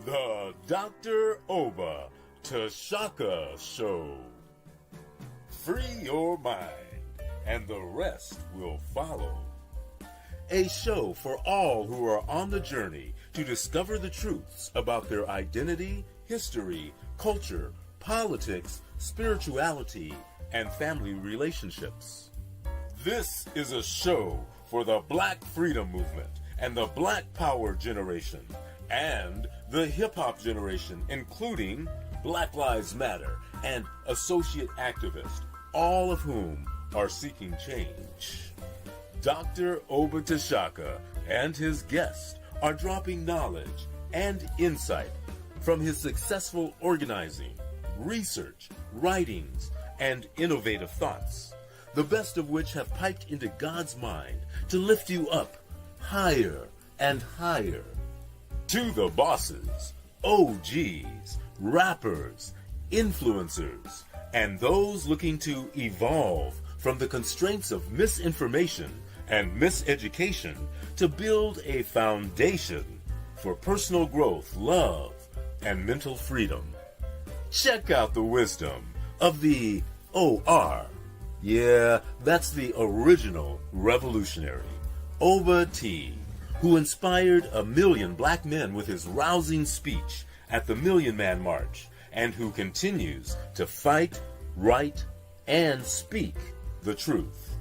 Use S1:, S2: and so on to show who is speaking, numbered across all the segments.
S1: The Dr. Oba Tashaka Show. Free your mind, and the rest will follow. A show for all who are on the journey to discover the truths about their identity, history, culture, politics, spirituality, and family relationships. This is a show for the Black Freedom Movement and the Black Power generation and the hip-hop generation, including Black Lives Matter and associate activists, all of whom are seeking change. Dr. Oba Tashaka and his guests are dropping knowledge and insight from his successful organizing, research, writings, and innovative thoughts, the best of which have piped into God's mind to lift you up higher and higher. To the bosses, OGs, rappers, influencers, and those looking to evolve from the constraints of misinformation and miseducation to build a foundation for personal growth, love, and mental freedom. Check out the wisdom of the OR. Yeah, that's the original revolutionary, Oba T, who inspired 1 million black men with his rousing speech at the Million Man March, and who continues to fight, write, and speak the truth.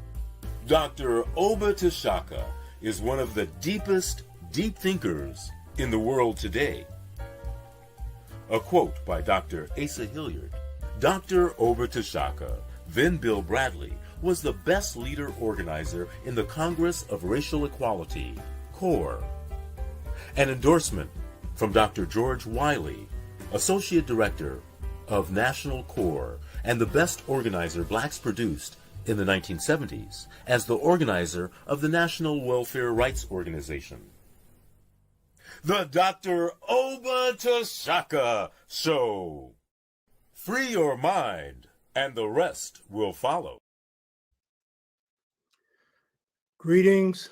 S1: Dr. Oba Tashaka is one of the deepest deep thinkers in the world today. A quote by Dr. Asa Hilliard. Dr. Oba Tashaka, then Bill Bradley, was the best leader organizer in the Congress of Racial Equality, CORE. An endorsement from Dr. George Wiley, Associate Director of National CORE and the best organizer blacks produced in the 1970s as the organizer of the National Welfare Rights Organization. The Dr. Oba Tashaka Show. Free your mind, and the rest will follow.
S2: Greetings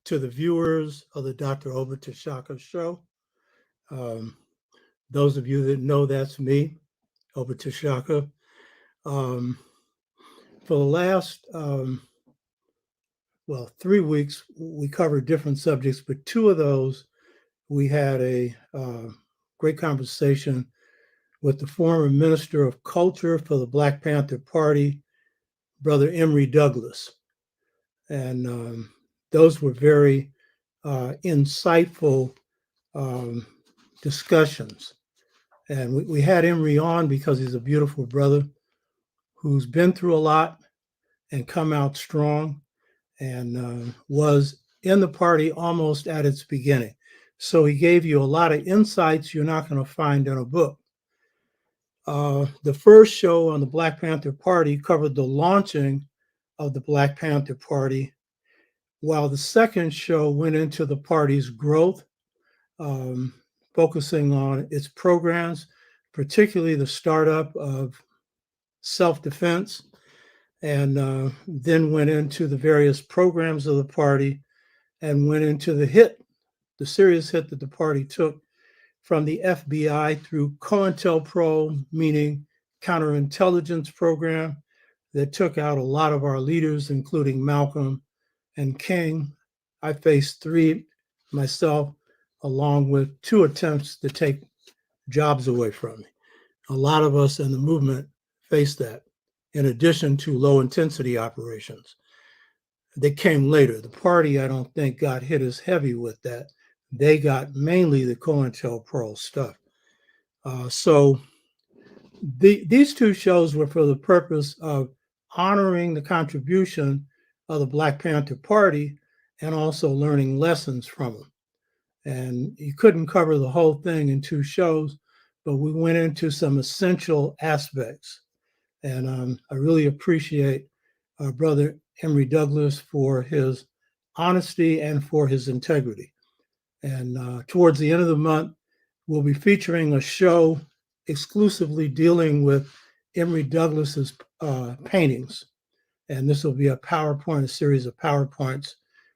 S2: to the viewers of the Dr. Oba Tashaka Show. Those of you that know, that's me, Oba Tashaka. For the last, 3 weeks, we covered different subjects, but 2 of those, we had a great conversation with the former Minister of Culture for the Black Panther Party, Brother Emory Douglas. And those were very insightful discussions. And we had Emory on because he's a beautiful brother who's been through a lot and come out strong, and was in the party almost at its beginning. So he gave you a lot of insights you're not going to find in a book. The first show on the Black Panther Party covered the launching of the Black Panther Party, while the second show went into the party's growth, focusing on its programs, particularly the startup of self-defense, and then went into the various programs of the party and went into the serious hit that the party took from the FBI through COINTELPRO, meaning counterintelligence program, that took out a lot of our leaders, including Malcolm and King. I faced 3 myself, along with 2 attempts to take jobs away from me. A lot of us in the movement faced that, in addition to low intensity operations. They came later. The party, I don't think, got hit as heavy with that. They got mainly the COINTELPRO stuff. So these 2 shows were for the purpose of honoring the contribution of the Black Panther Party and also learning lessons from them. And you couldn't cover the whole thing in 2 shows, but we went into some essential aspects. And I really appreciate our brother Emory Douglas for his honesty and for his integrity. And towards the end of the month, we'll be featuring a show exclusively dealing with Emory Douglas's paintings. And this will be a series of PowerPoints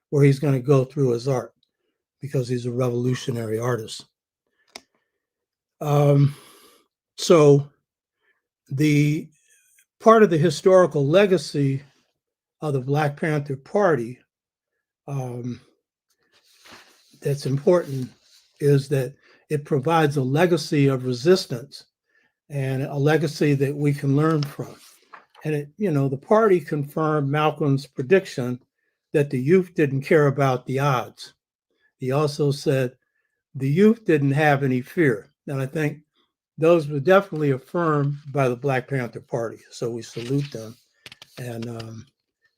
S2: where he's going to go through his art, because he's a revolutionary artist. So the part of the historical legacy of the Black Panther Party that's important is that it provides a legacy of resistance and a legacy that we can learn from. And the party confirmed Malcolm's prediction that the youth didn't care about the odds. He also said the youth didn't have any fear. And I think those were definitely affirmed by the Black Panther Party. So we salute them. And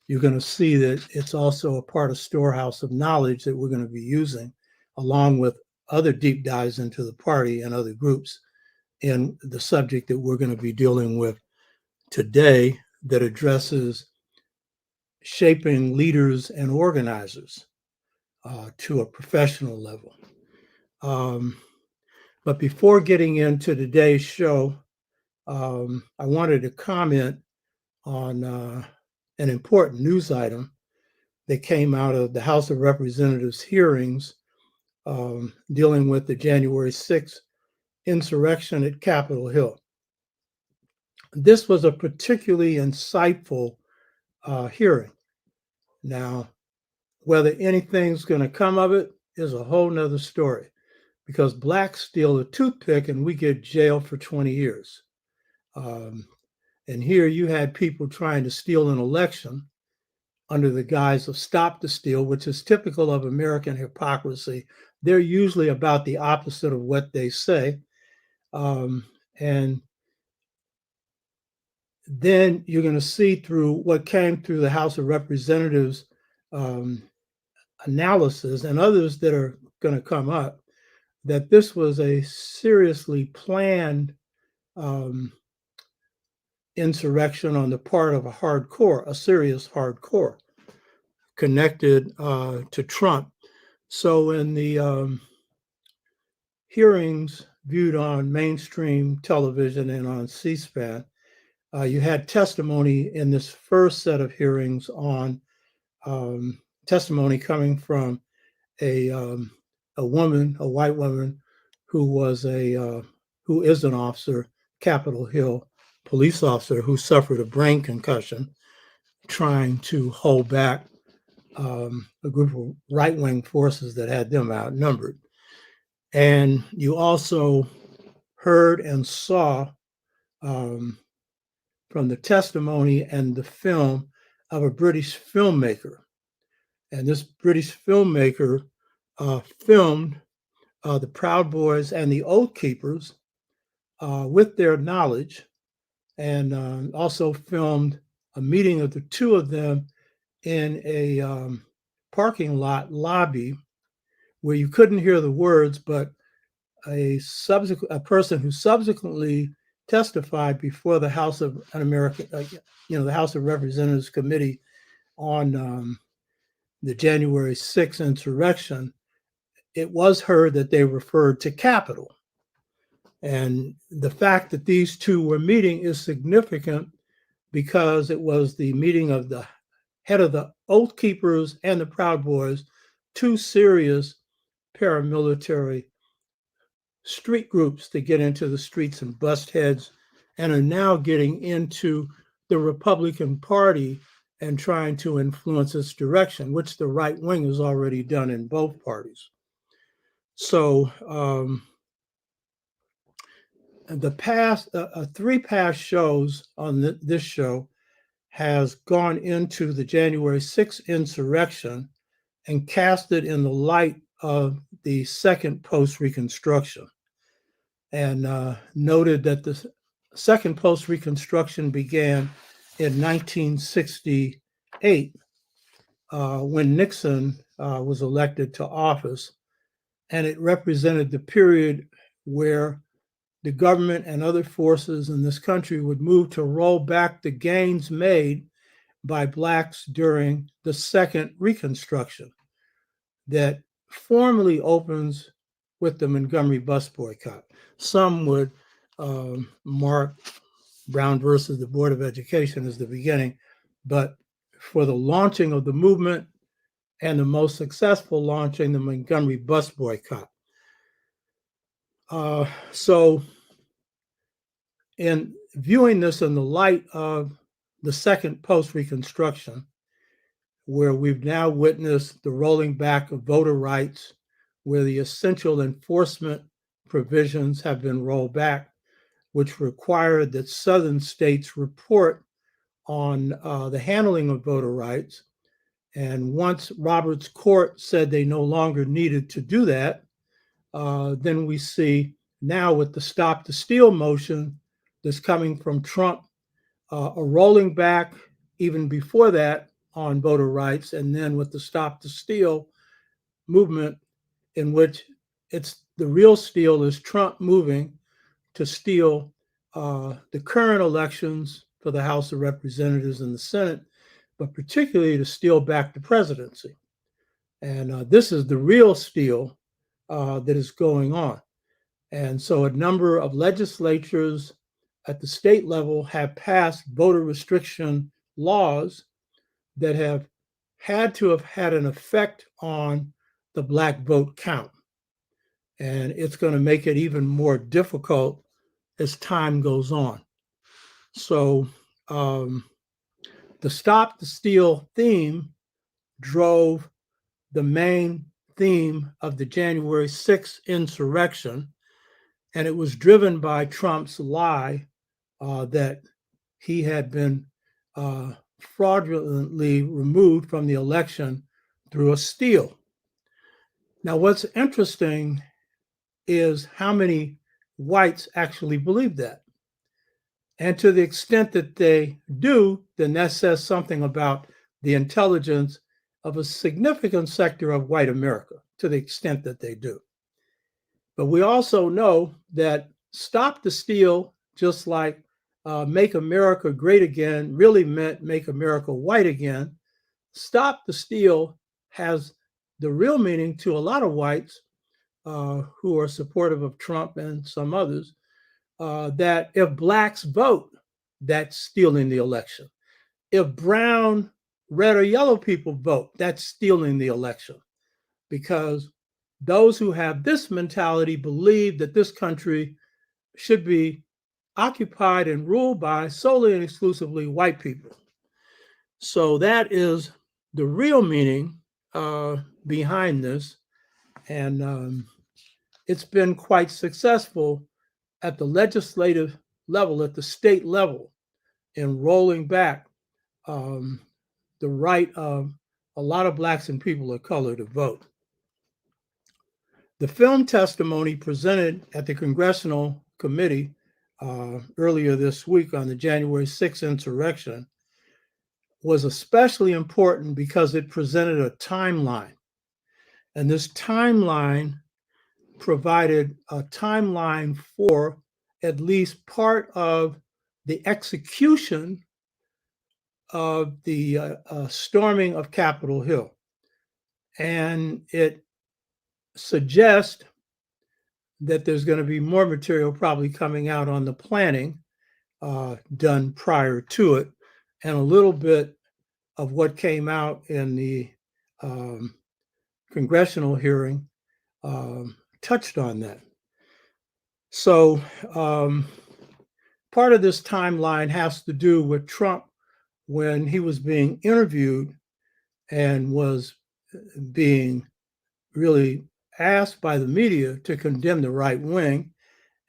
S2: you're going to see that it's also a part of storehouse of knowledge that we're going to be using, along with other deep dives into the party and other groups in the subject that we're going to be dealing with today, that addresses shaping leaders and organizers to a professional level. But before getting into today's show, I wanted to comment on an important news item that came out of the House of Representatives hearings dealing with the January 6th insurrection at Capitol Hill. This was a particularly insightful hearing. Now, whether anything's going to come of it is a whole nother story, because blacks steal a toothpick and we get jailed for 20 years. And here you had people trying to steal an election under the guise of stop the steal, which is typical of American hypocrisy. They're usually about the opposite of what they say. And then you're going to see through what came through the House of Representatives analysis and others that are going to come up, that this was a seriously planned insurrection on the part of a serious hardcore connected to Trump. So in the hearings viewed on mainstream television and on C-SPAN, you had testimony in this first set of hearings on testimony coming from a woman, a white woman, who is an officer, Capitol Hill police officer, who suffered a brain concussion trying to hold back a group of right-wing forces that had them outnumbered. And you also heard and saw from the testimony and the film of a British filmmaker. And this British filmmaker filmed the Proud Boys and the Oath Keepers with their knowledge, and also filmed a meeting of the two of them in a parking lot lobby where you couldn't hear the words, but a person who subsequently testified before the House of the House of Representatives Committee on the January 6th insurrection, it was heard that they referred to Capitol. And the fact that these two were meeting is significant because it was the meeting of the head of the Oath Keepers and the Proud Boys, two serious paramilitary street groups that get into the streets and bust heads and are now getting into the Republican Party and trying to influence its direction, which the right wing has already done in both parties. So the three past shows on this show has gone into the January 6th insurrection and cast it in the light of the second post-Reconstruction, and noted that the second post-Reconstruction began in 1968 when Nixon was elected to office, and it represented the period where the government and other forces in this country would move to roll back the gains made by blacks during the second Reconstruction that formally opens with the Montgomery bus boycott. Some would mark Brown versus the Board of Education as the beginning, but for the launching of the movement and the most successful launching, the Montgomery bus boycott. So, in viewing this in the light of the second post-Reconstruction, where we've now witnessed the rolling back of voter rights, where the essential enforcement provisions have been rolled back, which required that Southern states report on the handling of voter rights. And once Roberts' court said they no longer needed to do that, then we see now with the Stop the Steal motion that's coming from Trump, a rolling back even before that on voter rights, and then with the Stop the Steal movement, in which it's the real steal is Trump moving to steal the current elections for the House of Representatives and the Senate, but particularly to steal back the presidency. And this is the real steal that is going on. And so a number of legislatures at the state level have passed voter restriction laws that have had to have had an effect on the Black vote count. And it's going to make it even more difficult as time goes on. So the Stop the Steal theme drove the main theme of the January 6th insurrection, and it was driven by Trump's lie that he had been fraudulently removed from the election through a steal. Now, what's interesting is how many whites actually believe that. And to the extent that they do, then that says something about the intelligence of a significant sector of white America, to the extent that they do. But we also know that Stop the Steal, just like Make America Great Again, really meant Make America White Again. Stop the Steal has the real meaning to a lot of whites who are supportive of Trump and some others, that if blacks vote, that's stealing the election. If brown, red, or yellow people vote, that's stealing the election. Because those who have this mentality believe that this country should be occupied and ruled by solely and exclusively white people. So that is the real meaning behind this. And it's been quite successful at the legislative level, at the state level, in rolling back the right of a lot of blacks and people of color to vote. The film testimony presented at the Congressional Committee earlier this week on the January 6th insurrection was especially important because it presented a timeline. And this timeline provided a timeline for at least part of the execution of the storming of Capitol Hill. And it suggests that there's going to be more material probably coming out on the planning done prior to it, and a little bit of what came out in the congressional hearing touched on that. So part of this timeline has to do with Trump when he was being interviewed and was being really asked by the media to condemn the right wing.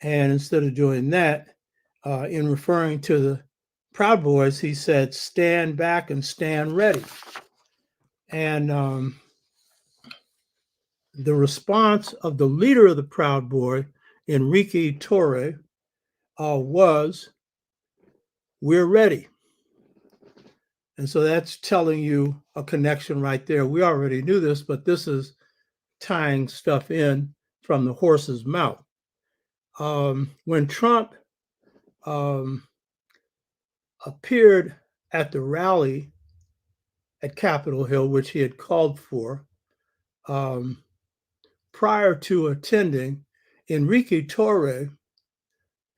S2: And instead of doing that, in referring to the Proud Boys, he said, "Stand back and stand ready." And the response of the leader of the Proud Boy, Enrique Torre, was, "We're ready." And so that's telling you a connection right there. We already knew this, but this is tying stuff in from the horse's mouth. When Trump appeared at the rally at Capitol Hill, which he had called for, prior to attending, Enrique Torre,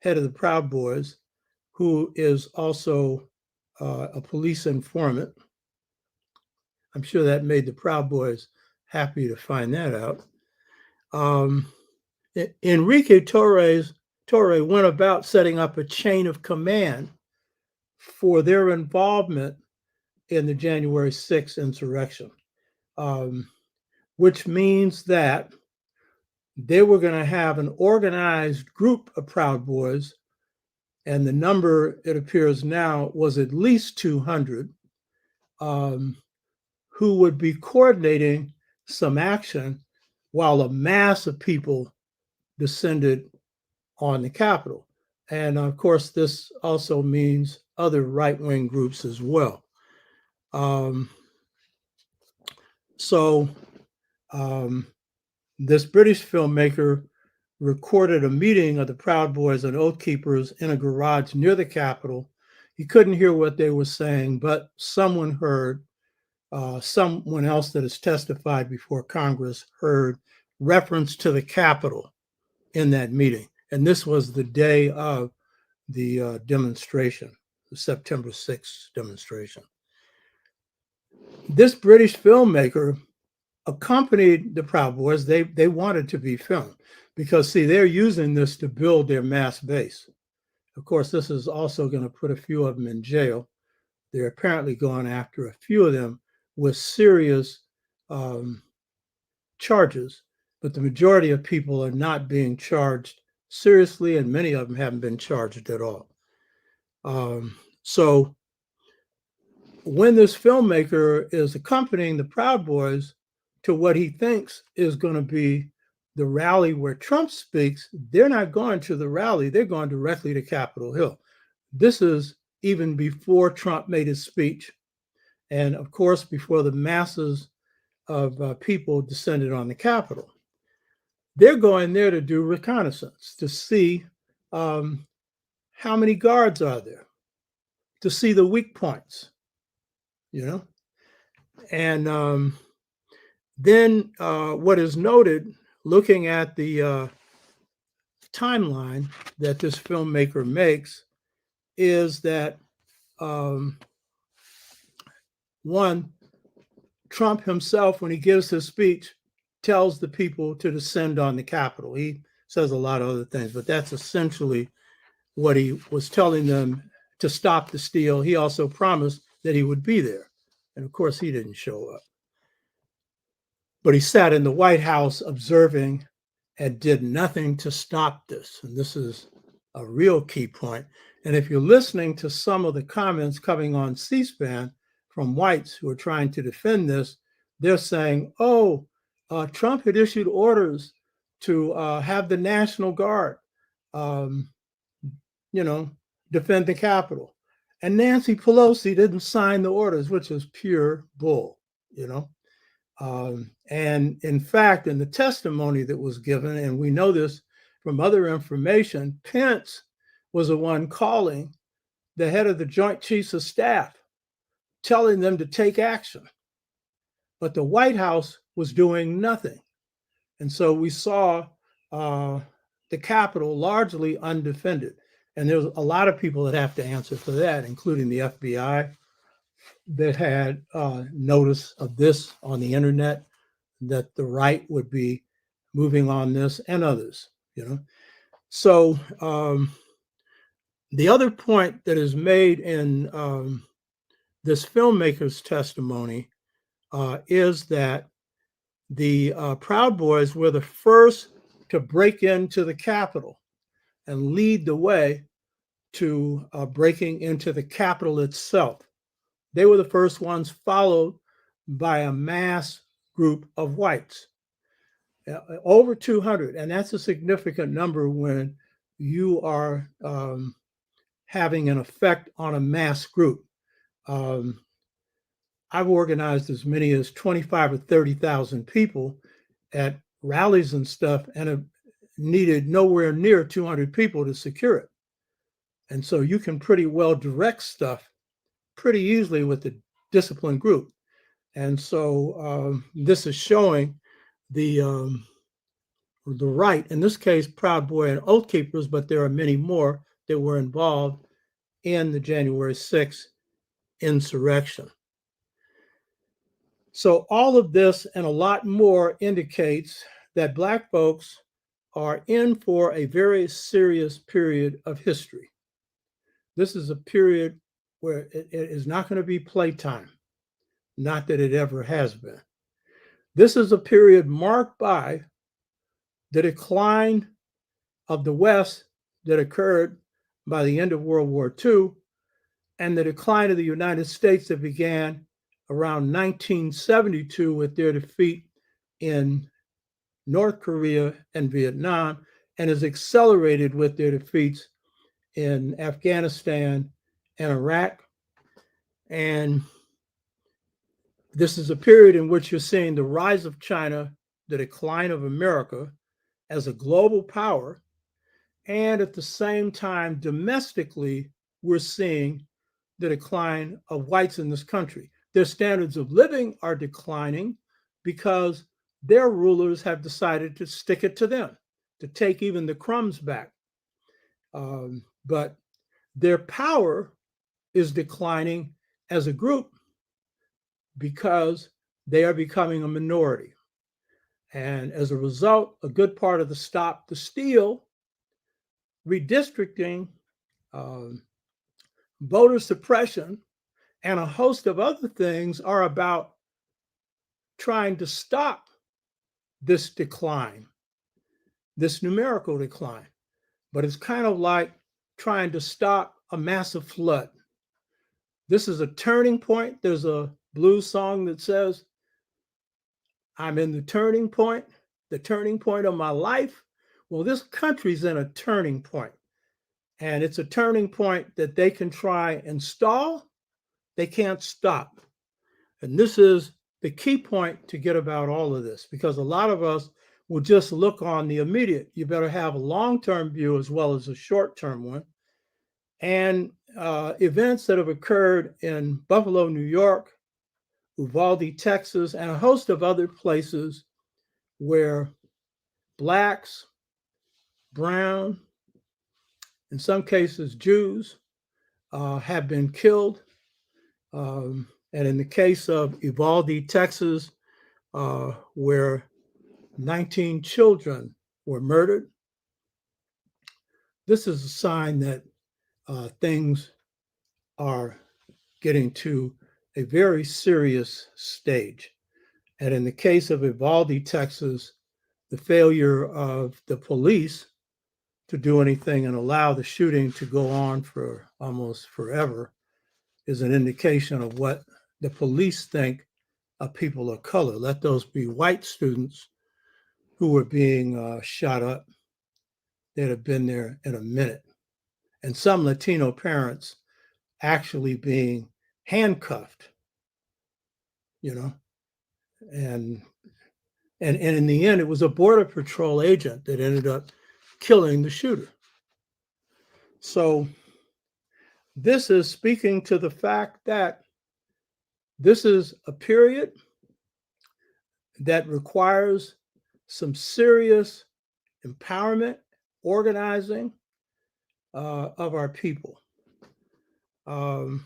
S2: head of the Proud Boys, who is also a police informant. I'm sure that made the Proud Boys happy to find that out. Enrique Torre went about setting up a chain of command for their involvement in the January 6th insurrection, which means that they were going to have an organized group of Proud Boys, and the number, it appears now, was at least 200, who would be coordinating some action while a mass of people descended on the Capitol. And of course, this also means other right-wing groups as well. This British filmmaker recorded a meeting of the Proud Boys and Oath Keepers in a garage near the Capitol. He couldn't hear what they were saying, but someone heard, someone else that has testified before Congress heard reference to the Capitol in that meeting. And this was the day of the demonstration, the September 6th demonstration. This British filmmaker accompanied the Proud Boys. They wanted to be filmed because, see, they're using this to build their mass base. Of course, this is also going to put a few of them in jail. They're apparently going after a few of them with serious charges, but the majority of people are not being charged seriously, and many of them haven't been charged at all. So when this filmmaker is accompanying the Proud Boys to what he thinks is going to be the rally where Trump speaks, they're not going to the rally. They're going directly to Capitol Hill. This is even before Trump made his speech. And of course, before the masses of people descended on the Capitol. They're going there to do reconnaissance, to see how many guards are there, to see the weak points, you know? And then what is noted, looking at the timeline that this filmmaker makes, is that one, Trump himself, when he gives his speech, tells the people to descend on the Capitol. He says a lot of other things, but that's essentially what he was telling them, to stop the steal. He also promised that he would be there. And of course, he didn't show up. But he sat in the White House observing and did nothing to stop this. And this is a real key point. And if you're listening to some of the comments coming on C-SPAN from whites who are trying to defend this, they're saying, oh, Trump had issued orders to have the National Guard, defend the Capitol. And Nancy Pelosi didn't sign the orders, which is pure bull, And in fact, in the testimony that was given, and we know this from other information, Pence was the one calling the head of the Joint Chiefs of Staff, telling them to take action. But the White House was doing nothing. And so we saw the Capitol largely undefended. And there's a lot of people that have to answer for that, including the FBI, that had notice of this on the internet, that the right would be moving on this, and others, So the other point that is made in this filmmaker's testimony is that the Proud Boys were the first to break into the Capitol and lead the way to breaking into the Capitol itself. They were the first ones, followed by a mass group of whites, over 200. And that's a significant number when you are having an effect on a mass group. I've organized as many as 25 or 30,000 people at rallies and stuff, and have needed nowhere near 200 people to secure it. And so you can pretty well direct stuff pretty easily with the disciplined group. And so this is showing the right, in this case, Proud Boy and Oath Keepers, but there are many more that were involved in the January 6th insurrection. So all of this and a lot more indicates that Black folks are in for a very serious period of history. This is a period where it is not going to be playtime, not that it ever has been. This is a period marked by the decline of the West that occurred by the end of World War II and the decline of the United States that began around 1972 with their defeat in North Korea and Vietnam, and is accelerated with their defeats in Afghanistan and Iraq. And this is a period in which you're seeing the rise of China, the decline of America as a global power, and at the same time, domestically, we're seeing the decline of whites in this country. Their standards of living are declining because their rulers have decided to stick it to them, to take even the crumbs back. But their power is declining as a group because they are becoming a minority. And as a result, a good part of the Stop the Steal, redistricting, voter suppression, and a host of other things are about trying to stop this decline, this numerical decline. But it's kind of like trying to stop a massive flood. This is a turning point. There's a blues song that says, I'm in the turning point of my life. Well, this country's in a turning point. And it's a turning point that they can try and stall. They can't stop. And this is the key point to get about all of this, because a lot of us will just look on the immediate. You better have a long-term view as well as a short-term one. And events that have occurred in Buffalo, New York, Uvalde, Texas, and a host of other places where Blacks, brown, in some cases Jews, have been killed. And in the case of Uvalde, Texas, where 19 children were murdered, this is a sign that things are getting to a very serious stage. And in the case of Uvalde, Texas, the failure of the police to do anything and allow the shooting to go on for almost forever is an indication of what the police think of people of color. Let those be white students who were being shot up. They'd have been there in a minute. And some Latino parents actually being handcuffed, and in the end, it was a Border Patrol agent that ended up killing the shooter. So this is speaking to the fact that this is a period that requires some serious empowerment, organizing of our people. And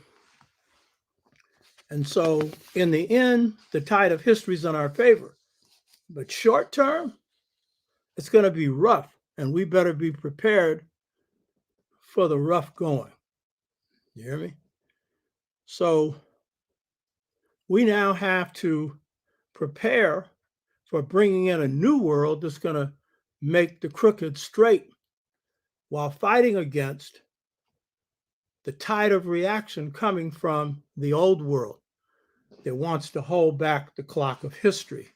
S2: so in the end, the tide of history is in our favor. But short term, it's going to be rough, and we better be prepared for the rough going. You hear me? So we now have to prepare for bringing in a new world that's going to make the crooked straight while fighting against the tide of reaction coming from the old world that wants to hold back the clock of history,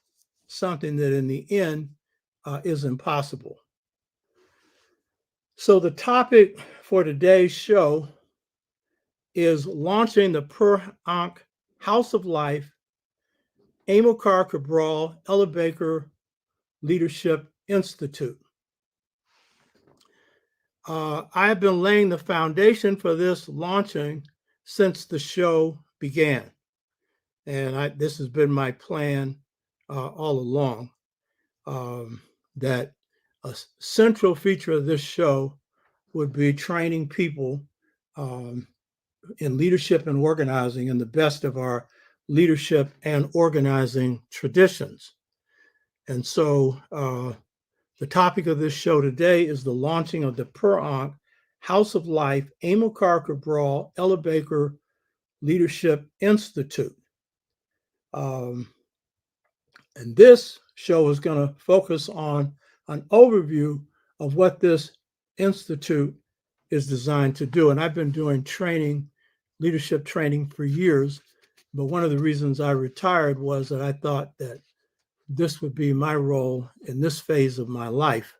S2: something that in the end is impossible. So the topic for today's show is launching the Per Ankh House of Life, Amilcar Cabral, Ella Baker Leadership Institute. I have been laying the foundation for this launching since the show began. And this has been my plan all along, that a central feature of this show would be training people in leadership and organizing in the best of our leadership and organizing traditions. And so The topic of this show today is the launching of the Per Ankh House of Life Amilcar Cabral Ella Baker Leadership Institute. And this show is going to focus on an overview of what this institute is designed to do. And I've been doing training, leadership training for years. But one of the reasons I retired was that I thought that this would be my role in this phase of my life.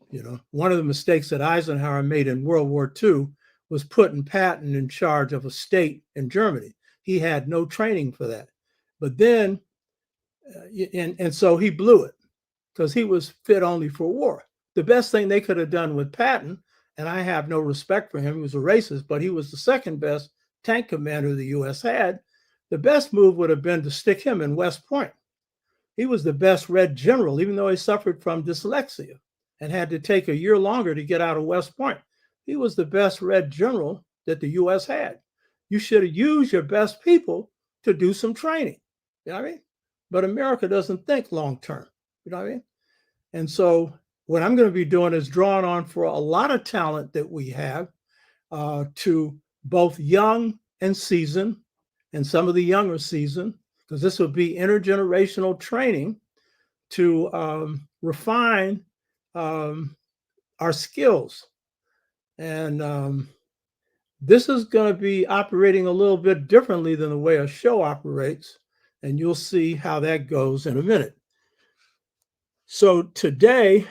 S2: You know, one of the mistakes that Eisenhower made in World War II was putting Patton in charge of a state in Germany. He had no training for that. But then, and so he blew it because he was fit only for war. The best thing they could have done with Patton, and I have no respect for him, he was a racist, but he was the second best tank commander the U.S. had. The best move would have been to stick him in West Point. He was the best Red general, even though he suffered from dyslexia and had to take a year longer to get out of West Point. He was the best Red general that the U.S. had. You should have used your best people to do some training. You know what I mean? But America doesn't think long term. You know what I mean? And so what I'm going to be doing is drawing on for a lot of talent that we have to both young and seasoned, and some of the younger seasoned, because this will be intergenerational training to refine our skills. And this is going to be operating a little bit differently than the way a show operates, and you'll see how that goes in a minute. So today,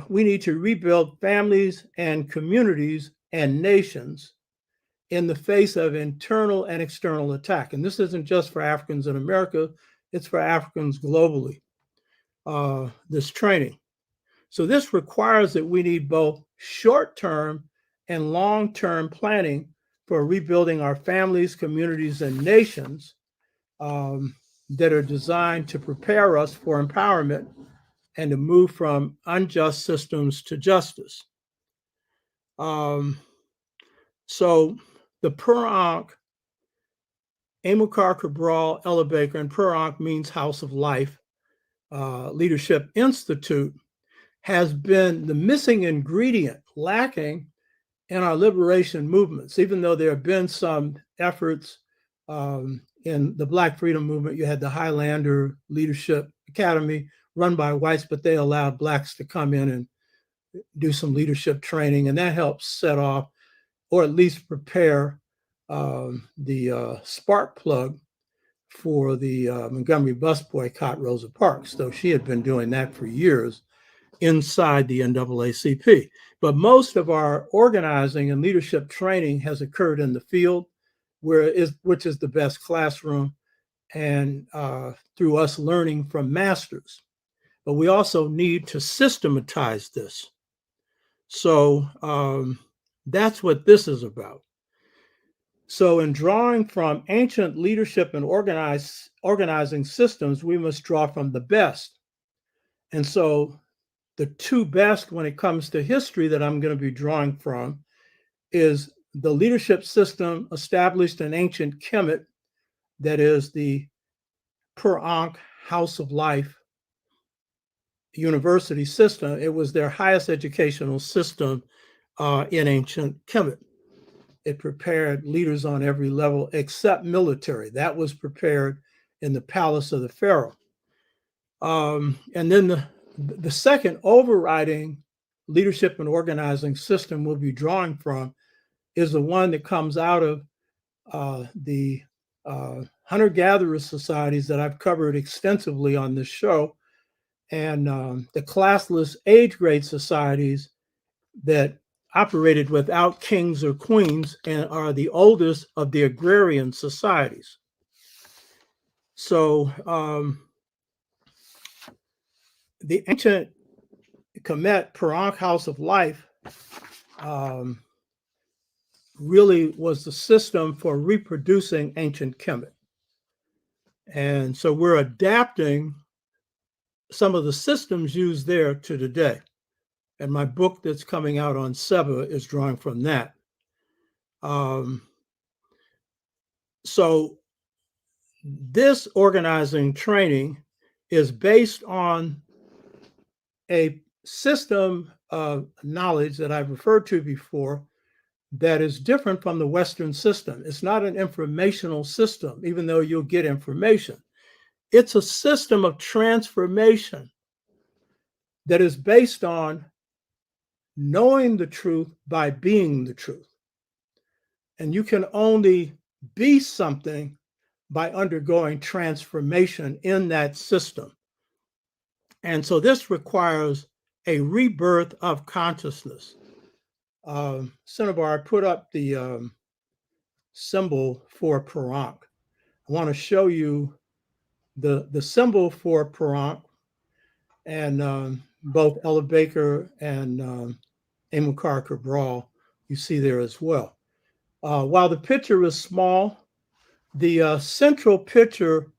S2: we need to rebuild families and communities and nations in the face of internal and external attack. And this isn't just for Africans in America, it's for Africans globally, this training. So this requires that we need both short-term and long-term planning for rebuilding our families, communities, and nations that are designed to prepare us for empowerment and to move from unjust systems to justice. So the Per Ankh, Amilcar Cabral Ella Baker, and Per Ankh means House of Life Leadership Institute has been the missing ingredient lacking in our liberation movements. Even though there have been some efforts in the Black Freedom Movement, you had the Highlander Leadership Academy run by whites, but they allowed Blacks to come in and do some leadership training, and that helps set off, or at least prepare the spark plug for the Montgomery bus boycott, Rosa Parks, though she had been doing that for years inside the NAACP. But most of our organizing and leadership training has occurred in the field, which is the best classroom, and through us learning from masters. But we also need to systematize this. So that's what this is about. So in drawing from ancient leadership and organizing systems, we must draw from the best. And so the two best when it comes to history that I'm going to be drawing from is the leadership system established in ancient Kemet, that is the Per Ankh House of Life University system. It was their highest educational system in ancient Kemet. It prepared leaders on every level except military. That was prepared in the palace of the pharaoh. And then the second overriding leadership and organizing system we'll be drawing from is the one that comes out of the hunter-gatherer societies that I've covered extensively on this show, and the classless age grade societies that operated without kings or queens and are the oldest of the agrarian societies. So the ancient Kemet Per Ankh House of Life really was the system for reproducing ancient Kemet. And so we're adapting some of the systems used there to today. And my book that's coming out on Seba is drawing from that. So this organizing training is based on a system of knowledge that I've referred to before that is different from the Western system. It's not an informational system, even though you'll get information. It's a system of transformation that is based on knowing the truth by being the truth. And you can only be something by undergoing transformation in that system. And so this requires a rebirth of consciousness. Cinnabar, I put up the symbol for Parank. I want to show you the symbol for Parank, and both Ella Baker and Amilcar Cabral, you see there as well. While the picture is small, the central picture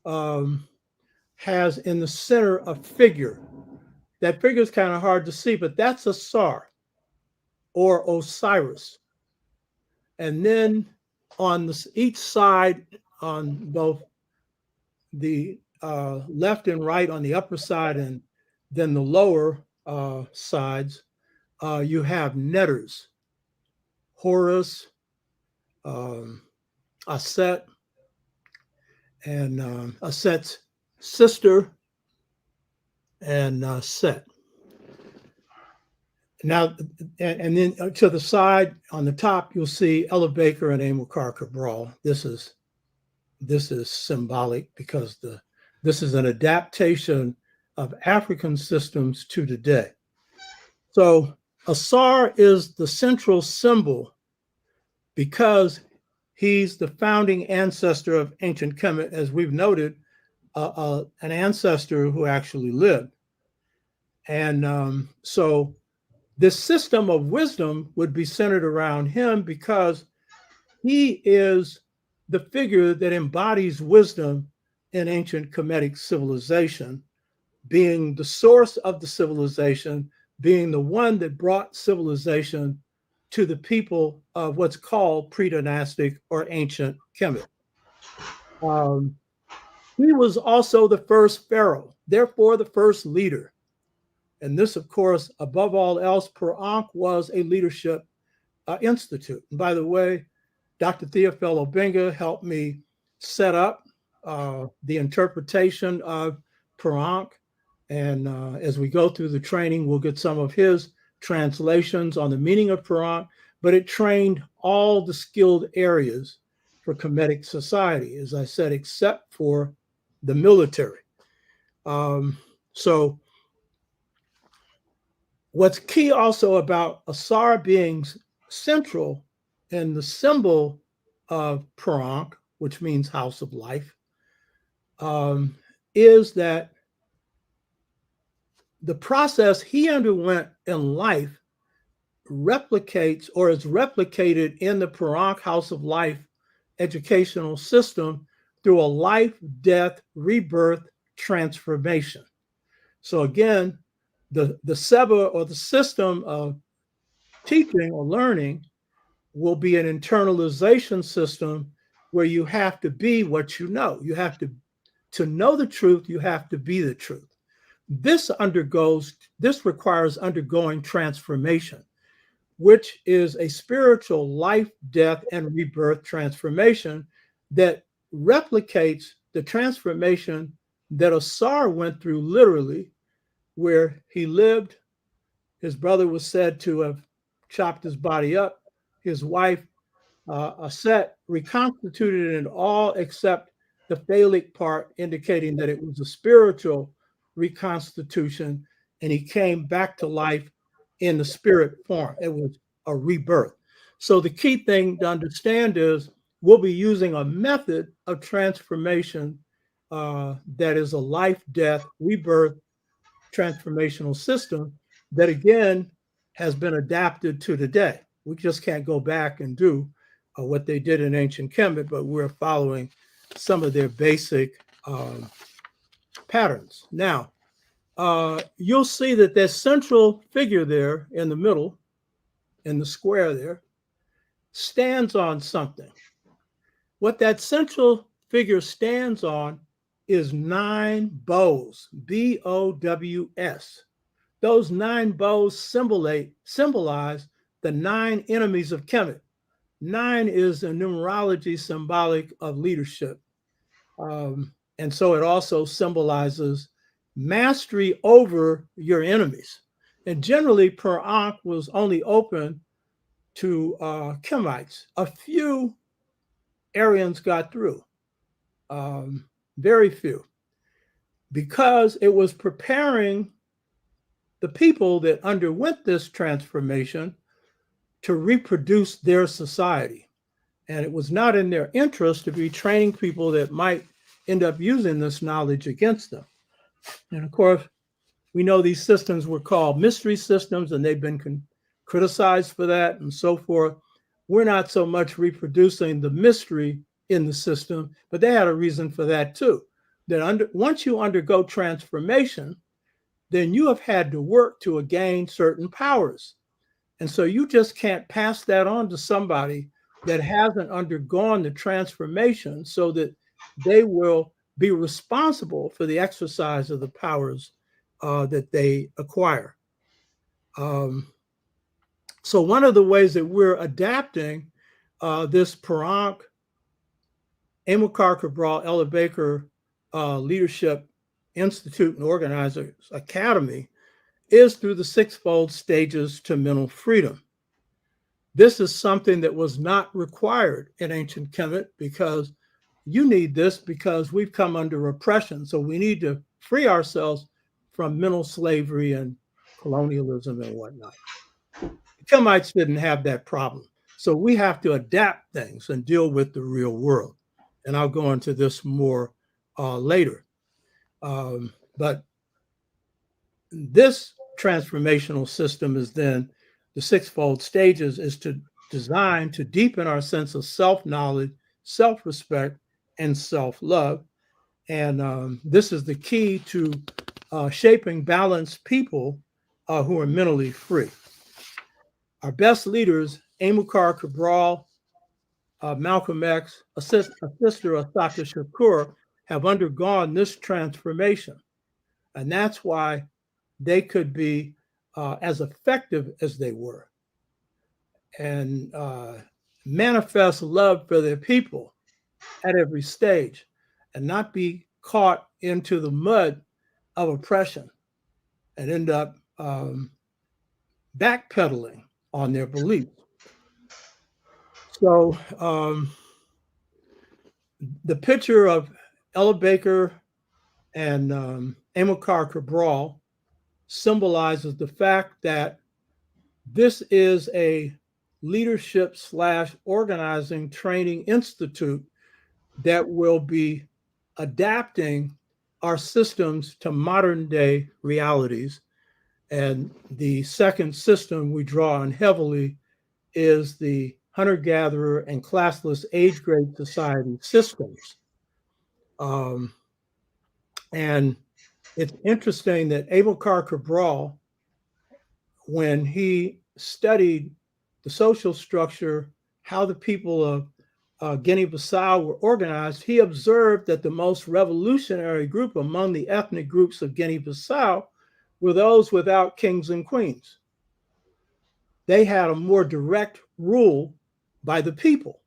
S2: has in the center a figure. That figure is kind of hard to see, but that's Asar or Osiris. And then on each side, on both the left and right, on the upper side and then the lower sides, you have netters, Horus, Aset, and Aset's sister, and Set. Now, and then to the side on the top, you'll see Ella Baker and Amilcar Cabral. This is symbolic because this is an adaptation of African systems to today. So Asar is the central symbol because he's the founding ancestor of ancient Kemet, as we've noted, an ancestor who actually lived. And so this system of wisdom would be centered around him because he is the figure that embodies wisdom in ancient Kemetic civilization, being the source of the civilization, being the one that brought civilization to the people of what's called pre-dynastic or ancient Kemet. He was also the first pharaoh, therefore the first leader. And this, of course, above all else, Parank was a leadership institute. And by the way, Dr. Theophil Obenga helped me set up the interpretation of Parank. And as we go through the training, we'll get some of his translations on the meaning of Parank, but it trained all the skilled areas for Kemetic society, as I said, except for the military. So what's key also about Asar being central in the symbol of Parank, which means house of life, is that the process he underwent in life replicates or is replicated in the Parank house of life educational system through a life, death, rebirth, transformation. So again, the SEBA or the system of teaching or learning will be an internalization system where you have to be what you know. You have to know the truth, you have to be the truth. This requires undergoing transformation, which is a spiritual life, death, and rebirth transformation that replicates the transformation that Asar went through literally, where he lived. His brother was said to have chopped his body up. His wife, Aset, reconstituted it in all except the phallic part, indicating that it was a spiritual reconstitution, and he came back to life in the spirit form. It was a rebirth. So the key thing to understand is we'll be using a method of transformation that is a life, death, rebirth, transformational system that again has been adapted to today. We just can't go back and do what they did in ancient Kemet, but we're following some of their basic patterns. Now, you'll see that that central figure there in the middle, in the square there, stands on something. What that central figure stands on is 9 bows, B-O-W-S. those 9 bows symbolize the 9 enemies of Kemet. 9 is a numerology symbolic of leadership. And so it also symbolizes mastery over your enemies. And generally, per Ankh was only open to Kemites. A few Aryans got through, very few, because it was preparing the people that underwent this transformation to reproduce their society. And it was not in their interest to be training people that might end up using this knowledge against them. And of course, we know these systems were called mystery systems, and they've been criticized for that and so forth. We're not so much reproducing the mystery in the system, but they had a reason for that too. That once you undergo transformation, then you have had to work to gain certain powers. And so you just can't pass that on to somebody that hasn't undergone the transformation so that they will be responsible for the exercise of the powers that they acquire. So one of the ways that we're adapting this per Ankh, Amilcar Cabral, Ella Baker Leadership Institute and Organizers Academy is through the 6-fold stages to mental freedom. This is something that was not required in ancient Kemet, because you need this because we've come under oppression. So we need to free ourselves from mental slavery and colonialism and whatnot. The Kemites didn't have that problem. So we have to adapt things and deal with the real world. And I'll go into this more later. But this transformational system is then the 6-fold stages is designed to deepen our sense of self-knowledge, self-respect, and self-love. And this is the key to shaping balanced people who are mentally free. Our best leaders, Amilcar Cabral, Malcolm X, a sister Asaka Shakur, have undergone this transformation. And that's why they could be as effective as they were and manifest love for their people at every stage and not be caught into the mud of oppression and end up backpedaling on their beliefs. So the picture of Ella Baker and Amilcar Cabral symbolizes the fact that this is a leadership / organizing training institute that will be adapting our systems to modern day realities. And the second system we draw on heavily is the hunter-gatherer and classless age grade society systems. And it's interesting that Amilcar Cabral, when he studied the social structure, how the people of Guinea-Bissau were organized, he observed that the most revolutionary group among the ethnic groups of Guinea-Bissau were those without kings and queens. They had a more direct rule by the people,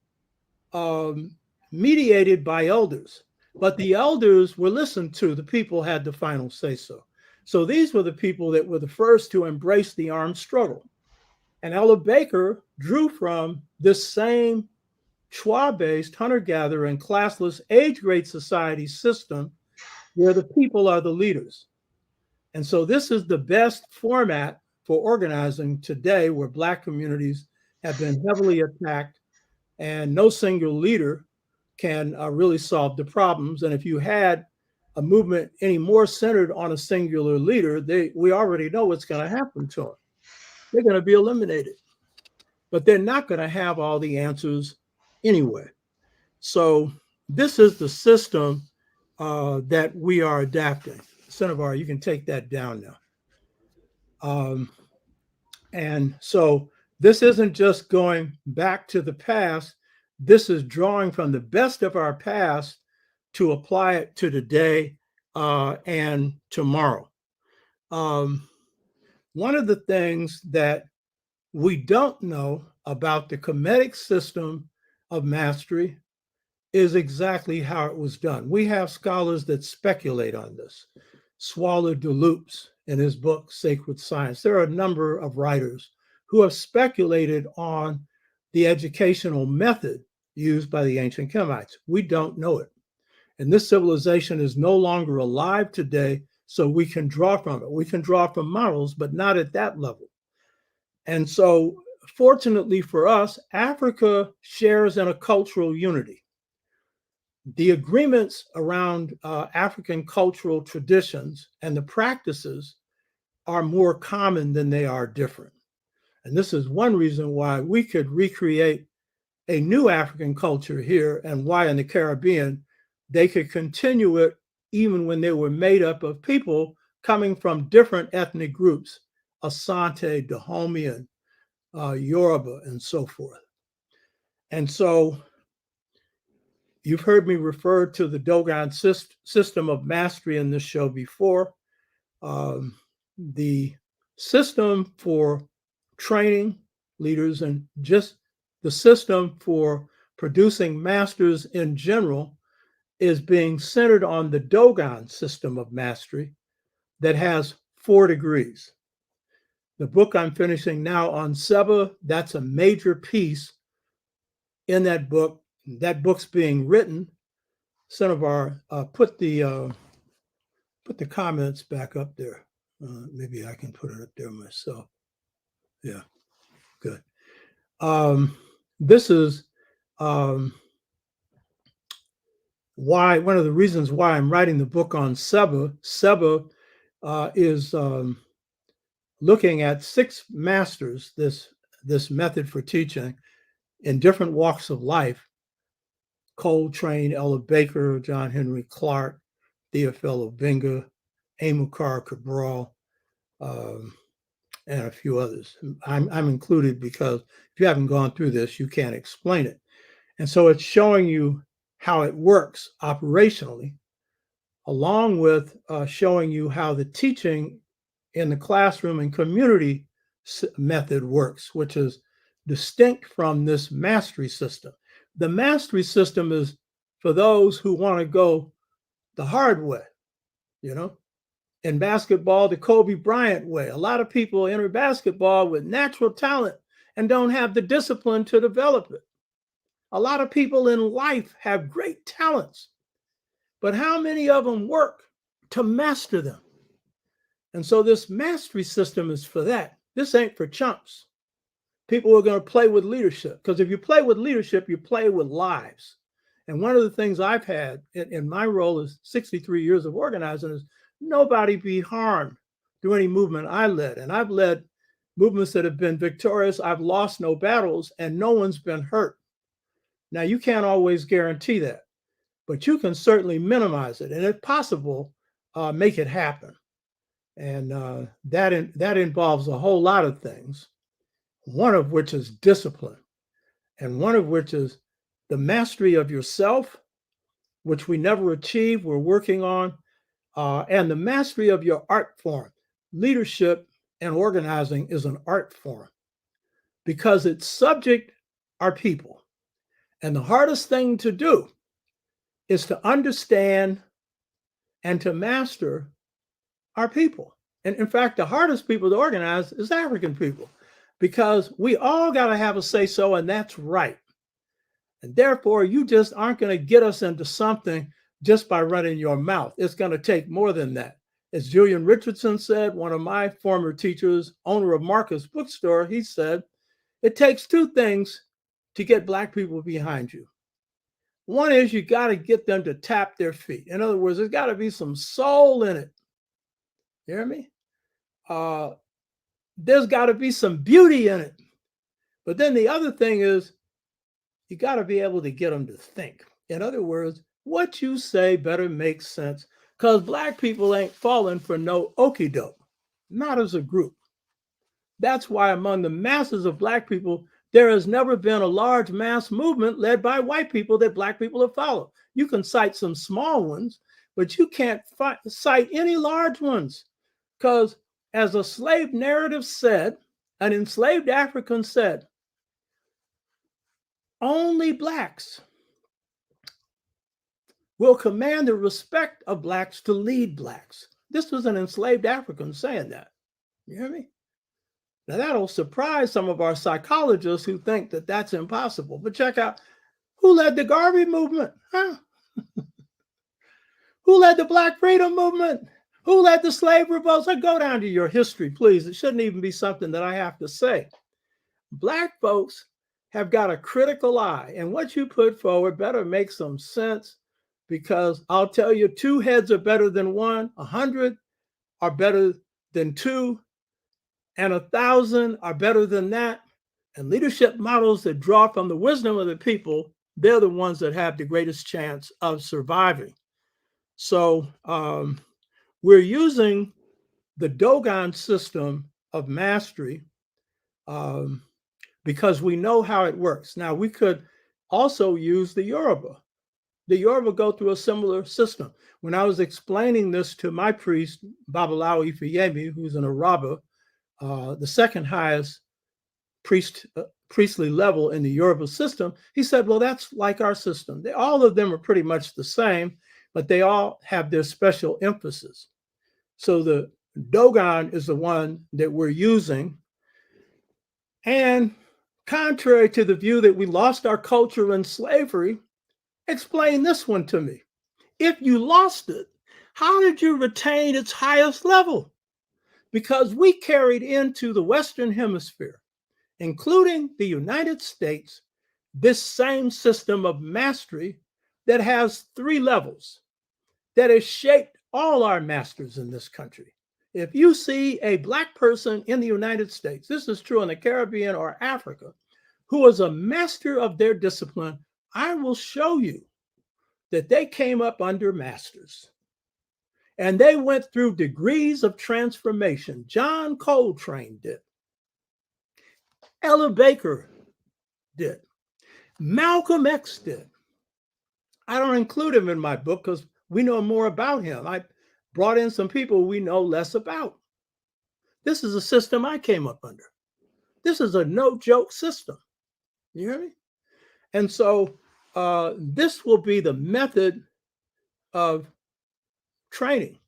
S2: mediated by elders. But the elders were listened to. The people had the final say-so. So these were the people that were the first to embrace the armed struggle. And Ella Baker drew from this same Chua-based hunter-gatherer and classless age-grade society system where the people are the leaders. And so this is the best format for organizing today, where Black communities have been heavily attacked and no single leader can really solve the problems. And if you had a movement any more centered on a singular leader, we already know what's going to happen to them. They're going to be eliminated, but they're not going to have all the answers anyway. So this is the system that we are adapting. Senavar, you can take that down now. And so this isn't just going back to the past. This is drawing from the best of our past to apply it to today and tomorrow. one of the things that we don't know about the Kemetic system of mastery is exactly how it was done. We have scholars that speculate on this. Swallow Deloops, in his book, Sacred Science. There are a number of writers who have speculated on the educational method used by the ancient Kemites. We don't know it. And this civilization is no longer alive today, so we can draw from it. We can draw from models, but not at that level. And so, fortunately for us, Africa shares in a cultural unity. The agreements around African cultural traditions and the practices are more common than they are different. And this is one reason why we could recreate a new African culture here, and why in the Caribbean they could continue it even when they were made up of people coming from different ethnic groups, Asante, Dahomean, Yoruba, and so forth. And so you've heard me refer to the Dogon system of mastery in this show before. The system for training leaders and just the system for producing masters in general is being centered on the Dogon system of mastery that has 4 degrees. The book I'm finishing now on Seba, that's a major piece in that book. That book's being written. Senator, put the comments back up there. Maybe I can put it up there myself. Yeah, good. This is why, one of the reasons why I'm writing the book on Seba. Seba is looking at 6 masters, this method for teaching in different walks of life: Coltrane, Ella Baker, John Henry Clark, Theophilo Benga, Amilcar Cabral, and a few others. I'm included because if you haven't gone through this, you can't explain it. And so it's showing you how it works operationally, along with showing you how the teaching in the classroom and community method works, which is distinct from this mastery system. The mastery system is for those who want to go the hard way, in basketball, the Kobe Bryant way. A lot of people enter basketball with natural talent and don't have the discipline to develop it. A lot of people in life have great talents, but how many of them work to master them? And so this mastery system is for that. This ain't for chumps. People who are going to play with leadership, because if you play with leadership, you play with lives. And one of the things I've had in my role as 63 years of organizing is nobody be harmed through any movement I led. And I've led movements that have been victorious. I've lost no battles and no one's been hurt. Now, you can't always guarantee that, but you can certainly minimize it. And if possible, make it happen. And that involves a whole lot of things, one of which is discipline, and one of which is the mastery of yourself, which we never achieve, we're working on, and the mastery of your art form. Leadership and organizing is an art form because its subject are people. And the hardest thing to do is to understand and to master our people. And in fact, the hardest people to organize is African people, because we all got to have a say-so, and that's right. And therefore, you just aren't going to get us into something just by running your mouth. It's going to take more than that. As Julian Richardson said, one of my former teachers, owner of Marcus Bookstore, he said, it takes 2 things to get Black people behind you. One is you got to get them to tap their feet. In other words, there's got to be some soul in it. You hear me? There's got to be some beauty in it. But then the other thing is you got to be able to get them to think. In other words, what you say better make sense, because Black people ain't falling for no okie doke, not as a group. That's why among the masses of Black people, there has never been a large mass movement led by white people that Black people have followed. You can cite some small ones, but you can't cite any large ones, because as a slave narrative said, an enslaved African said, only blacks will command the respect of blacks to lead blacks. This was an enslaved African saying that. You hear me? Now, that'll surprise some of our psychologists who think that that's impossible. But check out, who led the Garvey movement? Huh? Who led the Black Freedom movement? Who led the slave revolts? Go down to your history, please. It shouldn't even be something that I have to say. Black folks have got a critical eye, and what you put forward better make some sense, because I'll tell you, 2 heads are better than 1, 100 are better than 2, and 1,000 are better than that. And leadership models that draw from the wisdom of the people, they're the ones that have the greatest chance of surviving. So we're using the Dogon system of mastery because we know how it works. Now, we could also use the Yoruba. The Yoruba go through a similar system. When I was explaining this to my priest, Babalawo Ifeyemi, who's an Araba, the second highest priestly level in the Yoruba system, he said, well, that's like our system. All of them are pretty much the same, but they all have their special emphasis. So the Dogon is the one that we're using. And contrary to the view that we lost our culture in slavery, explain this one to me. If you lost it, how did you retain its highest level? Because we carried into the Western Hemisphere, including the United States, this same system of mastery that has 3 levels, that has shaped all our masters in this country. If you see a Black person in the United States, this is true in the Caribbean or Africa, who is a master of their discipline, I will show you that they came up under masters. And they went through degrees of transformation. John Coltrane did. Ella Baker did. Malcolm X did. I don't include him in my book because we know more about him. I brought in some people we know less about. This is a system I came up under. This is a no-joke system. You hear me? And so this will be the method of training.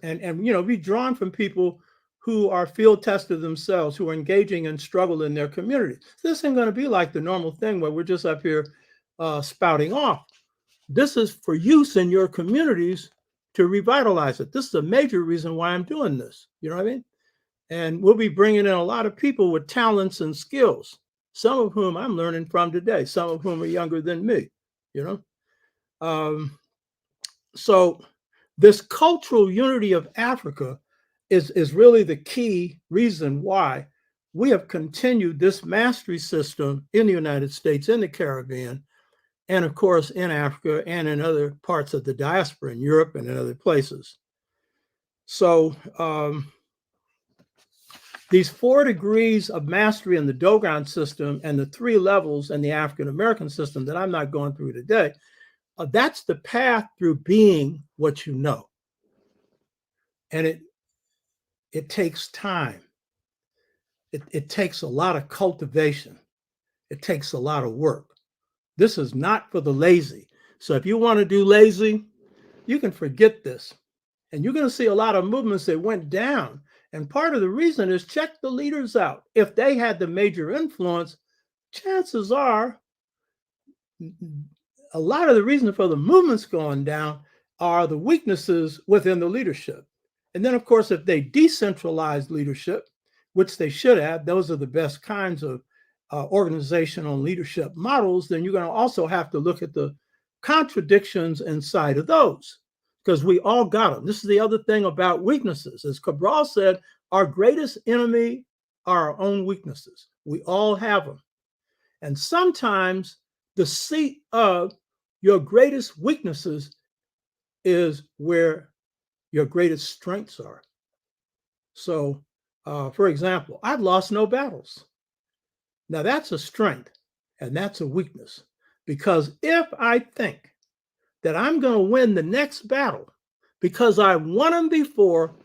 S2: And be drawn from people who are field tested themselves, who are engaging in struggle in their community. This isn't going to be like the normal thing where we're just up here spouting off. This is for use in your communities to revitalize it. This is a major reason why I'm doing this. You know what I mean? And we'll be bringing in a lot of people with talents and skills, some of whom I'm learning from today, some of whom are younger than me, So this cultural unity of Africa is really the key reason why we have continued this mastery system in the United States, in the Caribbean, and of course in Africa and in other parts of the diaspora, in Europe and in other places. So these 4 degrees of mastery in the Dogon system and the 3 levels in the African-American system that I'm not going through today, that's the path through being what you know. And it takes time. It takes a lot of cultivation. It takes a lot of work. This is not for the lazy. So if you want to do lazy, you can forget this. And you're going to see a lot of movements that went down. And part of the reason is check the leaders out. If they had the major influence, chances are a lot of the reason for the movements going down are the weaknesses within the leadership. And then, of course, if they decentralized leadership, which they should have, those are the best kinds of organizational leadership models, then you're going to also have to look at the contradictions inside of those, because we all got them. This is the other thing about weaknesses. As Cabral said, our greatest enemy are our own weaknesses. We all have them. And sometimes the seat of your greatest weaknesses is where your greatest strengths are. So, for example, I've lost no battles. Now that's a strength and that's a weakness, because if I think that I'm going to win the next battle because I won them before,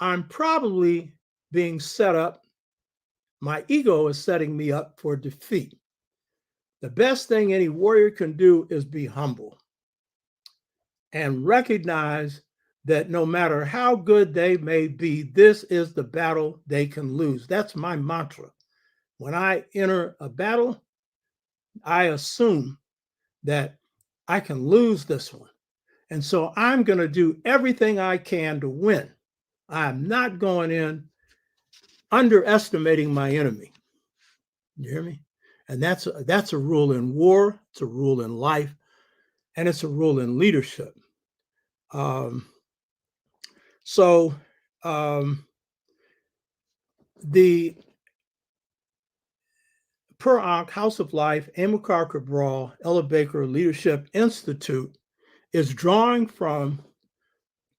S2: I'm probably being set up. My ego is setting me up for defeat. The best thing any warrior can do is be humble and recognize that no matter how good they may be, this is the battle they can lose. That's my mantra. When I enter a battle, I assume that I can lose this one. And so I'm going to do everything I can to win. I'm not going in underestimating my enemy. You hear me? And that's a rule in war, it's a rule in life, and it's a rule in leadership. So the Per Ankh House of Life, Amilcar Cabral, Ella Baker Leadership Institute is drawing from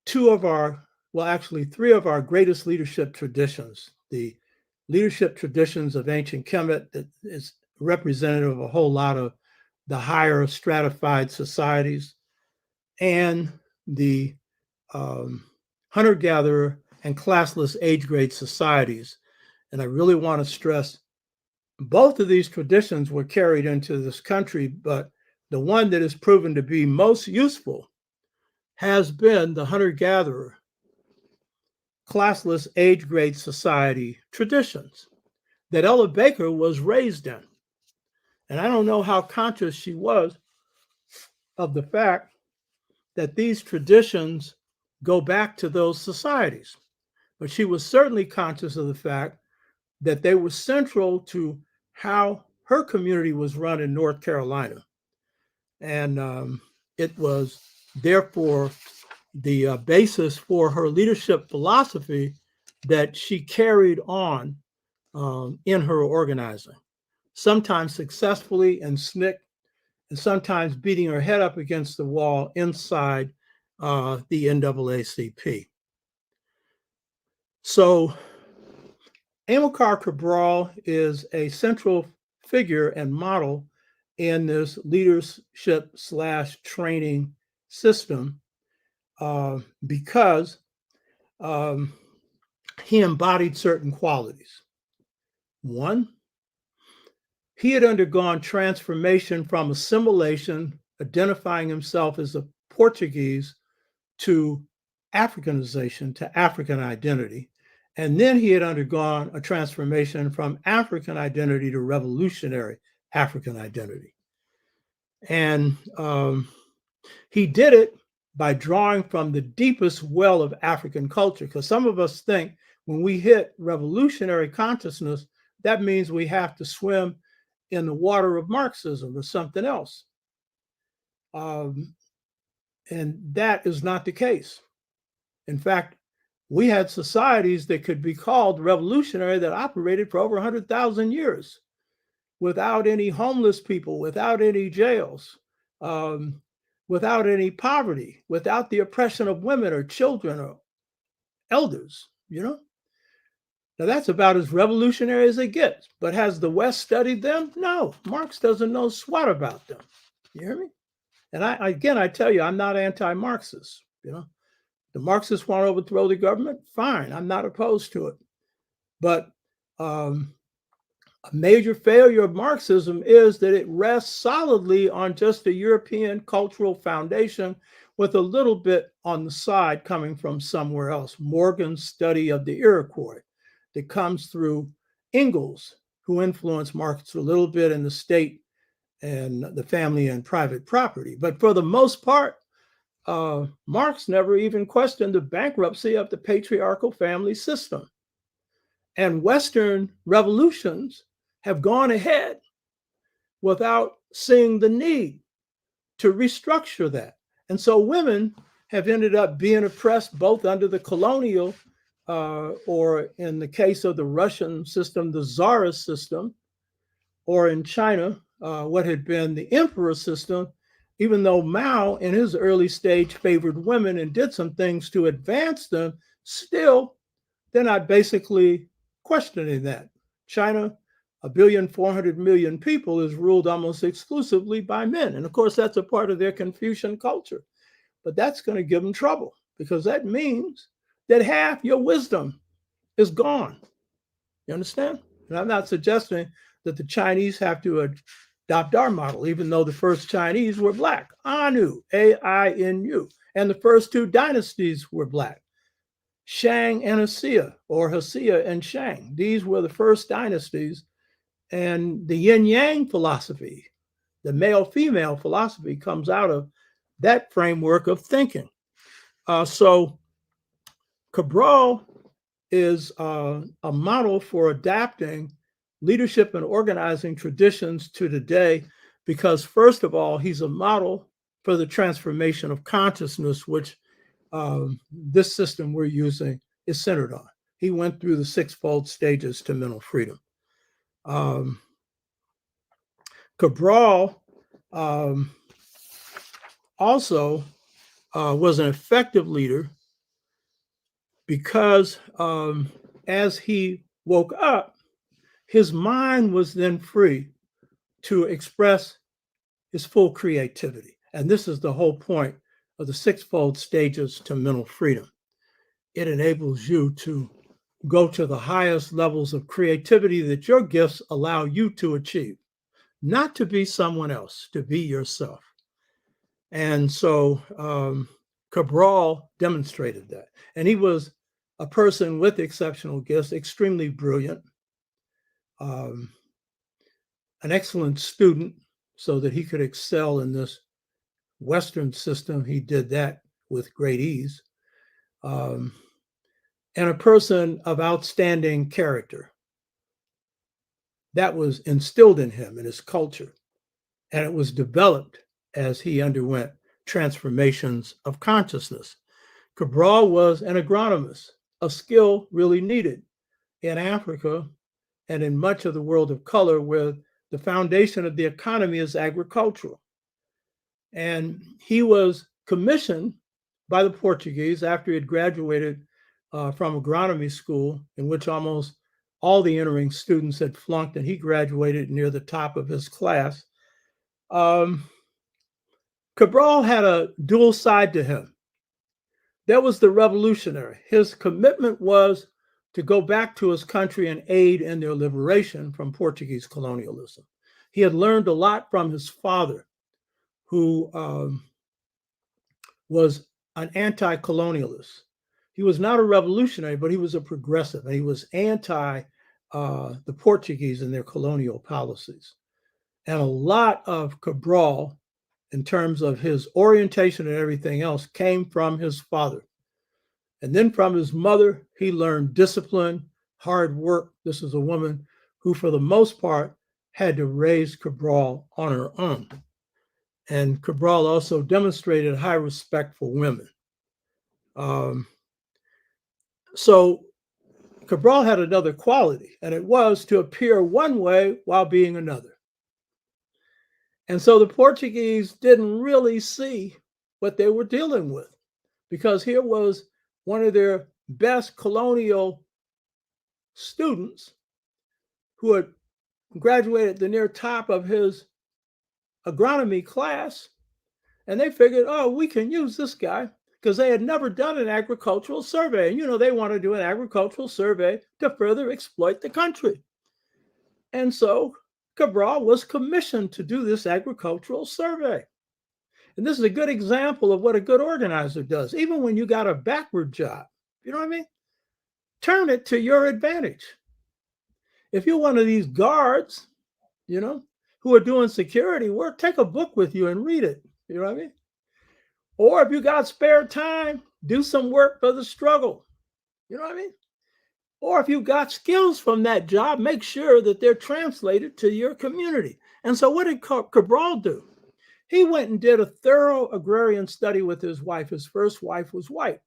S2: three of our greatest leadership traditions. The leadership traditions of ancient Kemet that is representative of a whole lot of the higher stratified societies, and the hunter-gatherer and classless age grade societies. And I really want to stress both of these traditions were carried into this country, but the one that has proven to be most useful has been the hunter-gatherer, classless age grade society traditions that Ella Baker was raised in. And I don't know how conscious she was of the fact that these traditions go back to those societies, but she was certainly conscious of the fact that they were central to how her community was run in North Carolina. And it was therefore the basis for her leadership philosophy that she carried on in her organizing, sometimes successfully and SNCC, and sometimes beating her head up against the wall inside the NAACP. So Amilcar Cabral is a central figure and model in this leadership/training system because he embodied certain qualities. One, he had undergone transformation from assimilation, identifying himself as a Portuguese, to Africanization, to African identity. And then he had undergone a transformation from African identity to revolutionary African identity. And he did it by drawing from the deepest well of African culture, because some of us think when we hit revolutionary consciousness, that means we have to swim in the water of Marxism or something else. And that is not the case. In fact, we had societies that could be called revolutionary that operated for over 100,000 years without any homeless people, without any jails, without any poverty, without the oppression of women or children or elders, you know? Now that's about as revolutionary as it gets. But has the West studied them? No, Marx doesn't know squat about them. You hear me? And I tell you, I'm not anti-Marxist, you know? The Marxists want to overthrow the government? Fine, I'm not opposed to it. But a major failure of Marxism is that it rests solidly on just a European cultural foundation with a little bit on the side coming from somewhere else. Morgan's study of the Iroquois that comes through Engels, who influenced Marx a little bit in the state and the family and private property. But for the most part, Marx never even questioned the bankruptcy of the patriarchal family system. And Western revolutions have gone ahead without seeing the need to restructure that. And so women have ended up being oppressed both under the colonial, or in the case of the Russian system, the Tsarist system, or in China, what had been the emperor system. Even though Mao in his early stage favored women and did some things to advance them, still, they're not basically questioning that. China, 1,400,000,000 people, is ruled almost exclusively by men. And of course, that's a part of their Confucian culture. But that's going to give them trouble, because that means that half your wisdom is gone. You understand? And I'm not suggesting that the Chinese have to adopt our model, even though the first Chinese were black. Anu, Ainu. And the first two dynasties were black. Shang and Hsia, or Hsia and Shang. These were the first dynasties. And the yin-yang philosophy, the male-female philosophy, comes out of that framework of thinking. So Cabral is a model for adapting leadership and organizing traditions to today, because first of all, he's a model for the transformation of consciousness, which this system we're using is centered on. He went through the sixfold stages to mental freedom. Cabral also was an effective leader because as he woke up, his mind was then free to express his full creativity. And this is the whole point of the sixfold stages to mental freedom. It enables you to go to the highest levels of creativity that your gifts allow you to achieve, not to be someone else, to be yourself. And so Cabral demonstrated that. And he was a person with exceptional gifts, extremely brilliant, an excellent student, so that he could excel in this Western system. He did that with great ease. And a person of outstanding character. That was instilled in him, in his culture. And it was developed as he underwent transformations of consciousness. Cabral was an agronomist, a skill really needed in Africa and in much of the world of color, where the foundation of the economy is agricultural. And he was commissioned by the Portuguese after he had graduated from agronomy school, in which almost all the entering students had flunked, and he graduated near the top of his class. Cabral had a dual side to him. There was the revolutionary. His commitment was to go back to his country and aid in their liberation from Portuguese colonialism. He had learned a lot from his father, who was an anti-colonialist. He was not a revolutionary, but he was a progressive, and he was anti the Portuguese and their colonial policies. And a lot of Cabral, in terms of his orientation and everything else, came from his father. And then from his mother, he learned discipline, hard work. This is a woman who, for the most part, had to raise Cabral on her own. And Cabral also demonstrated high respect for women. So Cabral had another quality, and it was to appear one way while being another. And so the Portuguese didn't really see what they were dealing with, because here was one of their best colonial students who had graduated the near top of his agronomy class, and they figured, oh, we can use this guy, because they had never done an agricultural survey. And, you know, they want to do an agricultural survey to further exploit the country. And so Cabral was commissioned to do this agricultural survey. And this is a good example of what a good organizer does. Even when you got a backward job, you know what I mean? Turn it to your advantage. If you're one of these guards, you know, who are doing security work, take a book with you and read it. You know what I mean? Or if you got spare time, do some work for the struggle. You know what I mean? Or if you got skills from that job, make sure that they're translated to your community. And so what did Cabral do? He went and did a thorough agrarian study with his wife. His first wife was white,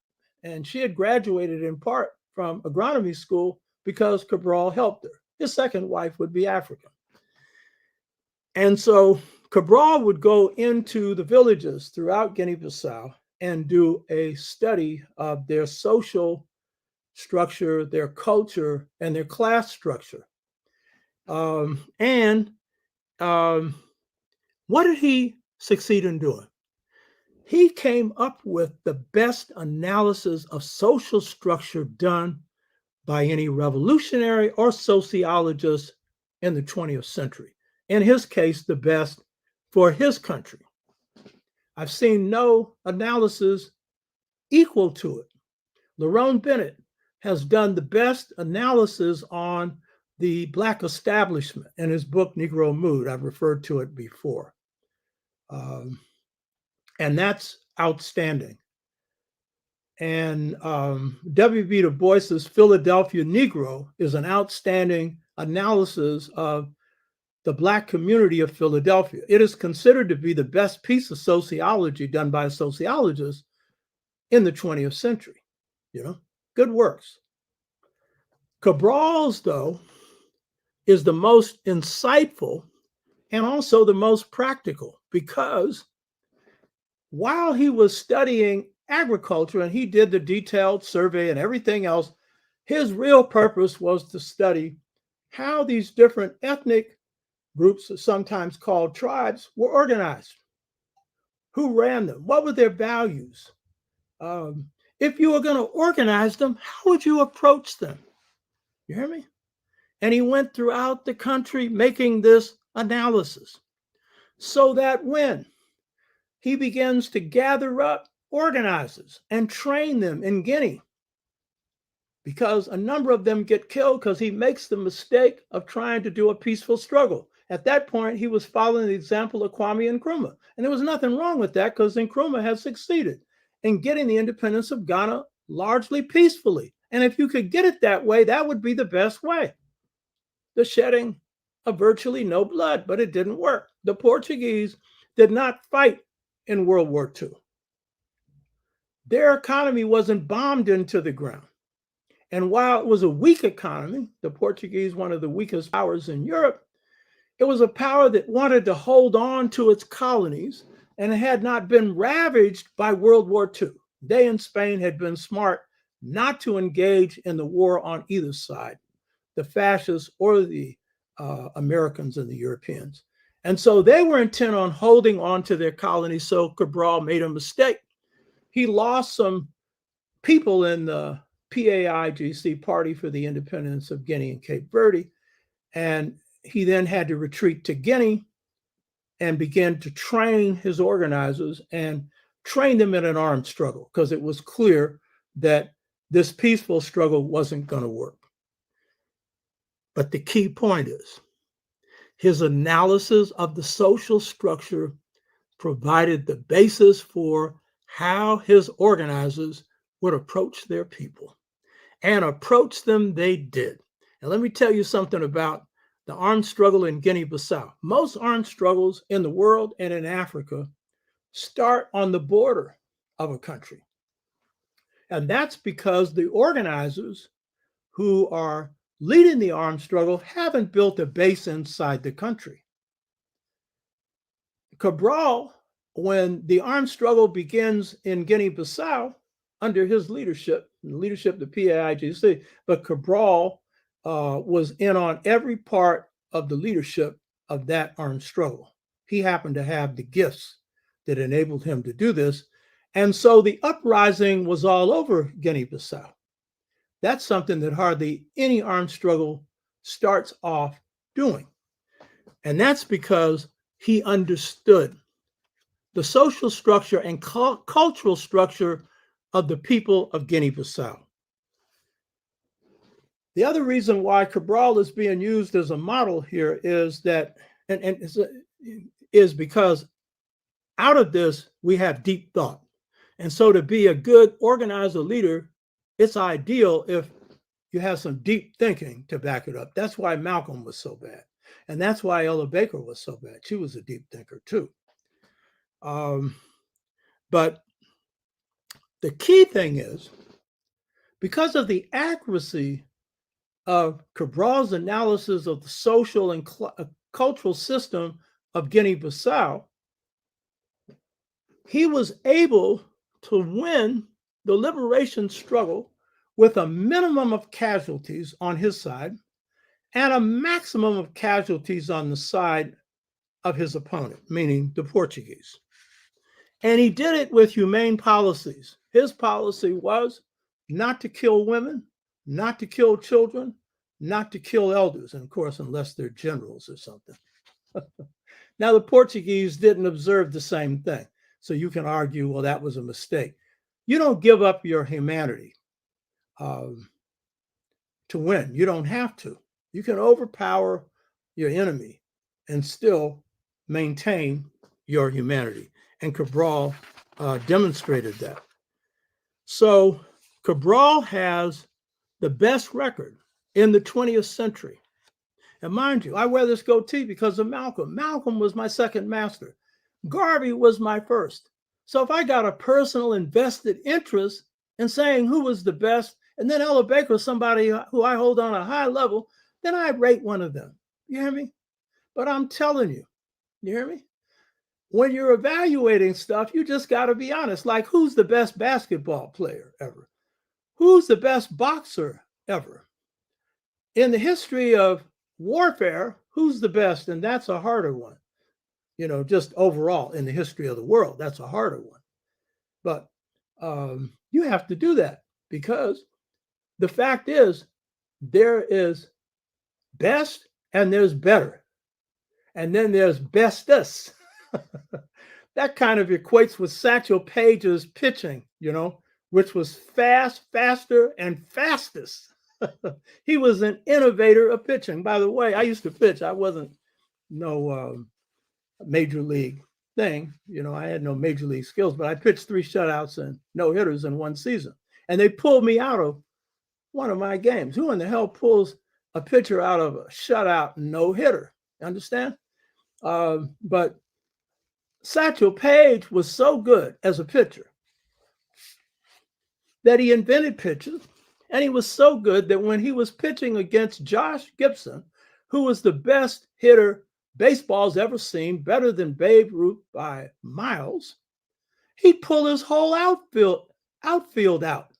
S2: and she had graduated in part from agronomy school because Cabral helped her. His second wife would be African. And so Cabral would go into the villages throughout Guinea-Bissau and do a study of their social structure, their culture, and their class structure. What did he succeed in doing? He came up with the best analysis of social structure done by any revolutionary or sociologist in the 20th century. In his case, the best for his country. I've seen no analysis equal to it. Lerone Bennett has done the best analysis on the Black establishment in his book, Negro Mood. I've referred to it before. And that's outstanding. And W.B. Du Bois's Philadelphia Negro is an outstanding analysis of the Black community of Philadelphia. It is considered to be the best piece of sociology done by a sociologist in the 20th century. Good works. Cabral's, though, is the most insightful and also the most practical, because while he was studying agriculture and he did the detailed survey and everything else, his real purpose was to study how these different ethnic groups, sometimes called tribes, were organized. Who ran them? What were their values? If you were going to organize them, how would you approach them? You hear me? And he went throughout the country making this analysis so that when he begins to gather up organizers and train them in Guinea, because a number of them get killed because he makes the mistake of trying to do a peaceful struggle. At that point, he was following the example of Kwame Nkrumah. And there was nothing wrong with that, because Nkrumah had succeeded in getting the independence of Ghana largely peacefully. And if you could get it that way, that would be the best way. The shedding of virtually no blood, but it didn't work. The Portuguese did not fight in World War II. Their economy wasn't bombed into the ground. And while it was a weak economy, the Portuguese, one of the weakest powers in Europe, it was a power that wanted to hold on to its colonies and had not been ravaged by World War II. They in Spain had been smart not to engage in the war on either side, the fascists or the Americans and the Europeans. And so they were intent on holding on to their colonies. So Cabral made a mistake. He lost some people in the PAIGC, Party for the Independence of Guinea and Cape Verde. And he then had to retreat to Guinea and begin to train his organizers and train them in an armed struggle, because it was clear that this peaceful struggle wasn't going to work. But the key point is his analysis of the social structure provided the basis for how his organizers would approach their people. And approach them they did. And let me tell you something about the armed struggle in Guinea-Bissau. Most armed struggles in the world and in Africa start on the border of a country. And that's because the organizers who are leading the armed struggle haven't built a base inside the country. Cabral, when the armed struggle begins in Guinea-Bissau, under his leadership, the leadership of the PAIGC, but Cabral was in on every part of the leadership of that armed struggle. He happened to have the gifts that enabled him to do this. And so the uprising was all over Guinea-Bissau. That's something that hardly any armed struggle starts off doing. And that's because he understood the social structure and cultural structure of the people of Guinea-Bissau. The other reason why Cabral is being used as a model here is that, is because out of this, we have deep thought. And so to be a good organizer leader, it's ideal if you have some deep thinking to back it up. That's why Malcolm was so bad. And that's why Ella Baker was so bad. She was a deep thinker too. But the key thing is, because of the accuracy of Cabral's analysis of the social and cultural system of Guinea-Bissau, he was able to win the liberation struggle with a minimum of casualties on his side and a maximum of casualties on the side of his opponent, meaning the Portuguese. And he did it with humane policies. His policy was not to kill women, not to kill children, not to kill elders, and of course, unless they're generals or something. Now, the Portuguese didn't observe the same thing. So you can argue, well, that was a mistake. You don't give up your humanity to win. You don't have to. You can overpower your enemy and still maintain your humanity. And Cabral demonstrated that. So Cabral has the best record in the 20th century. And mind you, I wear this goatee because of Malcolm. Malcolm was my second master. Garvey was my first. So if I got a personal invested interest in saying who was the best, and then Ella Baker, somebody who I hold on a high level, then I rate one of them. You hear me? But I'm telling you, you hear me? When you're evaluating stuff, you just got to be honest. Like, who's the best basketball player ever? Who's the best boxer ever? In the history of warfare, who's the best? And that's a harder one. You know, just overall in the history of the world, that's a harder one. But you have to do that because the fact is there is best and there's better. And then there's bestest. That kind of equates with Satchel Paige's pitching, you know, which was fast, faster, and fastest. He was an innovator of pitching. By the way, I used to pitch. I wasn't no major league thing. You know, I had no major league skills, but I pitched 3 shutouts and no hitters in one season. And they pulled me out of one of my games. Who in the hell pulls a pitcher out of a shutout and no hitter? Understand? But Satchel Paige was so good as a pitcher that he invented pitches. And he was so good that when he was pitching against Josh Gibson, who was the best hitter baseball's ever seen, better than Babe Ruth by miles, he'd pull his whole outfield out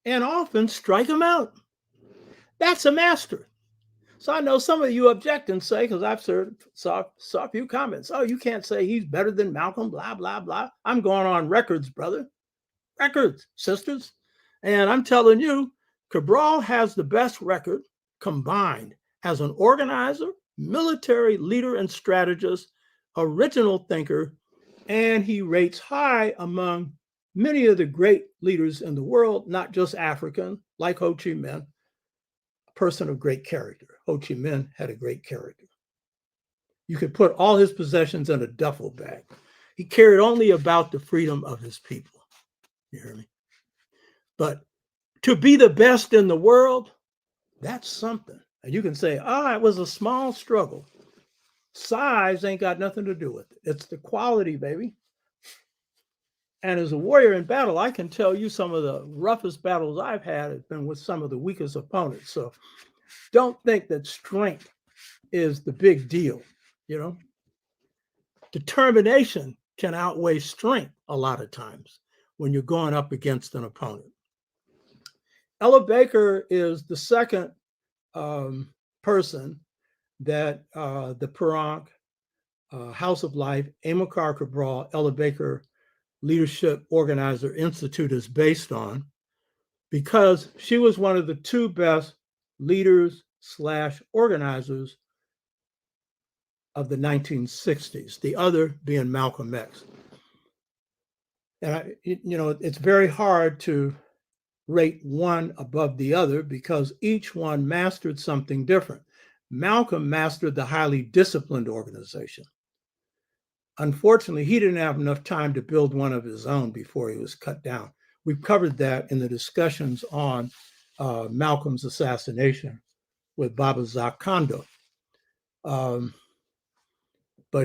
S2: and often strike him out. That's a master. So I know some of you object and say, because I've saw a few comments, oh, you can't say he's better than Malcolm, blah, blah, blah. I'm going on records, brother. Records, sisters. And I'm telling you, Cabral has the best record combined as an organizer, military leader and strategist, original thinker, and he rates high among many of the great leaders in the world, not just African, like Ho Chi Minh, a person of great character. Ho Chi Minh had a great character. You could put all his possessions in a duffel bag. He cared only about the freedom of his people. You hear me? But to be the best in the world, that's something. And you can say, it was a small struggle. Size ain't got nothing to do with it. It's the quality, baby. And as a warrior in battle, I can tell you some of the roughest battles I've had have been with some of the weakest opponents. So don't think that strength is the big deal, you know. Determination can outweigh strength a lot of times when you're going up against an opponent. Ella Baker is the second person that the Perranc House of Life, Amilcar Cabral, Ella Baker Leadership Organizer Institute is based on, because she was one of the 2 best leaders / organizers of the 1960s, the other being Malcolm X. And it's very hard to rate one above the other because each one mastered something different. Malcolm mastered the highly disciplined organization. Unfortunately, he didn't have enough time to build one of his own before he was cut down. We've covered that in the discussions on Malcolm's assassination with Baba Zak Kondo. But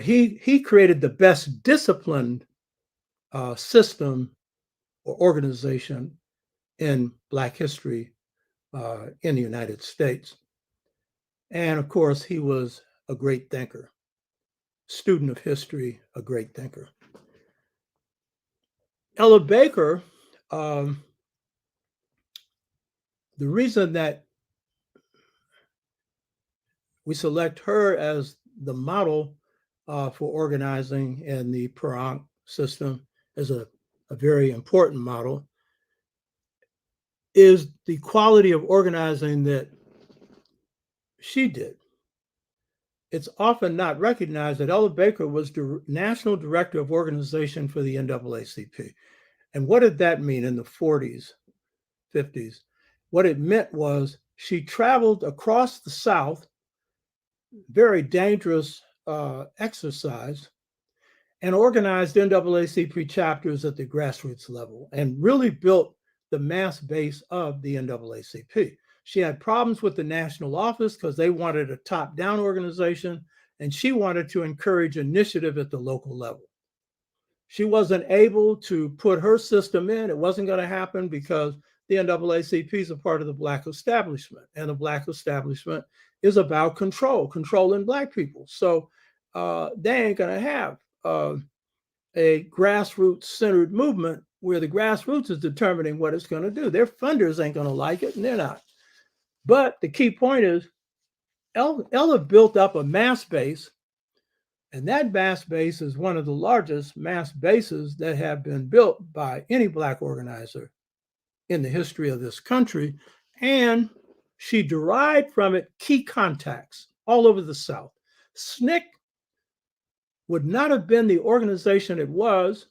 S2: he created the best disciplined system or organization in Black history in the United States. And of course, he was a great thinker, student of history, a great thinker. Ella Baker, the reason that we select her as the model for organizing in the Perranc system as a very important model, is the quality of organizing that she did. It's often not recognized that Ella Baker was the National Director of Organization for the NAACP. And what did that mean in the 40s, 50s? What it meant was she traveled across the South, very dangerous exercise, and organized NAACP chapters at the grassroots level and really built the mass base of the NAACP. She had problems with the national office because they wanted a top-down organization, and she wanted to encourage initiative at the local level. She wasn't able to put her system in. It wasn't going to happen because the NAACP is a part of the Black establishment, and the Black establishment is about controlling Black people. So they ain't going to have a grassroots-centered movement where the grassroots is determining what it's going to do. Their funders ain't going to like it, and they're not. But the key point is Ella built up a mass base, and that mass base is one of the largest mass bases that have been built by any Black organizer in the history of this country. And she derived from it key contacts all over the South. SNCC would not have been the organization it was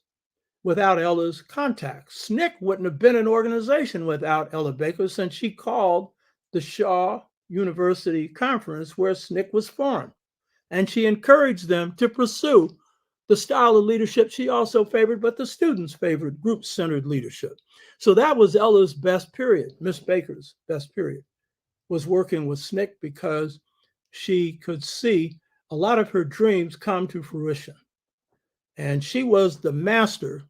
S2: without Ella's contacts. SNCC wouldn't have been an organization without Ella Baker, since she called the Shaw University Conference where SNCC was formed. And she encouraged them to pursue the style of leadership she also favored, but the students favored group-centered leadership. So that was Ella's best period. Miss Baker's best period was working with SNCC because she could see a lot of her dreams come to fruition. And she was the master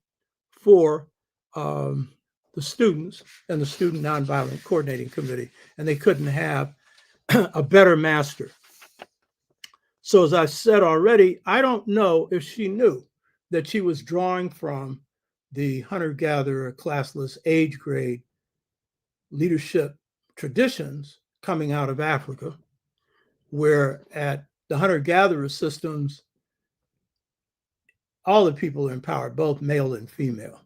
S2: for the students and the Student Nonviolent Coordinating Committee, and they couldn't have a better master. So as I said already, I don't know if she knew that she was drawing from the hunter-gatherer, classless, age grade leadership traditions coming out of Africa, where at the hunter-gatherer systems, all the people are empowered, both male and female,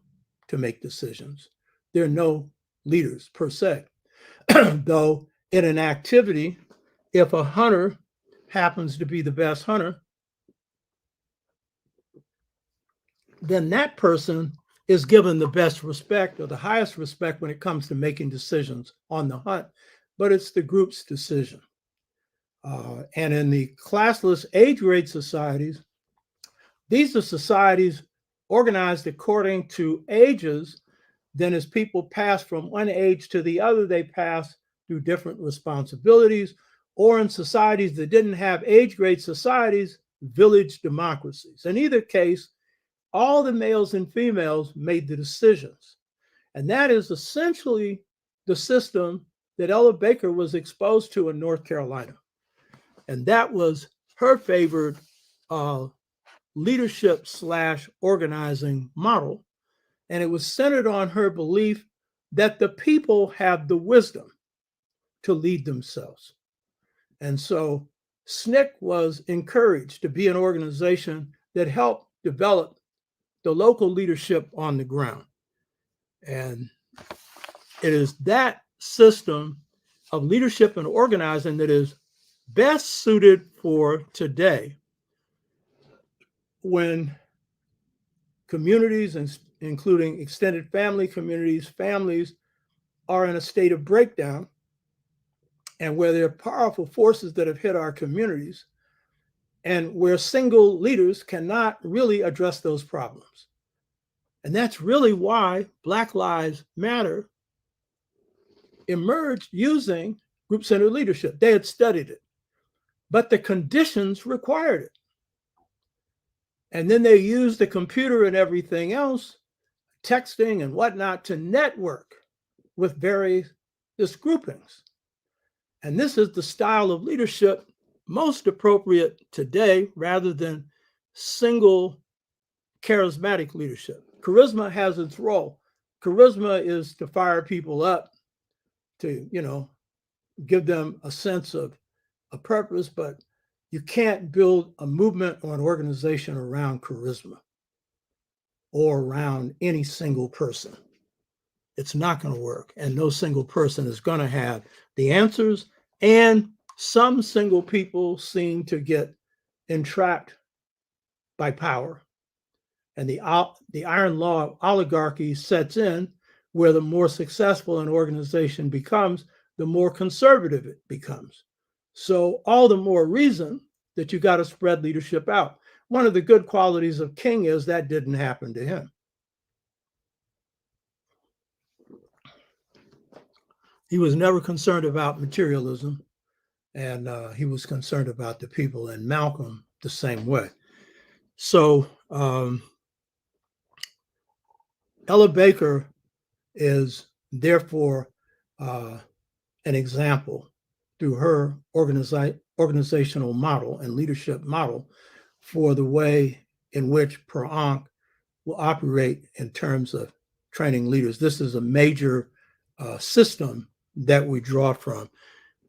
S2: to make decisions. There are no leaders per se. Though in an activity, if a hunter happens to be the best hunter, then that person is given the best respect or the highest respect when it comes to making decisions on the hunt, but it's the group's decision. And in the classless age grade societies, these are societies organized according to ages. Then as people pass from one age to the other, they pass through different responsibilities, or in societies that didn't have age grade societies, village democracies. In either case, all the males and females made the decisions. And that is essentially the system that Ella Baker was exposed to in North Carolina. And that was her favored leadership / organizing model. And it was centered on her belief that the people have the wisdom to lead themselves. And so SNCC was encouraged to be an organization that helped develop the local leadership on the ground. And it is that system of leadership and organizing that is best suited for today, when communities, including extended family communities, families are in a state of breakdown, and where there are powerful forces that have hit our communities, and where single leaders cannot really address those problems. And that's really why Black Lives Matter emerged using group-centered leadership. They had studied it, but the conditions required it. And then they used the computer and everything else, texting and whatnot, to network with various groupings. And this is the style of leadership most appropriate today, rather than single charismatic leadership. Charisma has its role. Charisma is to fire people up, to, give them a sense of a purpose, but you can't build a movement or an organization around charisma. or around any single person. It's not going to work. And no single person is going to have the answers. And some single people seem to get entrapped by power. And the iron law of oligarchy sets in, where the more successful an organization becomes, the more conservative it becomes. So all the more reason that you got to spread leadership out. One of the good qualities of King is that didn't happen to him. He was never concerned about materialism, and he was concerned about the people, and Malcolm the same way. So Ella Baker is therefore an example through her organizational model and leadership model for the way in which Per Ankh will operate in terms of training leaders. This is a major system that we draw from.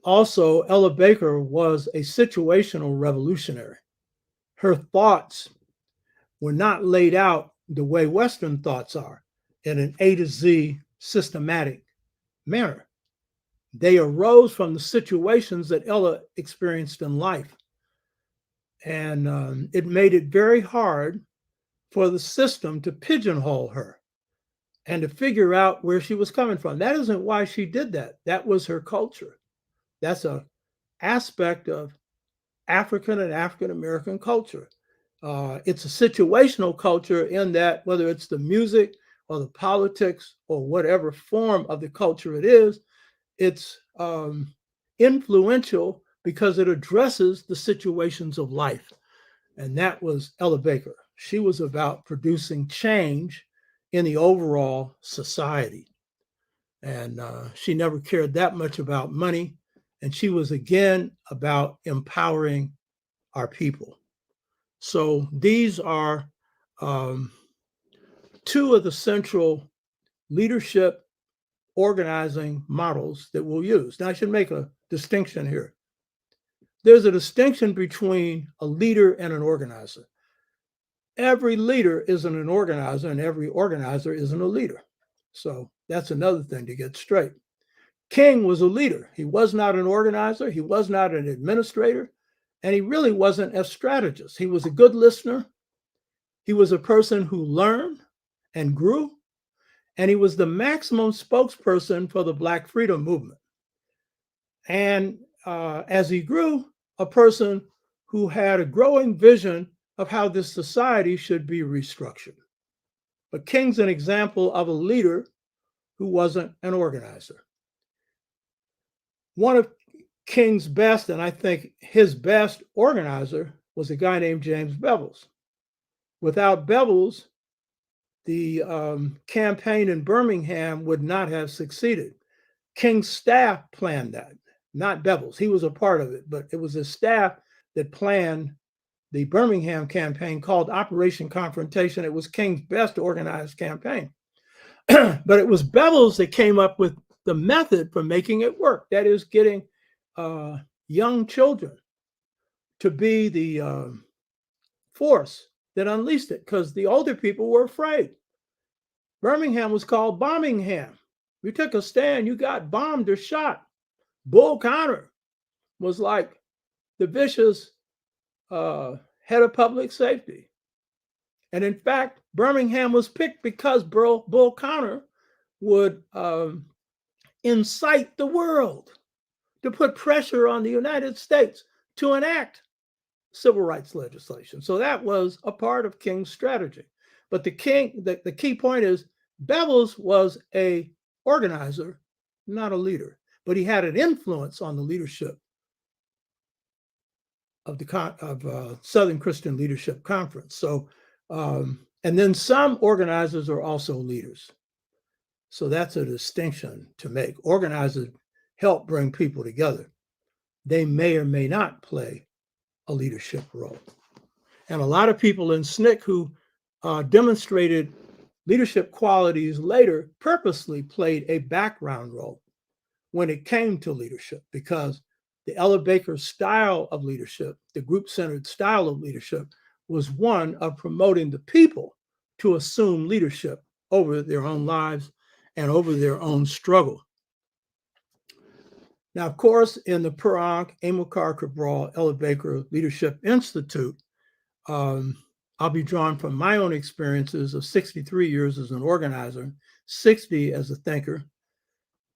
S2: Also, Ella Baker was a situational revolutionary. Her thoughts were not laid out the way Western thoughts are in an A to Z systematic manner. They arose from the situations that Ella experienced in life. And it made it very hard for the system to pigeonhole her and to figure out where she was coming from. That isn't why she did that. That was her culture. That's an aspect of African and African-American culture. It's a situational culture in that whether it's the music or the politics or whatever form of the culture it is, it's influential because it addresses the situations of life. And that was Ella Baker. She was about producing change in the overall society. And she never cared that much about money. And she was, again, about empowering our people. So these are two of the central leadership organizing models that we'll use. Now, I should make a distinction here. There's a distinction between a leader and an organizer. Every leader isn't an organizer, and every organizer isn't a leader. So that's another thing to get straight. King was a leader. He was not an organizer. He was not an administrator. And he really wasn't a strategist. He was a good listener. He was a person who learned and grew. And he was the maximum spokesperson for the Black freedom movement. And as he grew, a person who had a growing vision of how this society should be restructured. But King's an example of a leader who wasn't an organizer. One of King's best, and I think his best organizer, was a guy named James Bevells. Without Bevells, the campaign in Birmingham would not have succeeded. King's staff planned that, not Bevells. He was a part of it, but it was his staff that planned the Birmingham campaign called Operation Confrontation. It was King's best organized campaign. But it was Bevells that came up with the method for making it work. That is, getting young children to be the force that unleashed it, because the older people were afraid. Birmingham was called Bombingham. You took a stand, you got bombed or shot. Bull Connor was like the vicious head of public safety. And in fact, Birmingham was picked because Bull Connor would incite the world to put pressure on the United States to enact civil rights legislation. So that was a part of King's strategy. But the key point is Bevells was an organizer, not a leader, but he had an influence on the leadership of the Southern Christian Leadership Conference. So, and then some organizers are also leaders. So that's a distinction to make. Organizers help bring people together. They may or may not play a leadership role. And a lot of people in SNCC who demonstrated leadership qualities later purposely played a background role when it came to leadership, because the Ella Baker style of leadership, the group-centered style of leadership, was one of promoting the people to assume leadership over their own lives and over their own struggle. Now, of course, in the Ankh, Amilcar, Cabral, Ella Baker Leadership Institute, I'll be drawing from my own experiences of 63 years as an organizer, 60 as a thinker,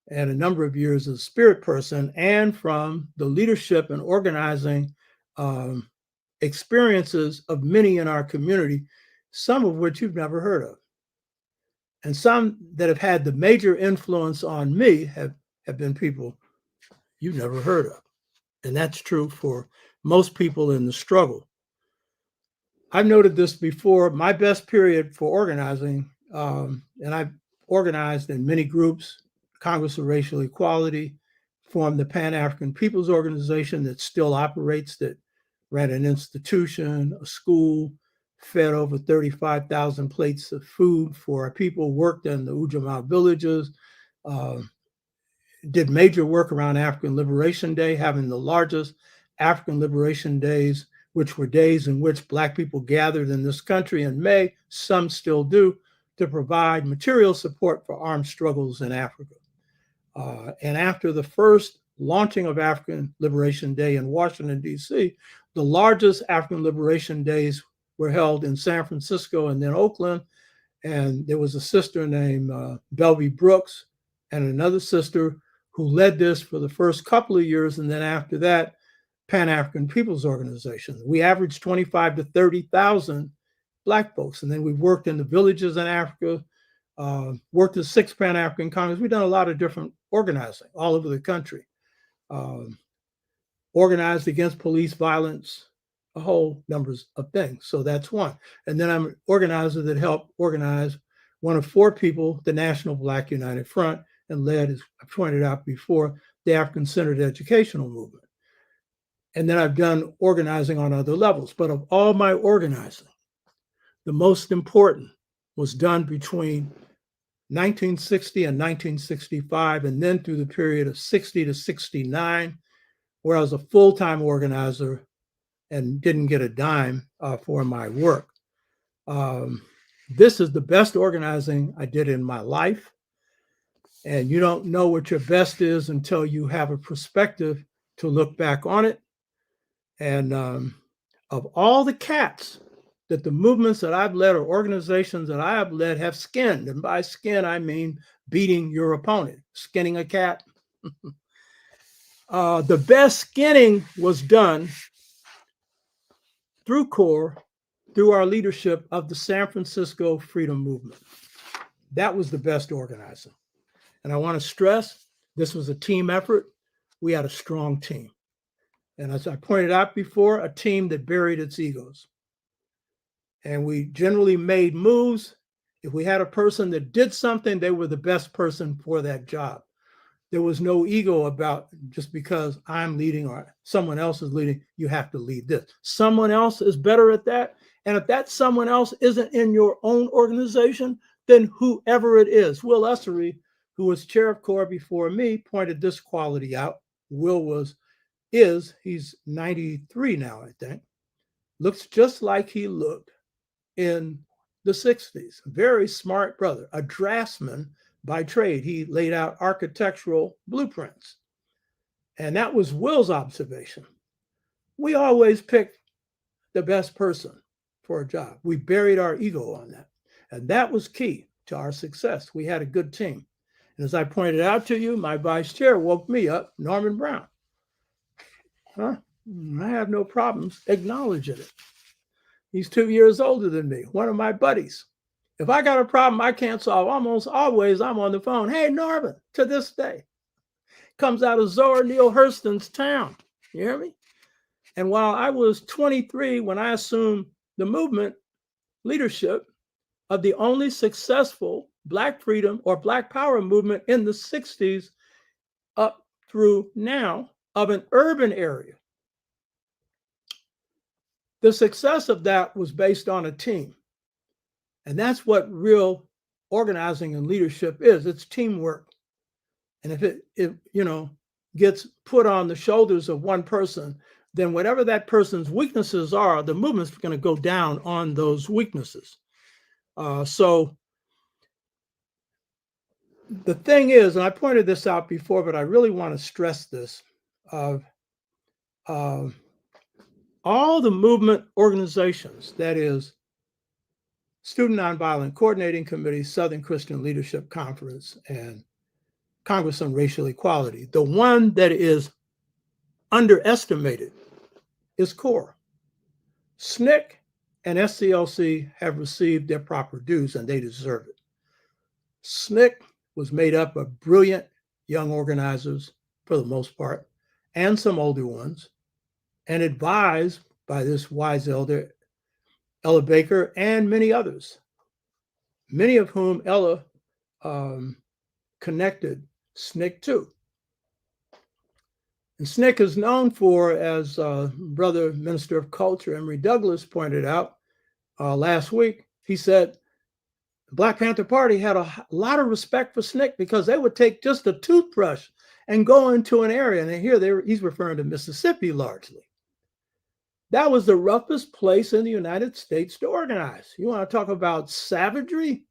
S2: and a number of years as a spirit person, and from the leadership and organizing experiences of many in our community, some of which you've never heard of. And some that have had the major influence on me have been people you've never heard of. And that's true for most people in the struggle. I've noted this before. My best period for organizing, and I've organized in many groups, Congress of Racial Equality, formed the Pan-African Peoples Organization that still operates, that ran an institution, a school, fed over 35,000 plates of food for our people, worked in the Ujamaa villages, did major work around African Liberation Day, having the largest African Liberation Days, which were days in which Black people gathered in this country in May, some still do, to provide material support for armed struggles in Africa. And after the first launching of African Liberation Day in Washington, D.C., the largest African Liberation Days were held in San Francisco and then Oakland. And there was a sister named Belvie Brooks and another sister who led this for the first couple of years. And then after that, Pan-African Peoples Organization. We averaged 25 to 30,000 Black folks. And then we worked in the villages in Africa, worked at 6 Pan-African Congress. We've done a lot of different organizing all over the country. Organized against police violence, a whole numbers of things. So that's one. And then I'm an organizer that helped organize one of 4 people, the National Black United Front, and led, as I pointed out before, the African-centered educational movement. And then I've done organizing on other levels. But of all my organizing, the most important was done between 1960 and 1965, and then through the period of 60 to 69, where I was a full-time organizer and didn't get a dime for my work. This is the best organizing I did in my life. And you don't know what your best is until you have a perspective to look back on it. And of all the cats that the movements that I've led or organizations that I have led have skinned, and by skin, I mean beating your opponent, skinning a cat. The best skinning was done through CORE, through our leadership of the San Francisco Freedom Movement. That was the best organizing. And I want to stress, this was a team effort. We had a strong team. And as I pointed out before, a team that buried its egos. And we generally made moves. If we had a person that did something, they were the best person for that job. There was no ego about just because I'm leading or someone else is leading, you have to lead this. Someone else is better at that. And if that someone else isn't in your own organization, then whoever it is, Will Ussery, who was chair of CORE before me, pointed this quality out. Will he's 93 now, I think, looks just like he looked in the 60s. Very smart brother, a draftsman by trade. He laid out architectural blueprints. And that was Will's observation. We always pick the best person for a job. We buried our ego on that. And that was key to our success. We had a good team. And as I pointed out to you, my vice chair woke me up, Norman Brown. I have no problems acknowledging it. He's 2 years older than me, one of my buddies. If I got a problem I can't solve, almost always I'm on the phone. Hey, Norman, to this day. Comes out of Zora Neale Hurston's town. You hear me? And while I was 23, when I assumed the movement leadership of the only successful Black freedom or Black power movement in the 60s up through now of an urban area, the success of that was based on a team. And that's what real organizing and leadership is. It's teamwork. And if it gets put on the shoulders of one person, then whatever that person's weaknesses are, the movement's going to go down on those weaknesses. So the thing is, and I pointed this out before, but I really want to stress this, of all the movement organizations, that is, Student Nonviolent Coordinating Committee, Southern Christian Leadership Conference, and Congress on Racial Equality, the one that is underestimated is CORE. SNCC and SCLC have received their proper dues, and they deserve it. SNCC was made up of brilliant young organizers, for the most part, and some older ones, and advised by this wise elder, Ella Baker, and many others, many of whom Ella connected SNCC to. And SNCC is known for, as Brother Minister of Culture Emory Douglas pointed out last week, he said the Black Panther Party had a lot of respect for SNCC because they would take just a toothbrush and go into an area, and here he's referring to Mississippi largely. That was the roughest place in the United States to organize. You want to talk about savagery?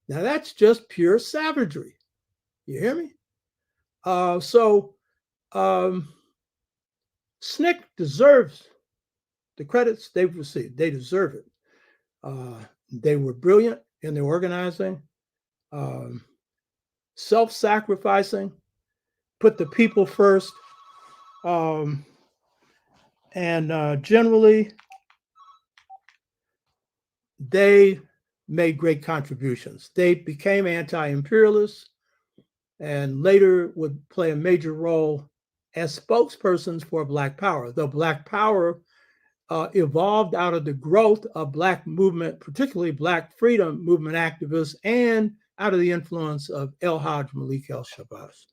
S2: Now that's just pure savagery. You hear me? SNCC deserves the credits they've received. They deserve it. They were brilliant in their organizing, self-sacrificing, put the people first, and generally, they made great contributions. They became anti-imperialists and later would play a major role as spokespersons for Black Power. Though Black Power evolved out of the growth of Black movement, particularly Black freedom movement activists, and out of the influence of El Hajj Malik El-Shabazz.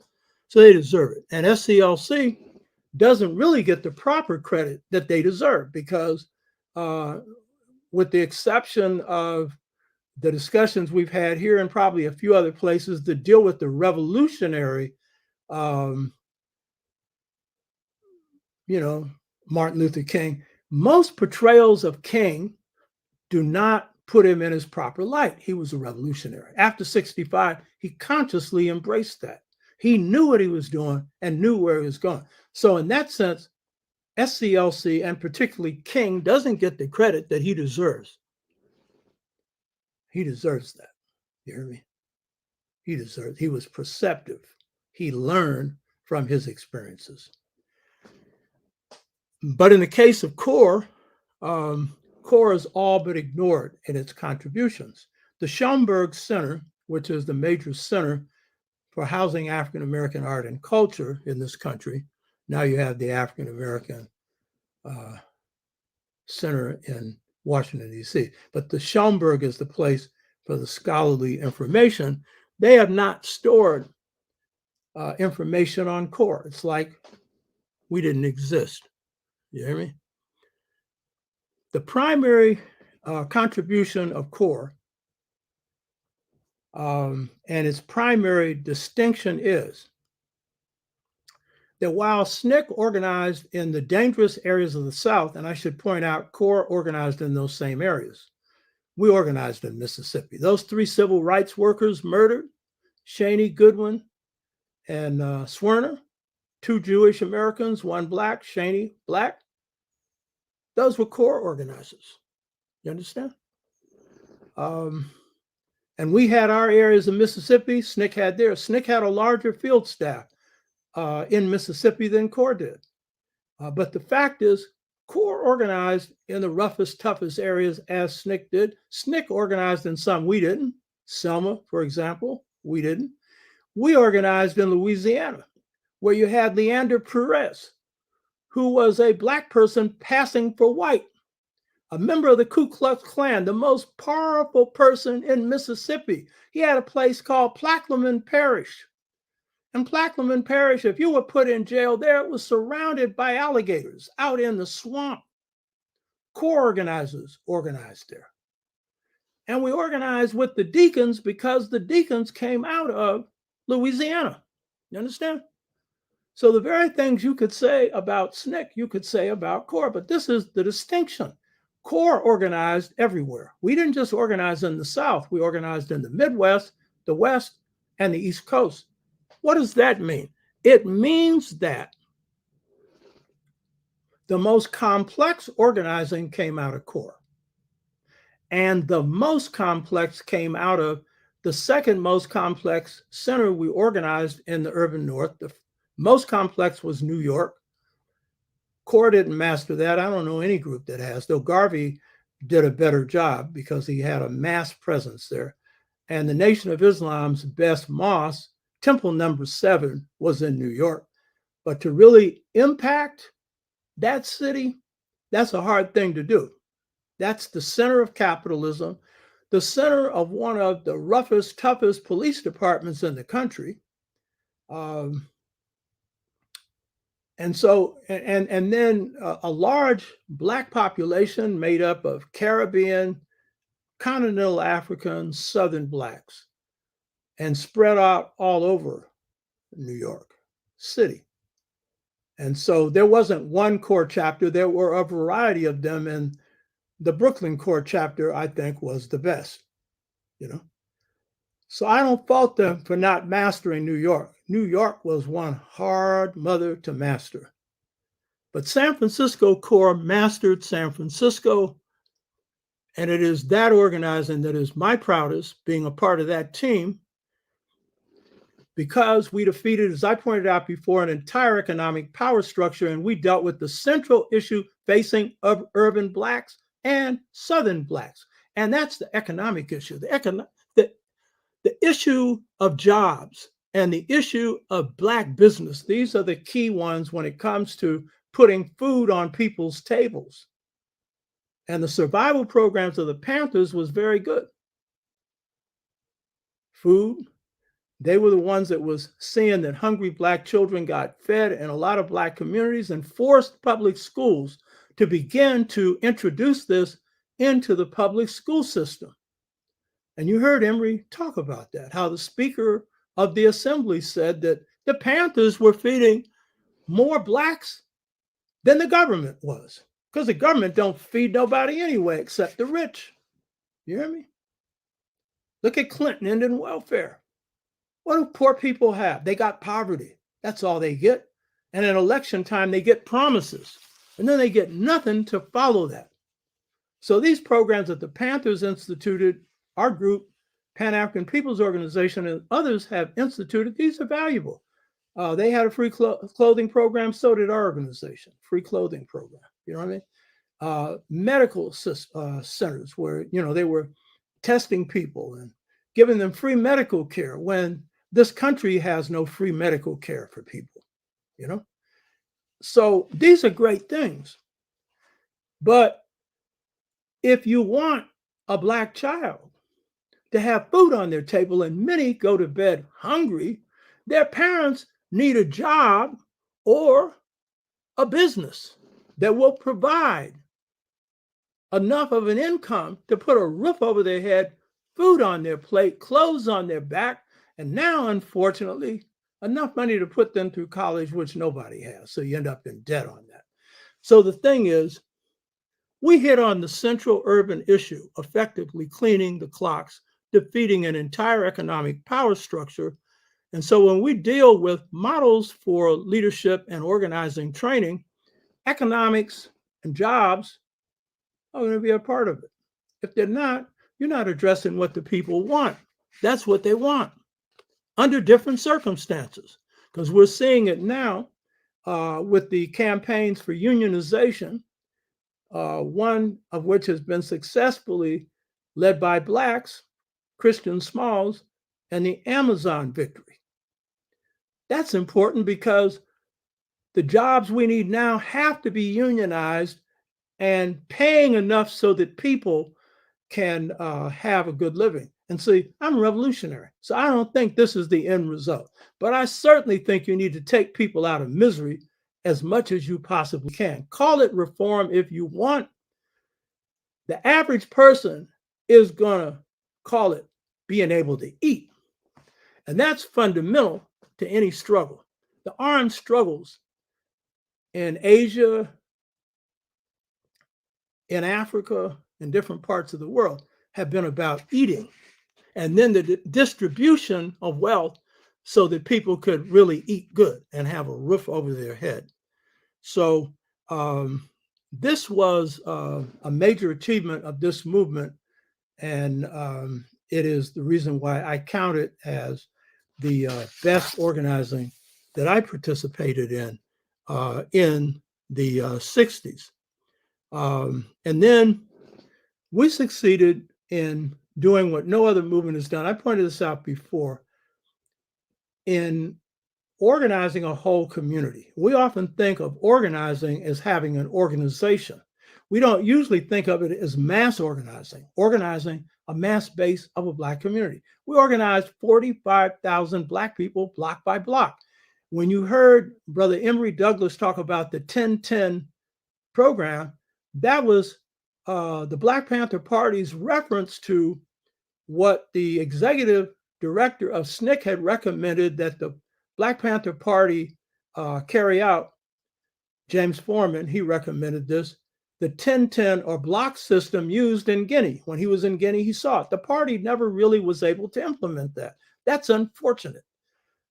S2: So they deserve it. And SCLC doesn't really get the proper credit that they deserve because with the exception of the discussions we've had here and probably a few other places that deal with the revolutionary, Martin Luther King, most portrayals of King do not put him in his proper light. He was a revolutionary. After 65, he consciously embraced that. He knew what he was doing and knew where he was going. So in that sense, SCLC and particularly King doesn't get the credit that he deserves. He deserves that. You hear me? He was perceptive. He learned from his experiences. But in the case of CORE, CORE is all but ignored in its contributions. The Schomburg Center, which is the major center for housing African American art and culture in this country, now you have the African American Center in Washington, D.C. But the Schomburg is the place for the scholarly information. They have not stored information on CORE. It's like we didn't exist. You hear me? The primary contribution of CORE and its primary distinction is that while SNCC organized in the dangerous areas of the South, and I should point out CORE organized in those same areas, we organized in Mississippi. Those 3 civil rights workers murdered, Shaney Goodwin and Swerner, 2 Jewish Americans, 1 Black, Shaney Black. Those were CORE organizers. You understand? And we had our areas in Mississippi. SNCC had theirs. SNCC had a larger field staff in Mississippi than CORE did. But the fact is, CORE organized in the roughest, toughest areas as SNCC did. SNCC organized in some we didn't. Selma, for example, we didn't. We organized in Louisiana, where you had Leander Perez, who was a Black person passing for white, a member of the Ku Klux Klan, the most powerful person in Mississippi. He had a place called Plaquemine Parish. And Plaquemine Parish, if you were put in jail there, it was surrounded by alligators out in the swamp. CORE organizers organized there. And we organized with the deacons because the deacons came out of Louisiana. You understand? So the very things you could say about SNCC, you could say about CORE, but this is the distinction. CORE organized everywhere. We didn't just organize in the South. We organized in the Midwest, the West, and the East Coast. What does that mean? It means that the most complex organizing came out of CORE. And the most complex came out of the second most complex center we organized in the urban north. The most complex was New York. CORE didn't master that. I don't know any group that has, though Garvey did a better job because he had a mass presence there. And the Nation of Islam's best mosque, Temple number 7, was in New York. But to really impact that city, that's a hard thing to do. That's the center of capitalism, the center of one of the roughest, toughest police departments in the country. And then a large Black population made up of Caribbean, continental African, Southern Blacks, and spread out all over New York City. And so there wasn't one core chapter, there were a variety of them, and the Brooklyn core chapter, I think, was the best, you know. So I don't fault them for not mastering New York. New York was one hard mother to master. But San Francisco core mastered San Francisco, and it is that organizing that is my proudest, being a part of that team, because we defeated, as I pointed out before, an entire economic power structure, and we dealt with the central issue facing urban Blacks and Southern Blacks. And that's the economic issue. The issue of jobs and the issue of Black business, these are the key ones when it comes to putting food on people's tables. And the survival programs of the Panthers was very good. Food, they were the ones that was seeing that hungry Black children got fed in a lot of Black communities and forced public schools to begin to introduce this into the public school system. And you heard Emory talk about that, how the Speaker of the Assembly said that the Panthers were feeding more Blacks than the government was, because the government don't feed nobody anyway except the rich. You hear me? Look at Clinton ending welfare. What do poor people have? They got poverty. That's all they get. And at election time, they get promises. And then they get nothing to follow that. So these programs that the Panthers instituted, our group, Pan-African People's Organization, and others have instituted, these are valuable. They had a free clothing program, so did our organization, free clothing program, you know what I mean? Medical centers where, you know, they were testing people and giving them free medical care when this country has no free medical care for people, you know? So these are great things. But if you want a Black child to have food on their table, and many go to bed hungry, their parents need a job or a business that will provide enough of an income to put a roof over their head, food on their plate, clothes on their back, and now, unfortunately, enough money to put them through college, which nobody has. So you end up in debt on that. So the thing is, we hit on the central urban issue, effectively cleaning the clocks, defeating an entire economic power structure. And so when we deal with models for leadership and organizing training, economics and jobs are going to be a part of it. If they're not, you're not addressing what the people want. That's what they want under different circumstances, because we're seeing it now with the campaigns for unionization, one of which has been successfully led by Blacks, Christian Smalls, and the Amazon victory. That's important because the jobs we need now have to be unionized and paying enough so that people can have a good living. And see, I'm revolutionary, so I don't think this is the end result. But I certainly think you need to take people out of misery as much as you possibly can. Call it reform if you want. The average person is going to call it being able to eat. And that's fundamental to any struggle. The armed struggles in Asia, in Africa and different parts of the world have been about eating, and then the distribution of wealth so that people could really eat good and have a roof over their head. So this was a major achievement of this movement, and it is the reason why I count it as the best organizing that I participated in the 60s. And then we succeeded in doing what no other movement has done. I pointed this out before. In organizing a whole community, we often think of organizing as having an organization. We don't usually think of it as mass organizing a mass base of a Black community. We organized 45,000 Black people block by block. When you heard Brother Emory Douglas talk about the 10-10 program, that was the Black Panther Party's reference to what the executive director of SNCC had recommended that the Black Panther Party carry out. James Foreman, he recommended this, the 10-10 or block system used in Guinea. When he was in Guinea, he saw it. The party never really was able to implement that. That's unfortunate,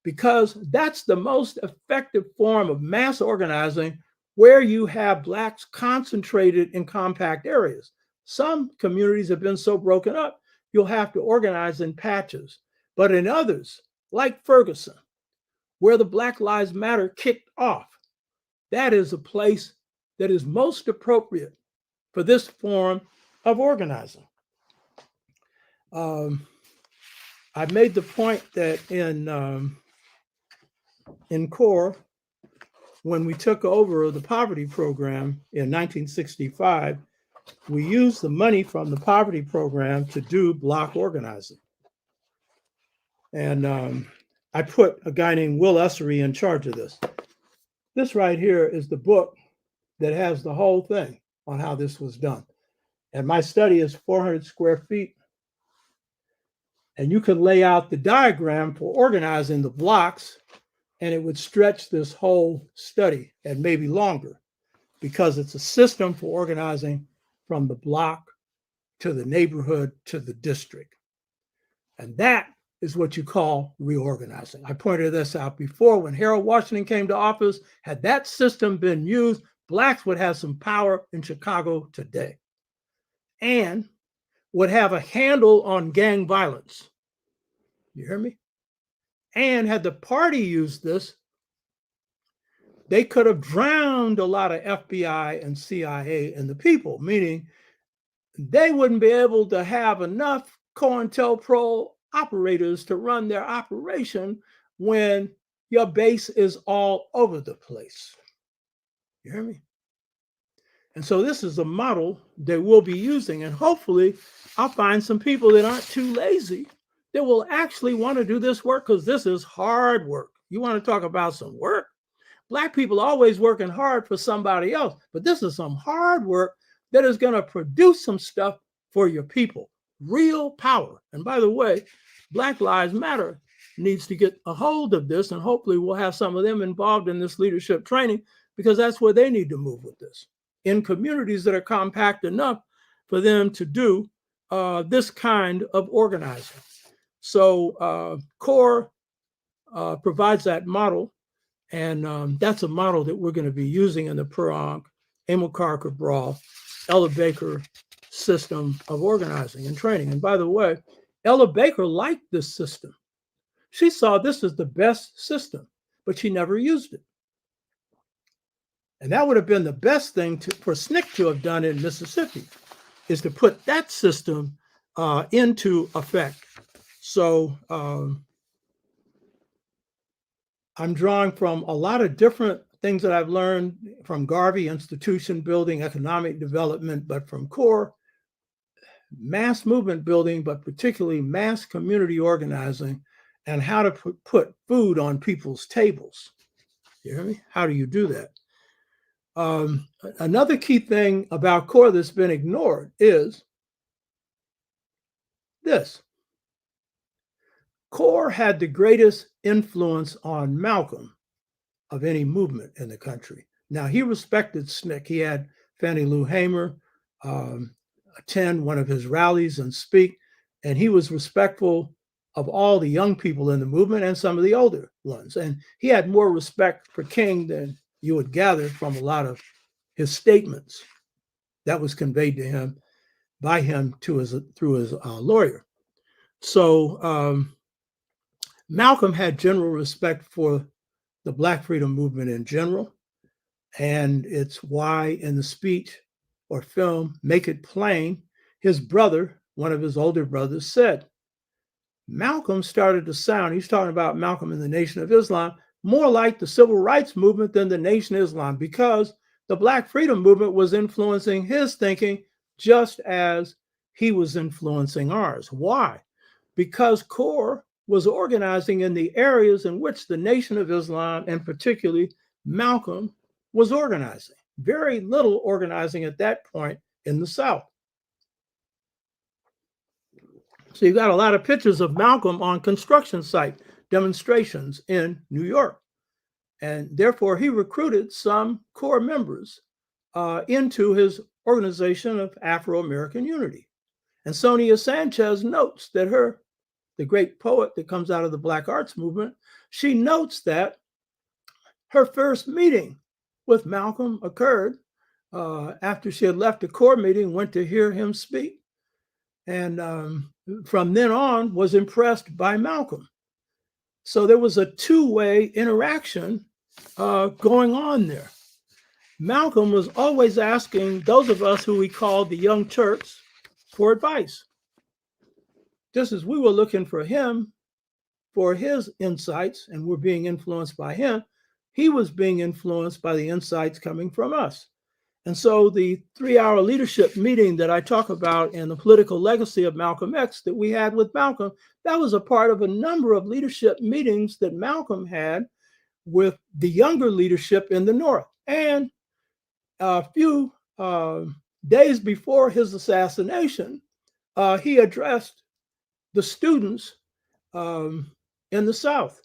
S2: because that's the most effective form of mass organizing, where you have Blacks concentrated in compact areas. Some communities have been so broken up, you'll have to organize in patches. But in others, like Ferguson, where the Black Lives Matter kicked off, that is a place that is most appropriate for this form of organizing. I made the point that in CORE, when we took over the poverty program in 1965, we used the money from the poverty program to do block organizing. And I put a guy named Will Ussery in charge of this. This right here is the book that has the whole thing on how this was done. And my study is 400 square feet. And you can lay out the diagram for organizing the blocks, and it would stretch this whole study and maybe longer, because it's a system for organizing from the block to the neighborhood to the district. And that is what you call reorganizing. I pointed this out before. When Harold Washington came to office, had that system been used, Blacks would have some power in Chicago today and would have a handle on gang violence. You hear me? And had the party used this, they could have drowned a lot of FBI and CIA and the people, meaning they wouldn't be able to have enough COINTELPRO operators to run their operation when your base is all over the place. You hear me? And so this is a model that we'll be using, and hopefully I'll find some people that aren't too lazy that will actually want to do this work, because this is hard work. You want to talk about some work? Black people are always working hard for somebody else, but this is some hard work that is going to produce some stuff for your people, real power. And by the way, Black Lives Matter needs to get a hold of this, and hopefully we'll have some of them involved in this leadership training, because that's where they need to move with this, in communities that are compact enough for them to do this kind of organizing. So CORE provides that model, and that's a model that we're going to be using in the per-Ankh, Amilcar, Cabral, Ella Baker system of organizing and training. And by the way, Ella Baker liked this system. She saw this as the best system, but she never used it. And that would have been the best thing for SNCC to have done in Mississippi, is to put that system into effect. So I'm drawing from a lot of different things that I've learned from Garvey, institution building, economic development, but from CORE, mass movement building, but particularly mass community organizing, and how to put food on people's tables. You hear me? How do you do that? Another key thing about CORE that's been ignored is this. CORE had the greatest influence on Malcolm of any movement in the country. Now, he respected SNCC. He had Fannie Lou Hamer, attend one of his rallies and speak. And he was respectful of all the young people in the movement and some of the older ones. And he had more respect for King than you would gather from a lot of his statements that was conveyed to him by him through his lawyer. So Malcolm had general respect for the Black freedom movement in general. And it's why in the speech or film, Make It Plain, his brother, one of his older brothers, said, Malcolm started to sound, he's talking about Malcolm in the Nation of Islam, more like the civil rights movement than the Nation of Islam, because the Black freedom movement was influencing his thinking just as he was influencing ours. Why? Because CORE was organizing in the areas in which the Nation of Islam, and particularly Malcolm, was organizing. Very little organizing at that point in the South. So you got a lot of pictures of Malcolm on construction site demonstrations in New York. And therefore, he recruited some CORE members into his organization of Afro-American Unity. And Sonia Sanchez notes that the great poet that comes out of the Black arts movement, she notes that her first meeting with Malcolm occurred after she had left the CORE meeting, went to hear him speak. And from then on was impressed by Malcolm. So there was a two-way interaction going on there. Malcolm was always asking those of us who we called the Young Turks for advice. Just as we were looking for him for his insights and we're being influenced by him, he was being influenced by the insights coming from us. And so the 3-hour leadership meeting that I talk about in the political legacy of Malcolm X that we had with Malcolm, that was a part of a number of leadership meetings that Malcolm had with the younger leadership in the North. And a few days before his assassination, he addressed the students in the South,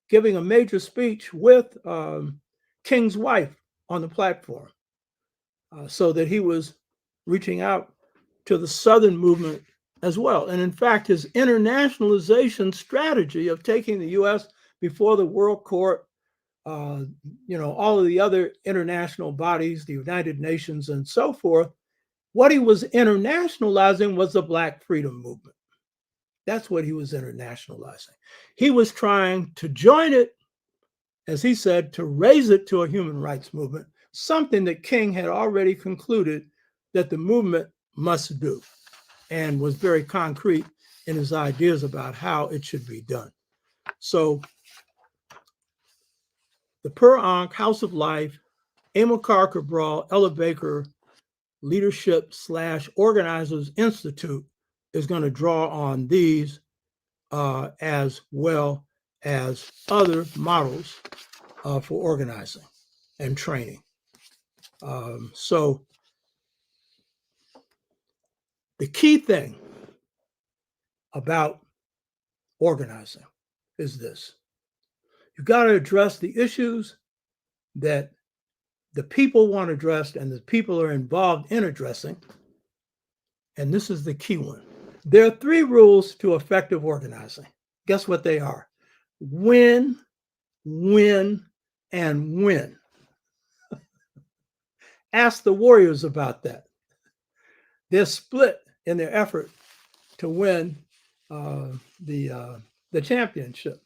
S2: giving a major speech with King's wife on the platform. So that he was reaching out to the Southern movement as well. And in fact, his internationalization strategy of taking the U.S. before the World Court, all of the other international bodies, the United Nations and so forth, what he was internationalizing was the Black freedom movement. That's what he was internationalizing. He was trying to join it, as he said, to raise it to a human rights movement, something that King had already concluded that the movement must do, and was very concrete in his ideas about how it should be done. So the Per Ankh House of Life, Amilcar Cabral, Ella Baker Leadership / Organizers Institute is going to draw on these as well as other models for organizing and training. So the key thing about organizing is this. You've got to address the issues that the people want addressed and the people are involved in addressing. And this is the key one. There are 3 rules to effective organizing. Guess what they are? Win, win, and win. Ask the Warriors about that. They're split in their effort to win the championship.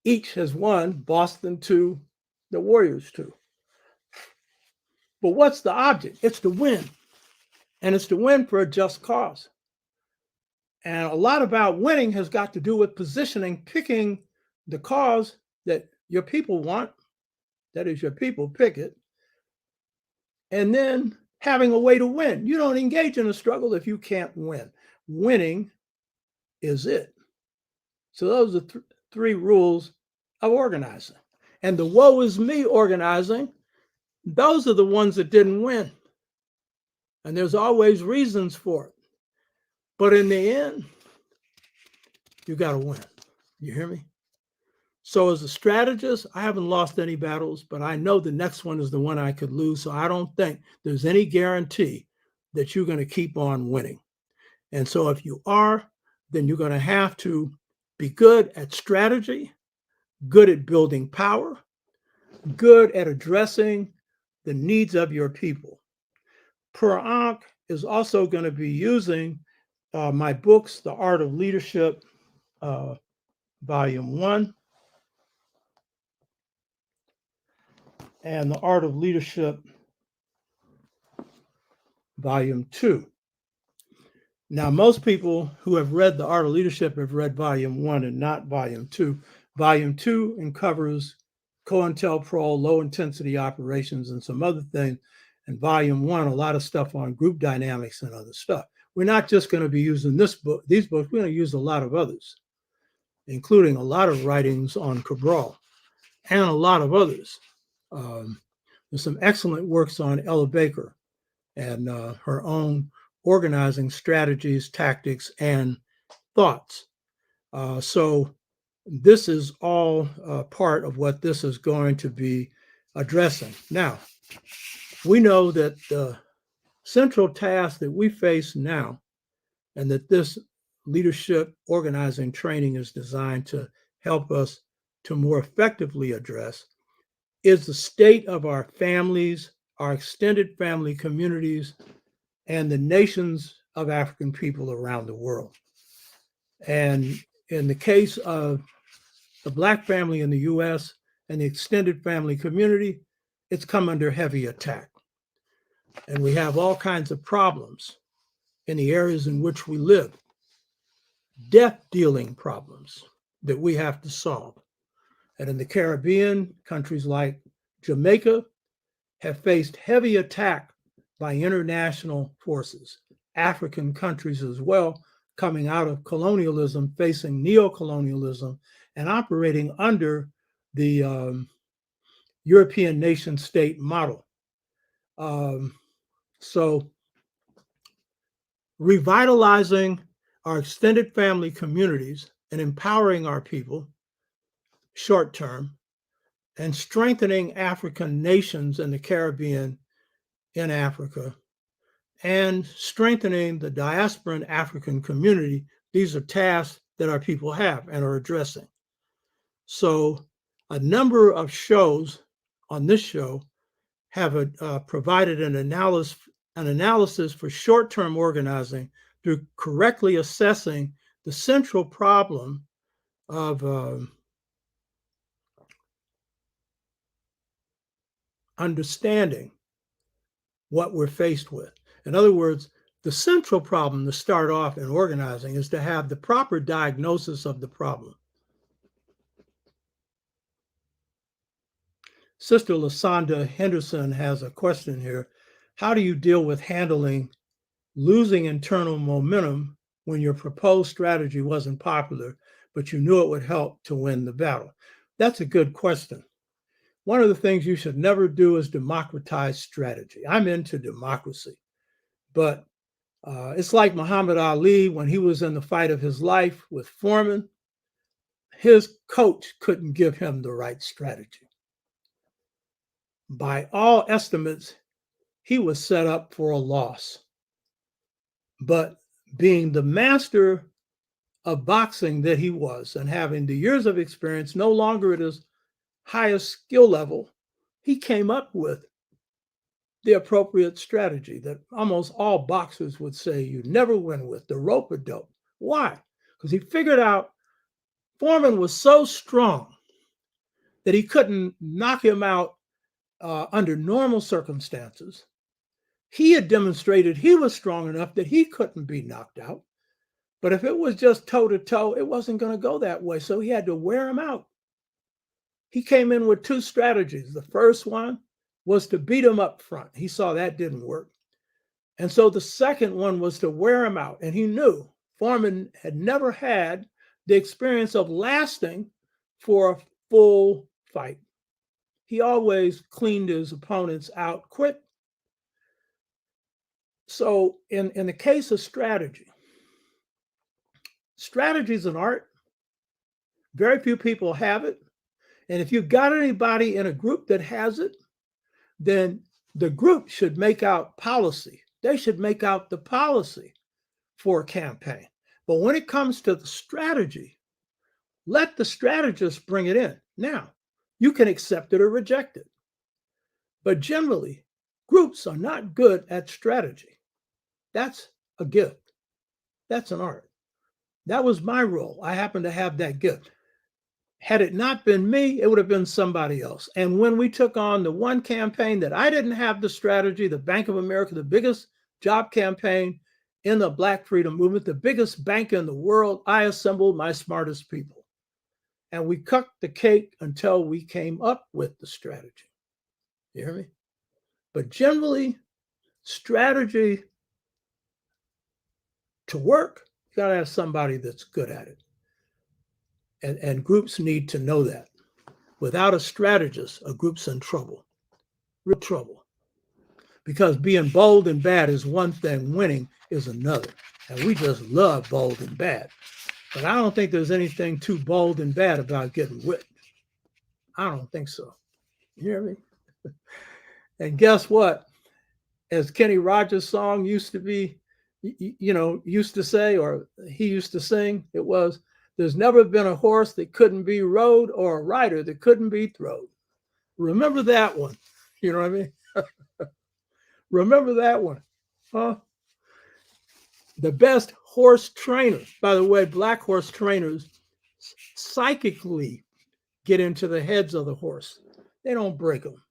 S2: Each has won, Boston 2, the Warriors 2. But what's the object? It's to win. And it's to win for a just cause. And a lot about winning has got to do with positioning, picking the cause that your people want. That is, your people pick it. And then having a way to win. You don't engage in a struggle if you can't win. Winning is it. So those are 3 rules of organizing. And the woe is me organizing, those are the ones that didn't win. And there's always reasons for it. But in the end, you got to win. You hear me? So as a strategist, I haven't lost any battles, but I know the next one is the one I could lose. So I don't think there's any guarantee that you're going to keep on winning. And so if you are, then you're going to have to be good at strategy, good at building power, good at addressing the needs of your people. Per Ankh is also going to be using my books, The Art of Leadership, Volume 1, and The Art of Leadership, Volume 2. Now, most people who have read The Art of Leadership have read Volume 1 and not Volume 2. Volume 2 covers COINTELPRO, low-intensity operations, and some other things. And Volume 1, a lot of stuff on group dynamics and other stuff. We're not just going to be using these books. We're going to use a lot of others, including a lot of writings on Cabral and a lot of others. There's some excellent works on Ella Baker and her own organizing strategies, tactics, and thoughts. So this is all part of what this is going to be addressing. Now, we know that the central task that we face now, and that this leadership organizing training is designed to help us to more effectively address, is the state of our families, our extended family communities, and the nations of African people around the world. And in the case of the Black family in the US and the extended family community, it's come under heavy attack. And we have all kinds of problems in the areas in which we live, death dealing problems that we have to solve. And in the Caribbean, countries like Jamaica have faced heavy attack by international forces, African countries as well, coming out of colonialism, facing neo-colonialism, and operating under the European nation state model. So revitalizing our extended family communities and empowering our people short term, and strengthening African nations in the Caribbean, in Africa, and strengthening the diaspora and African community. These are tasks that our people have and are addressing. So a number of shows on this show have provided an analysis for short-term organizing through correctly assessing the central problem of understanding what we're faced with. In other words, the central problem to start off in organizing is to have the proper diagnosis of the problem. Sister Lasonda Henderson has a question here. How do you deal with handling losing internal momentum when your proposed strategy wasn't popular, but you knew it would help to win the battle? That's a good question. One of the things you should never do is democratize strategy. I'm into democracy, but it's like Muhammad Ali when he was in the fight of his life with Foreman. His coach couldn't give him the right strategy. By all estimates, he was set up for a loss. But being the master of boxing that he was and having the years of experience, no longer at his highest skill level, he came up with the appropriate strategy that almost all boxers would say you never win with, the rope-a-dope. Why? Because he figured out Foreman was so strong that he couldn't knock him out under normal circumstances. He had demonstrated he was strong enough that he couldn't be knocked out. But if it was just toe-to-toe, it wasn't going to go that way. So he had to wear him out. He came in with two strategies. The first one was to beat him up front. He saw that didn't work. And so the second one was to wear him out. And he knew Foreman had never had the experience of lasting for a full fight. He always cleaned his opponents out quick. So in the case of strategy is an art. Very few people have it. And if you've got anybody in a group that has it, then the group should make out policy. They should make out the policy for a campaign. But when it comes to the strategy, let the strategist bring it in. Now, you can accept it or reject it. But generally, groups are not good at strategy. That's a gift. That's an art. That was my role. I happen to have that gift. Had it not been me, it would have been somebody else. And when we took on the one campaign that I didn't have the strategy, the Bank of America, the biggest job campaign in the Black Freedom Movement, the biggest bank in the world, I assembled my smartest people. And we cooked the cake until we came up with the strategy. You hear me? But generally, strategy to work, you got to have somebody that's good at it. And groups need to know that. Without a strategist, a group's in trouble, real trouble. Because being bold and bad is one thing, winning is another. And we just love bold and bad. But I don't think there's anything too bold and bad about getting whipped. I don't think so. You hear me? And guess what? As Kenny Rogers' song used to be, used to say, or he used to sing, it was, there's never been a horse that couldn't be rode or a rider that couldn't be throwed. Remember that one. You know what I mean? Remember that one. Huh? The best horse trainers, by the way, black horse trainers psychically get into the heads of the horse. They don't break them.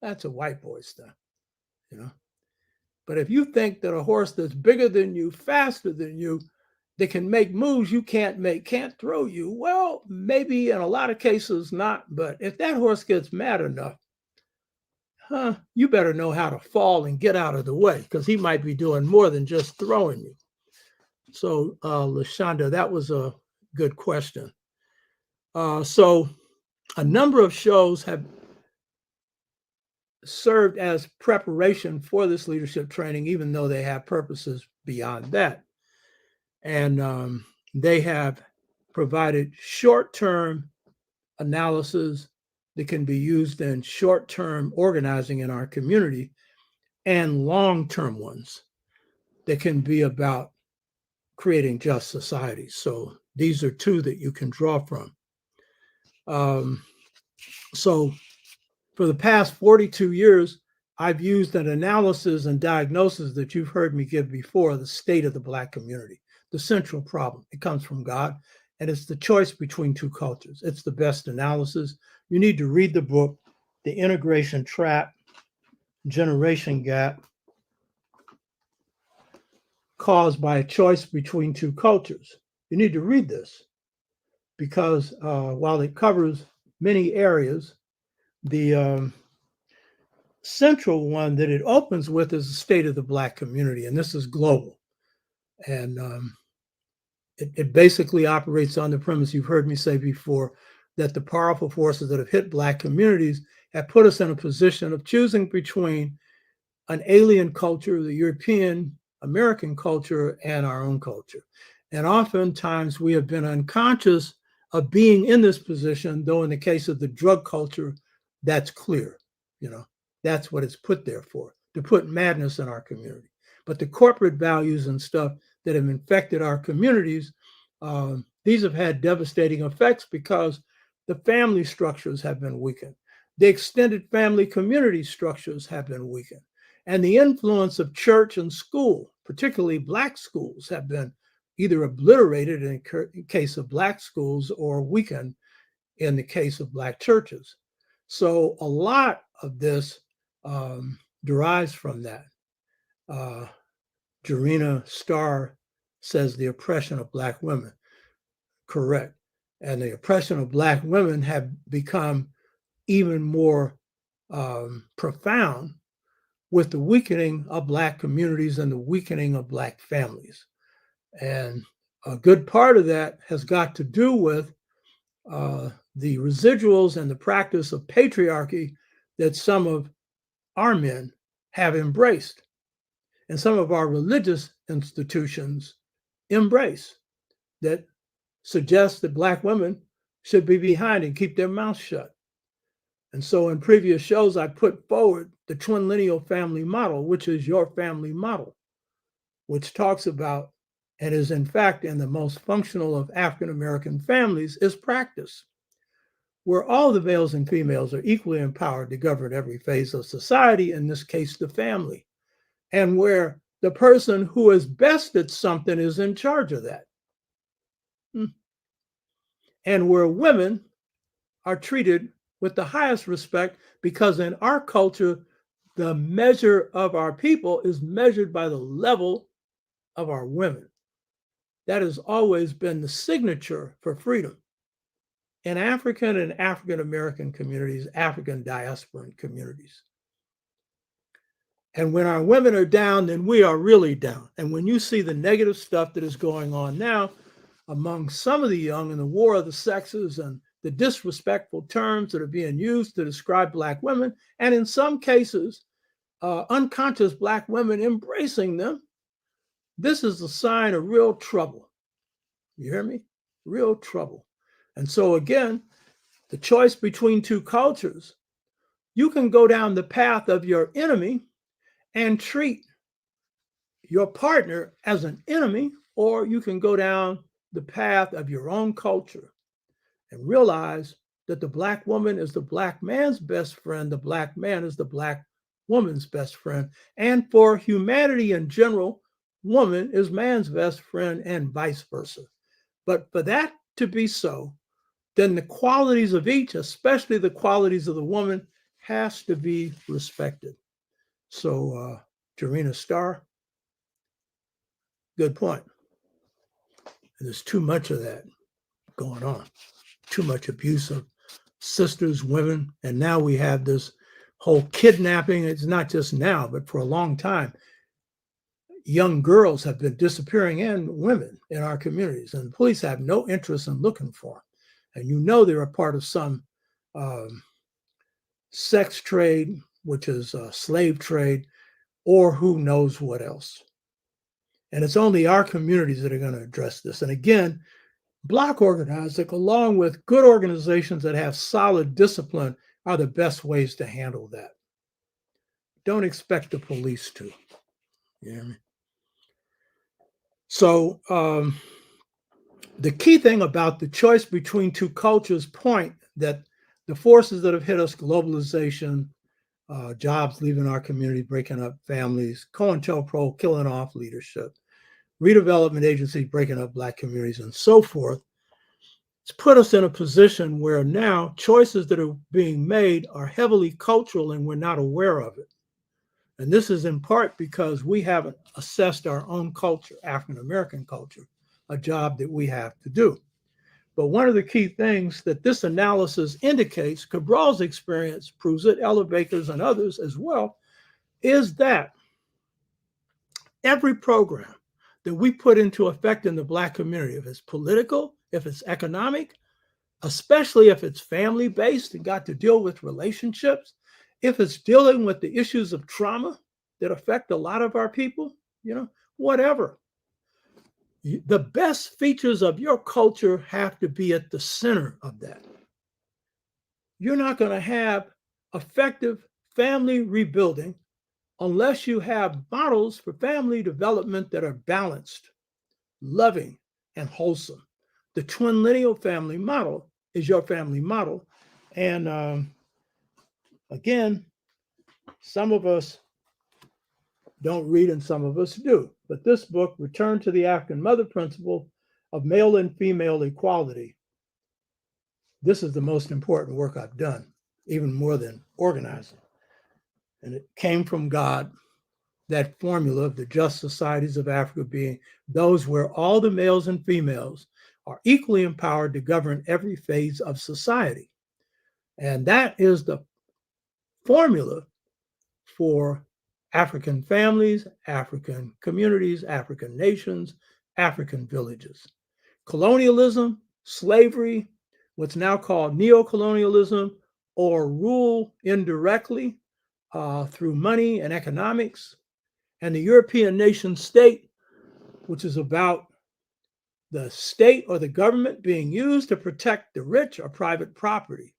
S2: That's a white boy stuff, But if you think that a horse that's bigger than you, faster than you, that can make moves you can't make, can't throw you, well, maybe in a lot of cases not. But if that horse gets mad enough, you better know how to fall and get out of the way, because he might be doing more than just throwing you. So, LaShonda, that was a good question. So a number of shows have served as preparation for this leadership training, even though they have purposes beyond that. And they have provided short-term analysis that can be used in short-term organizing in our community, and long-term ones that can be about creating just societies. So these are two that you can draw from. So for the past 42 years, I've used an analysis and diagnosis that you've heard me give before, the state of the Black community, the central problem. It comes from God, and it's the choice between two cultures. It's the best analysis. You need to read the book, The Integration Trap, Generation Gap, Caused by a Choice Between Two Cultures. You need to read this because while it covers many areas, the central one that it opens with is the state of the Black community, and this is global. And it basically operates on the premise you've heard me say before, that the powerful forces that have hit Black communities have put us in a position of choosing between an alien culture, the European American culture, and our own culture. And oftentimes we have been unconscious of being in this position, though in the case of the drug culture, that's clear. That's what it's put there for, to put madness in our community. But the corporate values and stuff that have infected our communities, these have had devastating effects because the family structures have been weakened. The extended family community structures have been weakened. And the influence of church and school, particularly Black schools, have been either obliterated in case of Black schools or weakened in the case of Black churches. So a lot of this derives from that. Jarena Starr says the oppression of Black women. Correct. And the oppression of Black women have become even more profound with the weakening of Black communities and the weakening of Black families. And a good part of that has got to do with the residuals and the practice of patriarchy that some of our men have embraced, and some of our religious institutions embrace, that suggest that Black women should be behind and keep their mouth shut. And so in previous shows, I put forward the twin lineal family model, which is your family model, which talks about and is in fact in the most functional of African American families is practice, where all the males and females are equally empowered to govern every phase of society, in this case, the family, and where the person who is best at something is in charge of that. And where women are treated with the highest respect, because in our culture, the measure of our people is measured by the level of our women. That has always been the signature for freedom in African and African American communities, African diasporan communities. And when our women are down, then we are really down. And when you see the negative stuff that is going on now among some of the young in the war of the sexes and the disrespectful terms that are being used to describe Black women, and in some cases, unconscious Black women embracing them, this is a sign of real trouble. You hear me? Real trouble. And so again, the choice between two cultures, you can go down the path of your enemy and treat your partner as an enemy, or you can go down the path of your own culture and realize that the Black woman is the Black man's best friend, the Black man is the Black woman's best friend, and for humanity in general, woman is man's best friend and vice versa. But for that to be so, then the qualities of each, especially the qualities of the woman, has to be respected. So, Jarena Starr, good point. And there's too much of that going on, too much abuse of sisters, women, and now we have this whole kidnapping. It's not just now, but for a long time. Young girls have been disappearing, and women in our communities, and the police have no interest in looking for them. And you know they're a part of some sex trade, which is a slave trade, or who knows what else. And it's only our communities that are going to address this. And again, block organizing, along with good organizations that have solid discipline, are the best ways to handle that. Don't expect the police to. You hear me? So the key thing about the choice between two cultures point that the forces that have hit us, globalization, jobs leaving our community, breaking up families, COINTELPRO killing off leadership, redevelopment agencies breaking up Black communities, and so forth, it's put us in a position where now choices that are being made are heavily cultural and we're not aware of it. And this is in part because we haven't assessed our own culture, African American culture, a job that we have to do. But one of the key things that this analysis indicates, Cabral's experience proves it, Ella Baker's and others as well, is that every program that we put into effect in the Black community, if it's political, if it's economic, especially if it's family-based and got to deal with relationships, if it's dealing with the issues of trauma that affect a lot of our people, whatever. The best features of your culture have to be at the center of that. You're not going to have effective family rebuilding unless you have models for family development that are balanced, loving, and wholesome. The twin lineal family model is your family model. And again, some of us don't read and some of us do. But this book, Return to the African Mother Principle of Male and Female Equality, this is the most important work I've done, even more than organizing. And it came from God, that formula of the just societies of Africa being those where all the males and females are equally empowered to govern every phase of society. And that is the formula for African families, African communities, African nations, African villages. Colonialism, slavery, what's now called neocolonialism, or rule indirectly through money and economics, and the European nation state, which is about the state or the government being used to protect the rich or private property.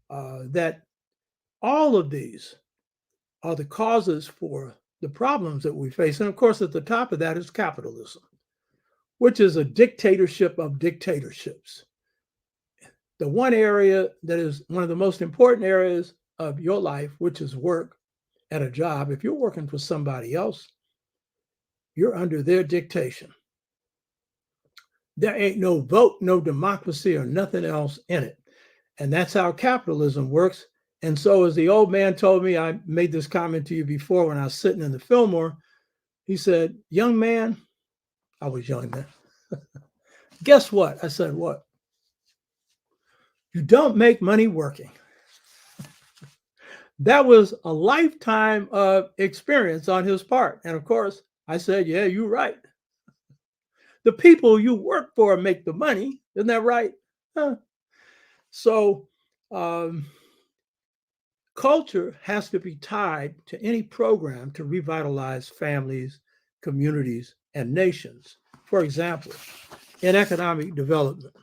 S2: That all of these are the causes for the problems that we face. And of course, at the top of that is capitalism, which is a dictatorship of dictatorships. The one area that is one of the most important areas of your life, which is work at a job, if you're working for somebody else, you're under their dictation. There ain't no vote, no democracy, or nothing else in it. And that's how capitalism works. And so, as the old man told me, I made this comment to you before when I was sitting in the Fillmore, he said, young man, I was young then. Guess what? I said, what? You don't make money working. That was a lifetime of experience on his part. And of course, I said, yeah, you're right. The people you work for make the money. Isn't that right? Huh. So culture has to be tied to any program to revitalize families, communities, and nations. For example, in economic development.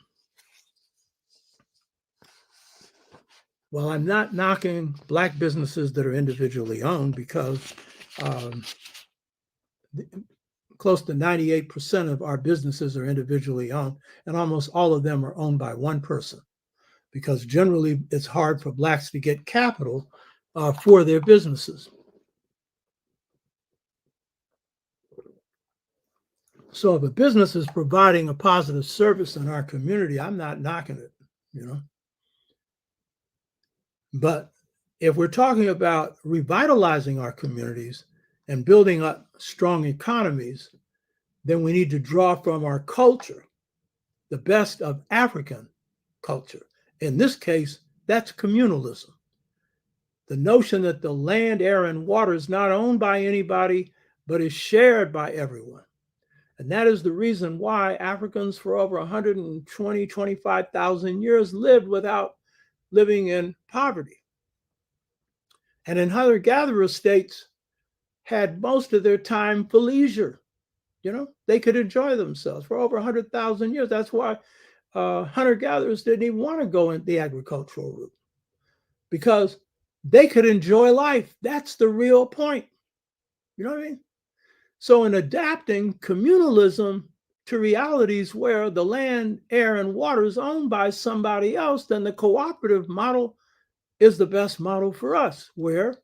S2: Well, I'm not knocking Black businesses that are individually owned because close to 98% of our businesses are individually owned, and almost all of them are owned by one person, because generally it's hard for Blacks to get capital for their businesses. So if a business is providing a positive service in our community, I'm not knocking it, you know. But if we're talking about revitalizing our communities and building up strong economies, then we need to draw from our culture, the best of African culture. In this case, that's communalism. The notion that the land, air, and water is not owned by anybody, but is shared by everyone. And that is the reason why Africans for over 120, 25,000 years lived without living in poverty. And in hunter-gatherer states had most of their time for leisure. You know, they could enjoy themselves for over 100,000 years. That's why hunter-gatherers didn't even want to go in the agricultural route, because they could enjoy life. That's the real point. You know what I mean? So in adapting communalism to realities where the land, air, and water is owned by somebody else, then the cooperative model is the best model for us, where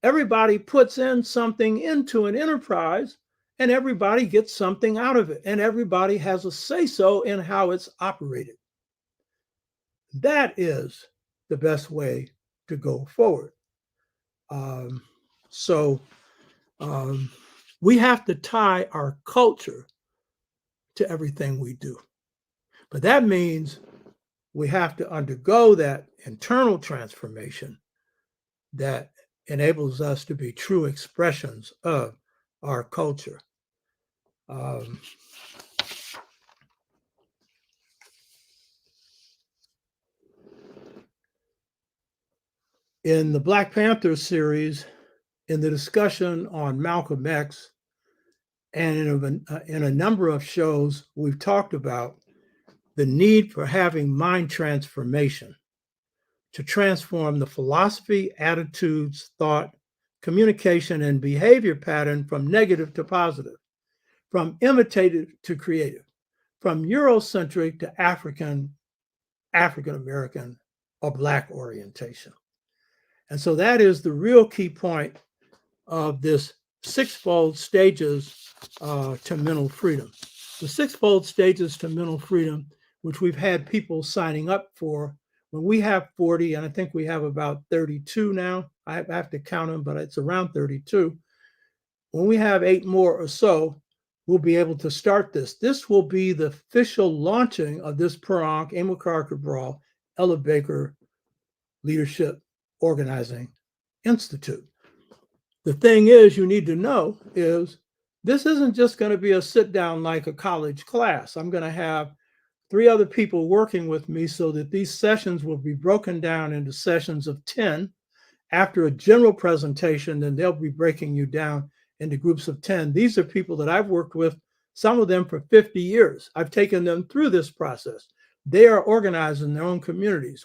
S2: everybody puts in something into an enterprise and everybody gets something out of it, and everybody has a say-so in how it's operated. That is the best way to go forward. We have to tie our culture to everything we do. But that means we have to undergo that internal transformation that enables us to be true expressions of our culture. In the Black Panthers series, in the discussion on Malcolm X, and in a number of shows, we've talked about the need for having mind transformation to transform the philosophy, attitudes, thought, communication, and behavior pattern from negative to positive, from imitative to creative, from Eurocentric to African-American, or Black orientation. And so that is the real key point of this sixfold stages to mental freedom. The sixfold stages to mental freedom, which we've had people signing up for. When we have 40, and I think we have about 32 now, I have to count them, but it's around 32. When we have 8 more or so, we'll be able to start this. This will be the official launching of this per Ankh, Amilcar Cabral, Ella Baker Leadership Organizing Institute. The thing is, you need to know is this isn't just going to be a sit down like a college class. I'm going to have 3 other people working with me so that these sessions will be broken down into sessions of 10. After a general presentation, then they'll be breaking you down into groups of 10. These are people that I've worked with some of them for 50 years. I've taken them through this process. They are organized in their own communities.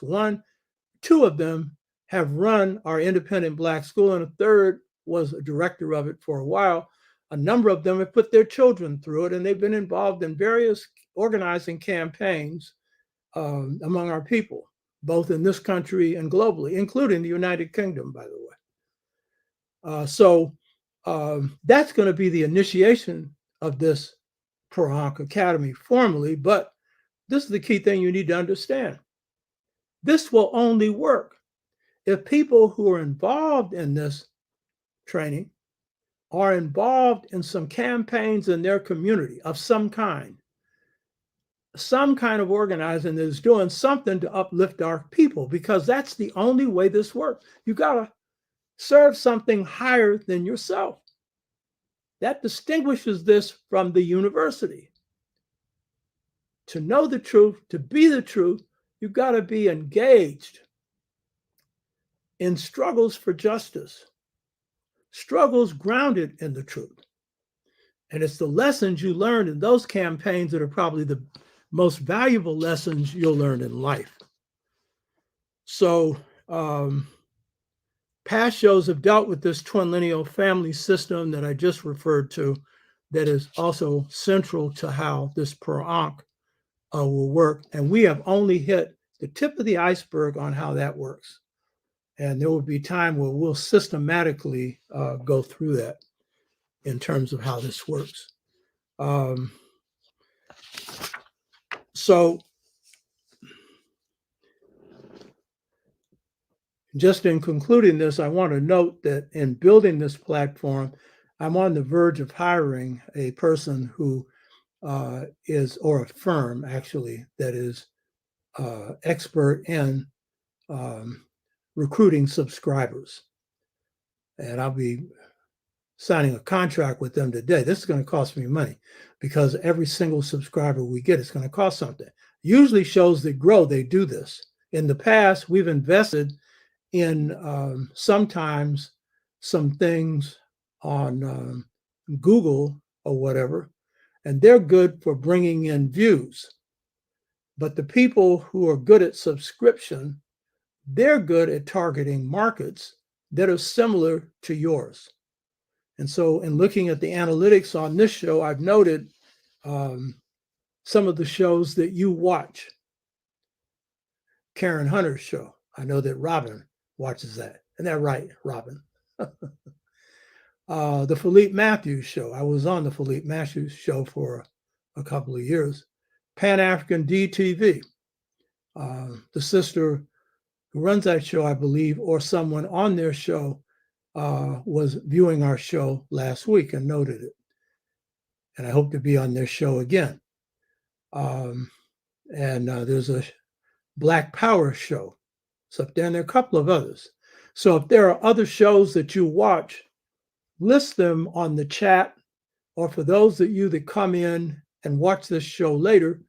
S2: Two of them have run our independent Black school, and a third was a director of it for a while. A number of them have put their children through it, and they've been involved in various organizing campaigns among our people, both in this country and globally, including the United Kingdom, by the way. So that's going to be the initiation of this Pro-Ankh Academy formally, but this is the key thing you need to understand. This will only work if people who are involved in this training are involved in some campaigns in their community of some kind of organizing that is doing something to uplift our people, because that's the only way this works. You got to serve something higher than yourself. That distinguishes this from the university. To know the truth, to be the truth, you've got to be engaged in struggles for justice, struggles grounded in the truth. And it's the lessons you learn in those campaigns that are probably the most valuable lessons you'll learn in life. So past shows have dealt with this twin lineal family system that I just referred to, that is also central to how this Pro-Ankh will work. And we have only hit the tip of the iceberg on how that works. And there will be time where we'll systematically go through that in terms of how this works. So just in concluding this, I want to note that in building this platform, I'm on the verge of hiring a person who is, or a firm actually, that is expert in recruiting subscribers. And I'll be signing a contract with them today. This is going to cost me money, because every single subscriber we get is going to cost something. Usually shows that grow, they do this. In the past, we've invested in sometimes some things on Google or whatever, and they're good for bringing in views. But the people who are good at subscription, they're good at targeting markets that are similar to yours. And so in looking at the analytics on this show, I've noted some of the shows that you watch. Karen Hunter's show. I know that Robin watches that. Isn't that right, Robin? The Philippe Matthews show. I was on the Philippe Matthews show for a couple of years. Pan-African DTV. The sister who runs that show, I believe, or someone on their show was viewing our show last week and noted it. And I hope to be on their show again. And there's a Black Power show. So then there are a couple of others. So if there are other shows that you watch, list them on the chat, or for those of you that come in and watch this show later,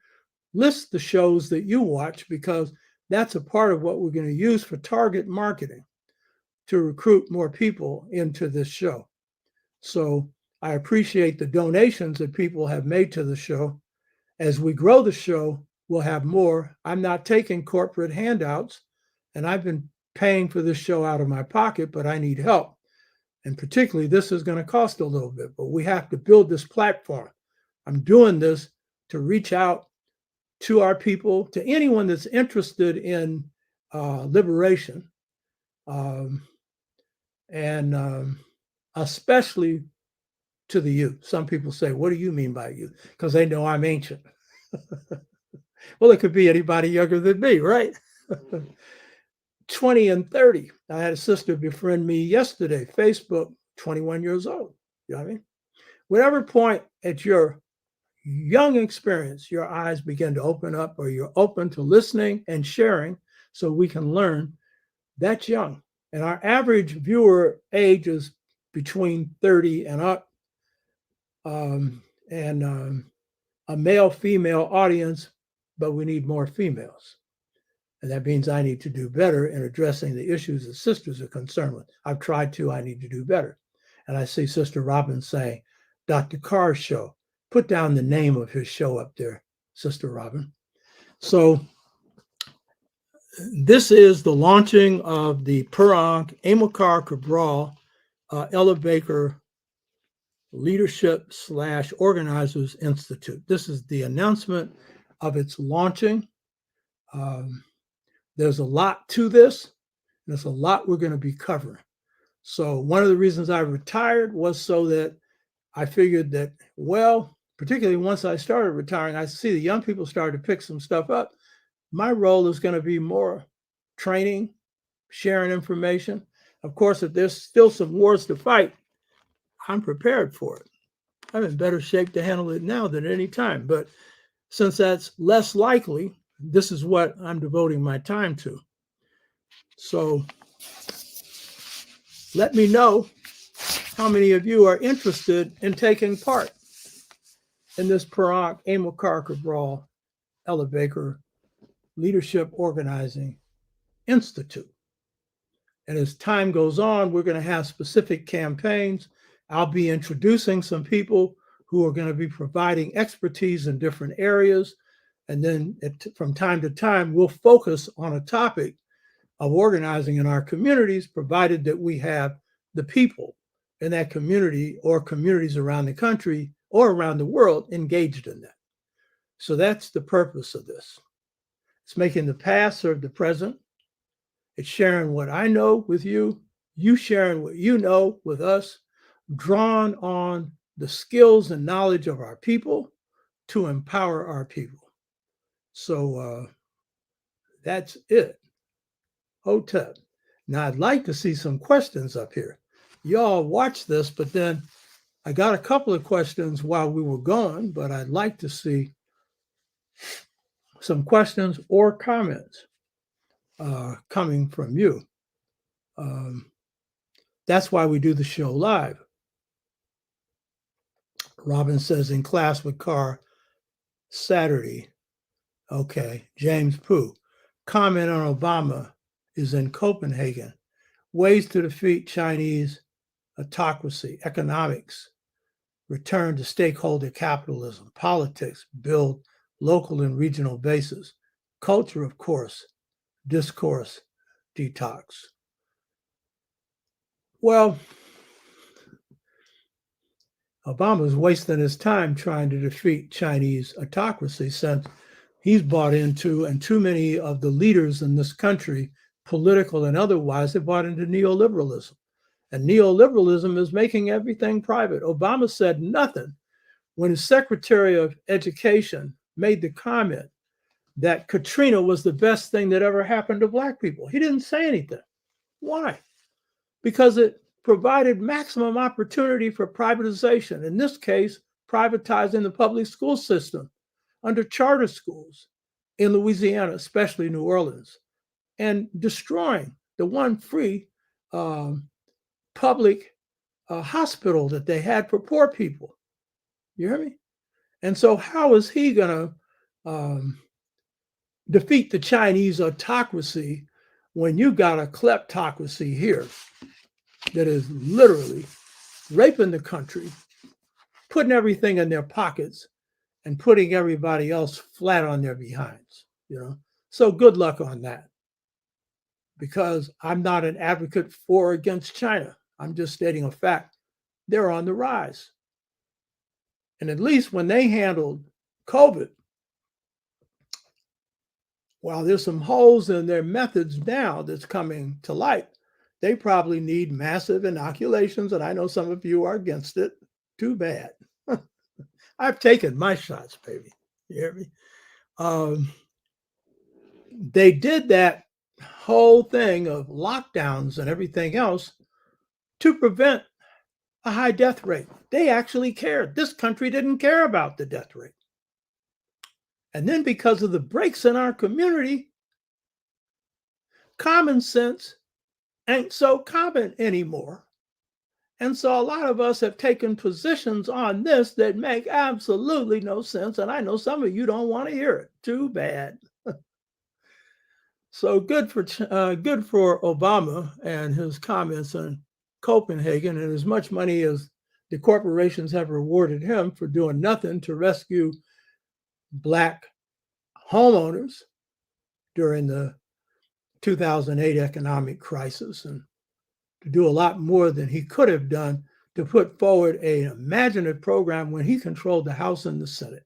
S2: list the shows that you watch, because that's a part of what we're going to use for target marketing to recruit more people into this show. So I appreciate the donations that people have made to the show. As we grow the show, we'll have more. I'm not taking corporate handouts, and I've been paying for this show out of my pocket, but I need help. And particularly, this is going to cost a little bit, but we have to build this platform. I'm doing this to reach out to our people, to anyone that's interested in liberation, and especially to the youth. Some people say, what do you mean by youth? Because they know I'm ancient. Well, it could be anybody younger than me, right? 20 and 30. I had a sister befriend me yesterday, Facebook, 21 years old. You know what I mean? Whatever point at your young experience, your eyes begin to open up, or you're open to listening and sharing so we can learn, that's young. And our average viewer age is between 30 and up. A male-female audience, but we need more females. And that means I need to do better in addressing the issues that sisters are concerned with. I've tried to, I need to do better. And I see Sister Robin saying, Dr. Carr's show, put down the name of his show up there, Sister Robin. So this is the launching of the Ankh Amilcar Cabral Ella Baker Leadership / Organizers Institute. This is the announcement of its launching. There's a lot to this. There's a lot we're going to be covering. So one of the reasons I retired was so that I figured that, well, particularly once I started retiring, I see the young people started to pick some stuff up. My role is going to be more training, sharing information. Of course, if there's still some wars to fight, I'm prepared for it. I'm in better shape to handle it now than any time. But since that's less likely, this is what I'm devoting my time to. So let me know how many of you are interested in taking part in this Ankh Amilcar Cabral Ella Baker Leadership Organizing Institute. And as time goes on, we're going to have specific campaigns. I'll be introducing some people who are going to be providing expertise in different areas. And then from time to time, we'll focus on a topic of organizing in our communities, provided that we have the people in that community or communities around the country or around the world engaged in that. So that's the purpose of this. It's making the past serve the present. It's sharing what I know with you, you sharing what you know with us, drawn on the skills and knowledge of our people to empower our people. So that's it. Hotep. Now, I'd like to see some questions up here. Y'all watch this, but then I got a couple of questions while we were gone, but I'd like to see some questions or comments coming from you. That's why we do the show live. Robin says, in class with Carr Saturday. Okay. James Pooh. Comment on Obama is in Copenhagen. Ways to defeat Chinese autocracy, economics, return to stakeholder capitalism, politics, build local and regional bases, culture, of course, discourse, detox. Well, Obama's wasting his time trying to defeat Chinese autocracy since he's bought into, and too many of the leaders in this country, political and otherwise, have bought into neoliberalism. And neoliberalism is making everything private. Obama said nothing when his Secretary of Education made the comment that Katrina was the best thing that ever happened to Black people. He didn't say anything. Why? Because it provided maximum opportunity for privatization. In this case, privatizing the public school system under charter schools in Louisiana, especially New Orleans, and destroying the one free public hospital that they had for poor people. You hear me? And so how is he going to defeat the Chinese autocracy when you got a kleptocracy here that is literally raping the country, putting everything in their pockets, and putting everybody else flat on their behinds, you know? So good luck on that. Because I'm not an advocate for or against China. I'm just stating a fact. They're on the rise. And at least when they handled COVID, while there's some holes in their methods now that's coming to light, they probably need massive inoculations. And I know some of you are against it. Too bad. I've taken my shots, baby. You hear me? They did that whole thing of lockdowns and everything else to prevent a high death rate. They actually cared. This country didn't care about the death rate. And then because of the breaks in our community, common sense ain't so common anymore. And so a lot of us have taken positions on this that make absolutely no sense. And I know some of you don't want to hear it. Too bad. So good for Obama and his comments on Copenhagen, and as much money as the corporations have rewarded him for doing nothing to rescue Black homeowners during the 2008 economic crisis, and to do a lot more than he could have done to put forward an imaginative program when he controlled the House and the Senate.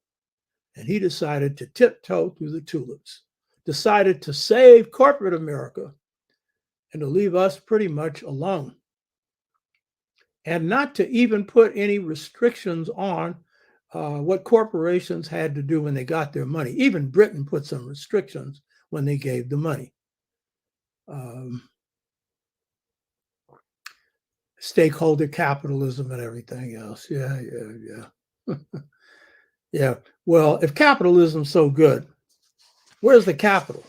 S2: And he decided to tiptoe through the tulips, decided to save corporate America and to leave us pretty much alone. And not to even put any restrictions on what corporations had to do when they got their money. Even Britain put some restrictions when they gave the money. Stakeholder capitalism and everything else. Yeah. Yeah. Well, if capitalism's so good, where's the capital?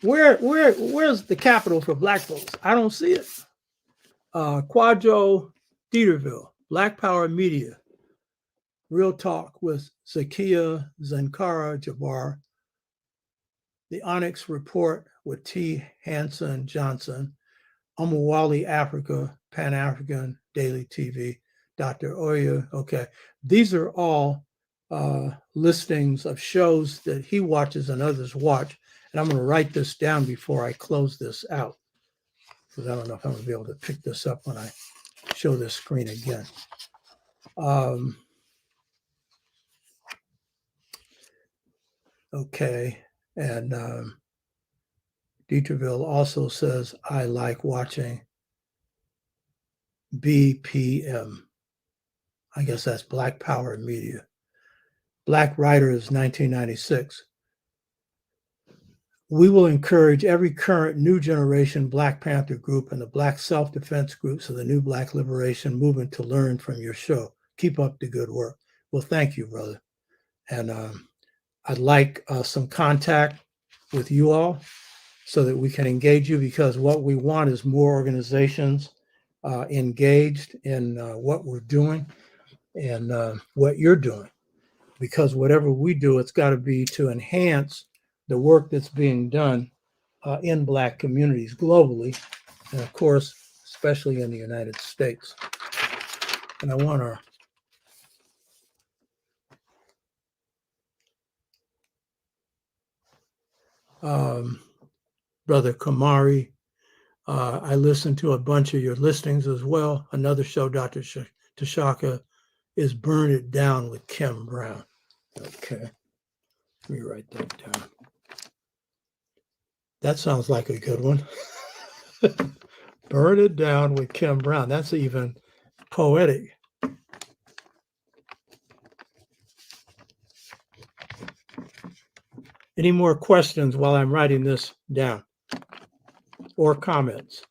S2: Where's the capital for Black folks? I don't see it. Quadro Dieterville, Black Power Media, Real Talk with Zakia Zankara Jabbar, The Onyx Report with T. Hanson Johnson, Omawali Africa, Pan-African Daily TV, Dr. Oya. Okay, these are all listings of shows that he watches and others watch. And I'm going to write this down before I close this out, because I don't know if I'm going to be able to pick this up when I show this screen again. Okay, and Dieterville also says, I like watching BPM. I guess that's Black Power Media. Black Writers 1996. We will encourage every current new generation Black Panther group and the Black self-defense groups of the New Black Liberation Movement to learn from your show. Keep up the good work. Well, thank you, brother. And I'd like some contact with you all so that we can engage you, because what we want is more organizations engaged in what we're doing and what you're doing. Because whatever we do, it's got to be to enhance the work that's being done in Black communities globally, and of course, especially in the United States. And I want to, Brother Kamari, I listened to a bunch of your listings as well. Another show, Dr. Tashaka, is Burn It Down with Kim Brown. Okay, let me write that down. That sounds like a good one. Burn It Down with Kim Brown. That's even poetic. Any more questions while I'm writing this down, or comments?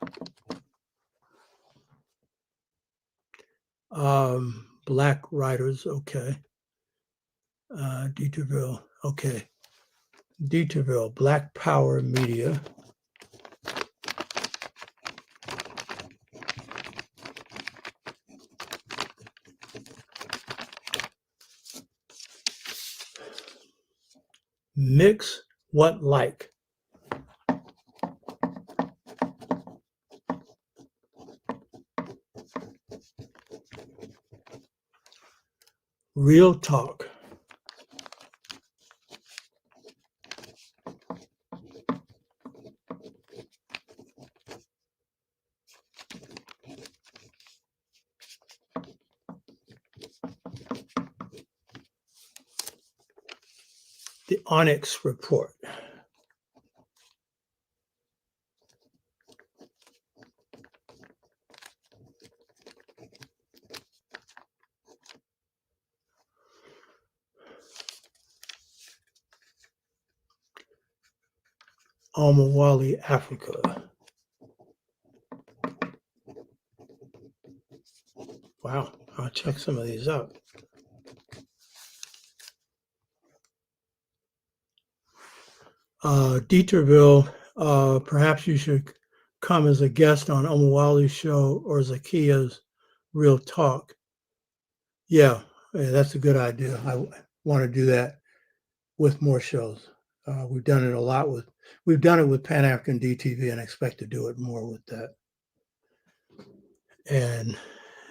S2: Black writers, okay. Dieterville, okay. Dieterville, Black Power Media. Mix what like. Real Talk. The Onyx Report. Omawali, Africa. Wow, I'll check some of these out. Dieterville, perhaps you should come as a guest on Omawali's show or Zakia's Real Talk. Yeah, that's a good idea. I want to do that with more shows. We've done it a lot we've done it with Pan-African DTV and expect to do it more with that. And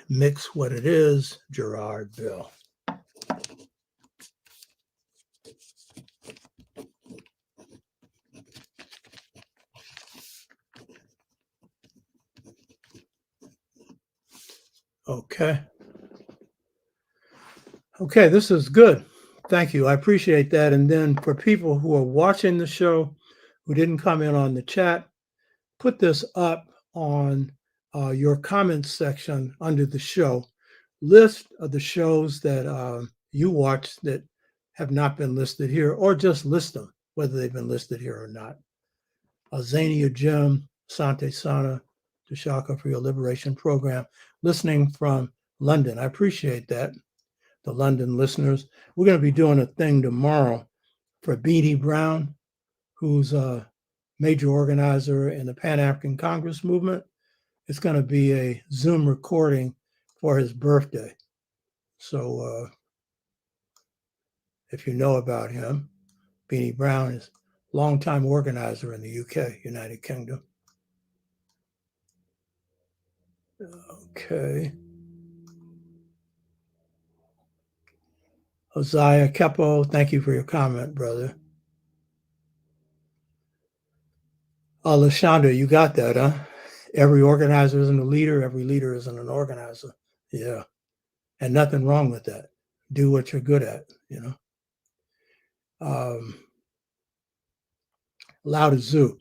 S2: mix what it is, Gerardville. Okay. Okay, this is good. Thank you. I appreciate that. And then for people who are watching the show, who didn't comment on the chat, put this up on your comments section under the show. List of the shows that you watched that have not been listed here, or just list them, whether they've been listed here or not. Zania Jim, Sante Sana, Tashaka for your Liberation Program, listening from London. I appreciate that. The London listeners. We're going to be doing a thing tomorrow for Beatty Brown, who's a major organizer in the Pan-African Congress movement. It's going to be a Zoom recording for his birthday. So if you know about him, Beatty Brown is a longtime organizer in the UK, United Kingdom. Okay. Hosea Kepo, thank you for your comment, brother. LaShonda, you got that, huh? Every organizer isn't a leader. Every leader isn't an organizer. Yeah. And nothing wrong with that. Do what you're good at, you know. Lao Tzu.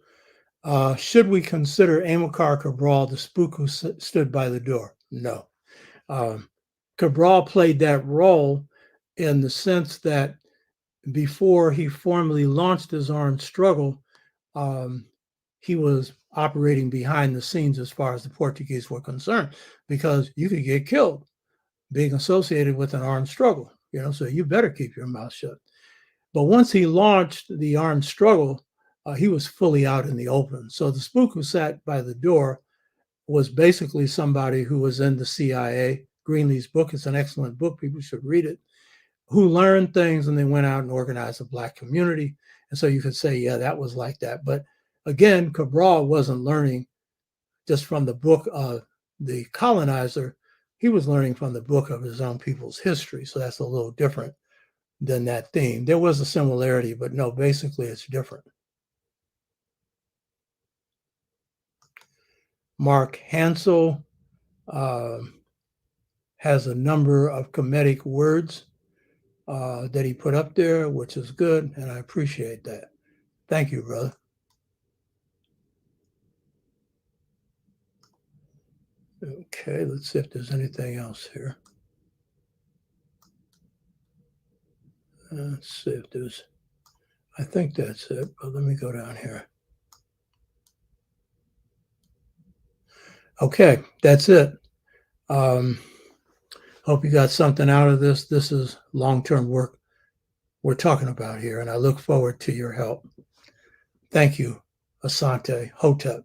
S2: Should we consider Amilcar Cabral the spook who stood by the door? No. Cabral played that role in the sense that before he formally launched his armed struggle, he was operating behind the scenes as far as the Portuguese were concerned, because you could get killed being associated with an armed struggle, you know, so you better keep your mouth shut. But once he launched the armed struggle, he was fully out in the open. So the spook who sat by the door was basically somebody who was in the CIA. Greenlee's book is an excellent book. People should read it. Who learned things and they went out and organized a Black community. And so you could say, yeah, that was like that. But again, Cabral wasn't learning just from the book of the colonizer. He was learning from the book of his own people's history. So that's a little different than that theme. There was a similarity, but no, basically it's different. Mark Hansel has a number of comedic words that he put up there, which is good, and I appreciate that. Thank you, brother. Okay, let's see if there's anything else here. Let's see if there's, I think that's it, but let me go down here. Okay, that's it. Hope you got something out of this. This is long-term work we're talking about here, and I look forward to your help. Thank you, Asante Hotep.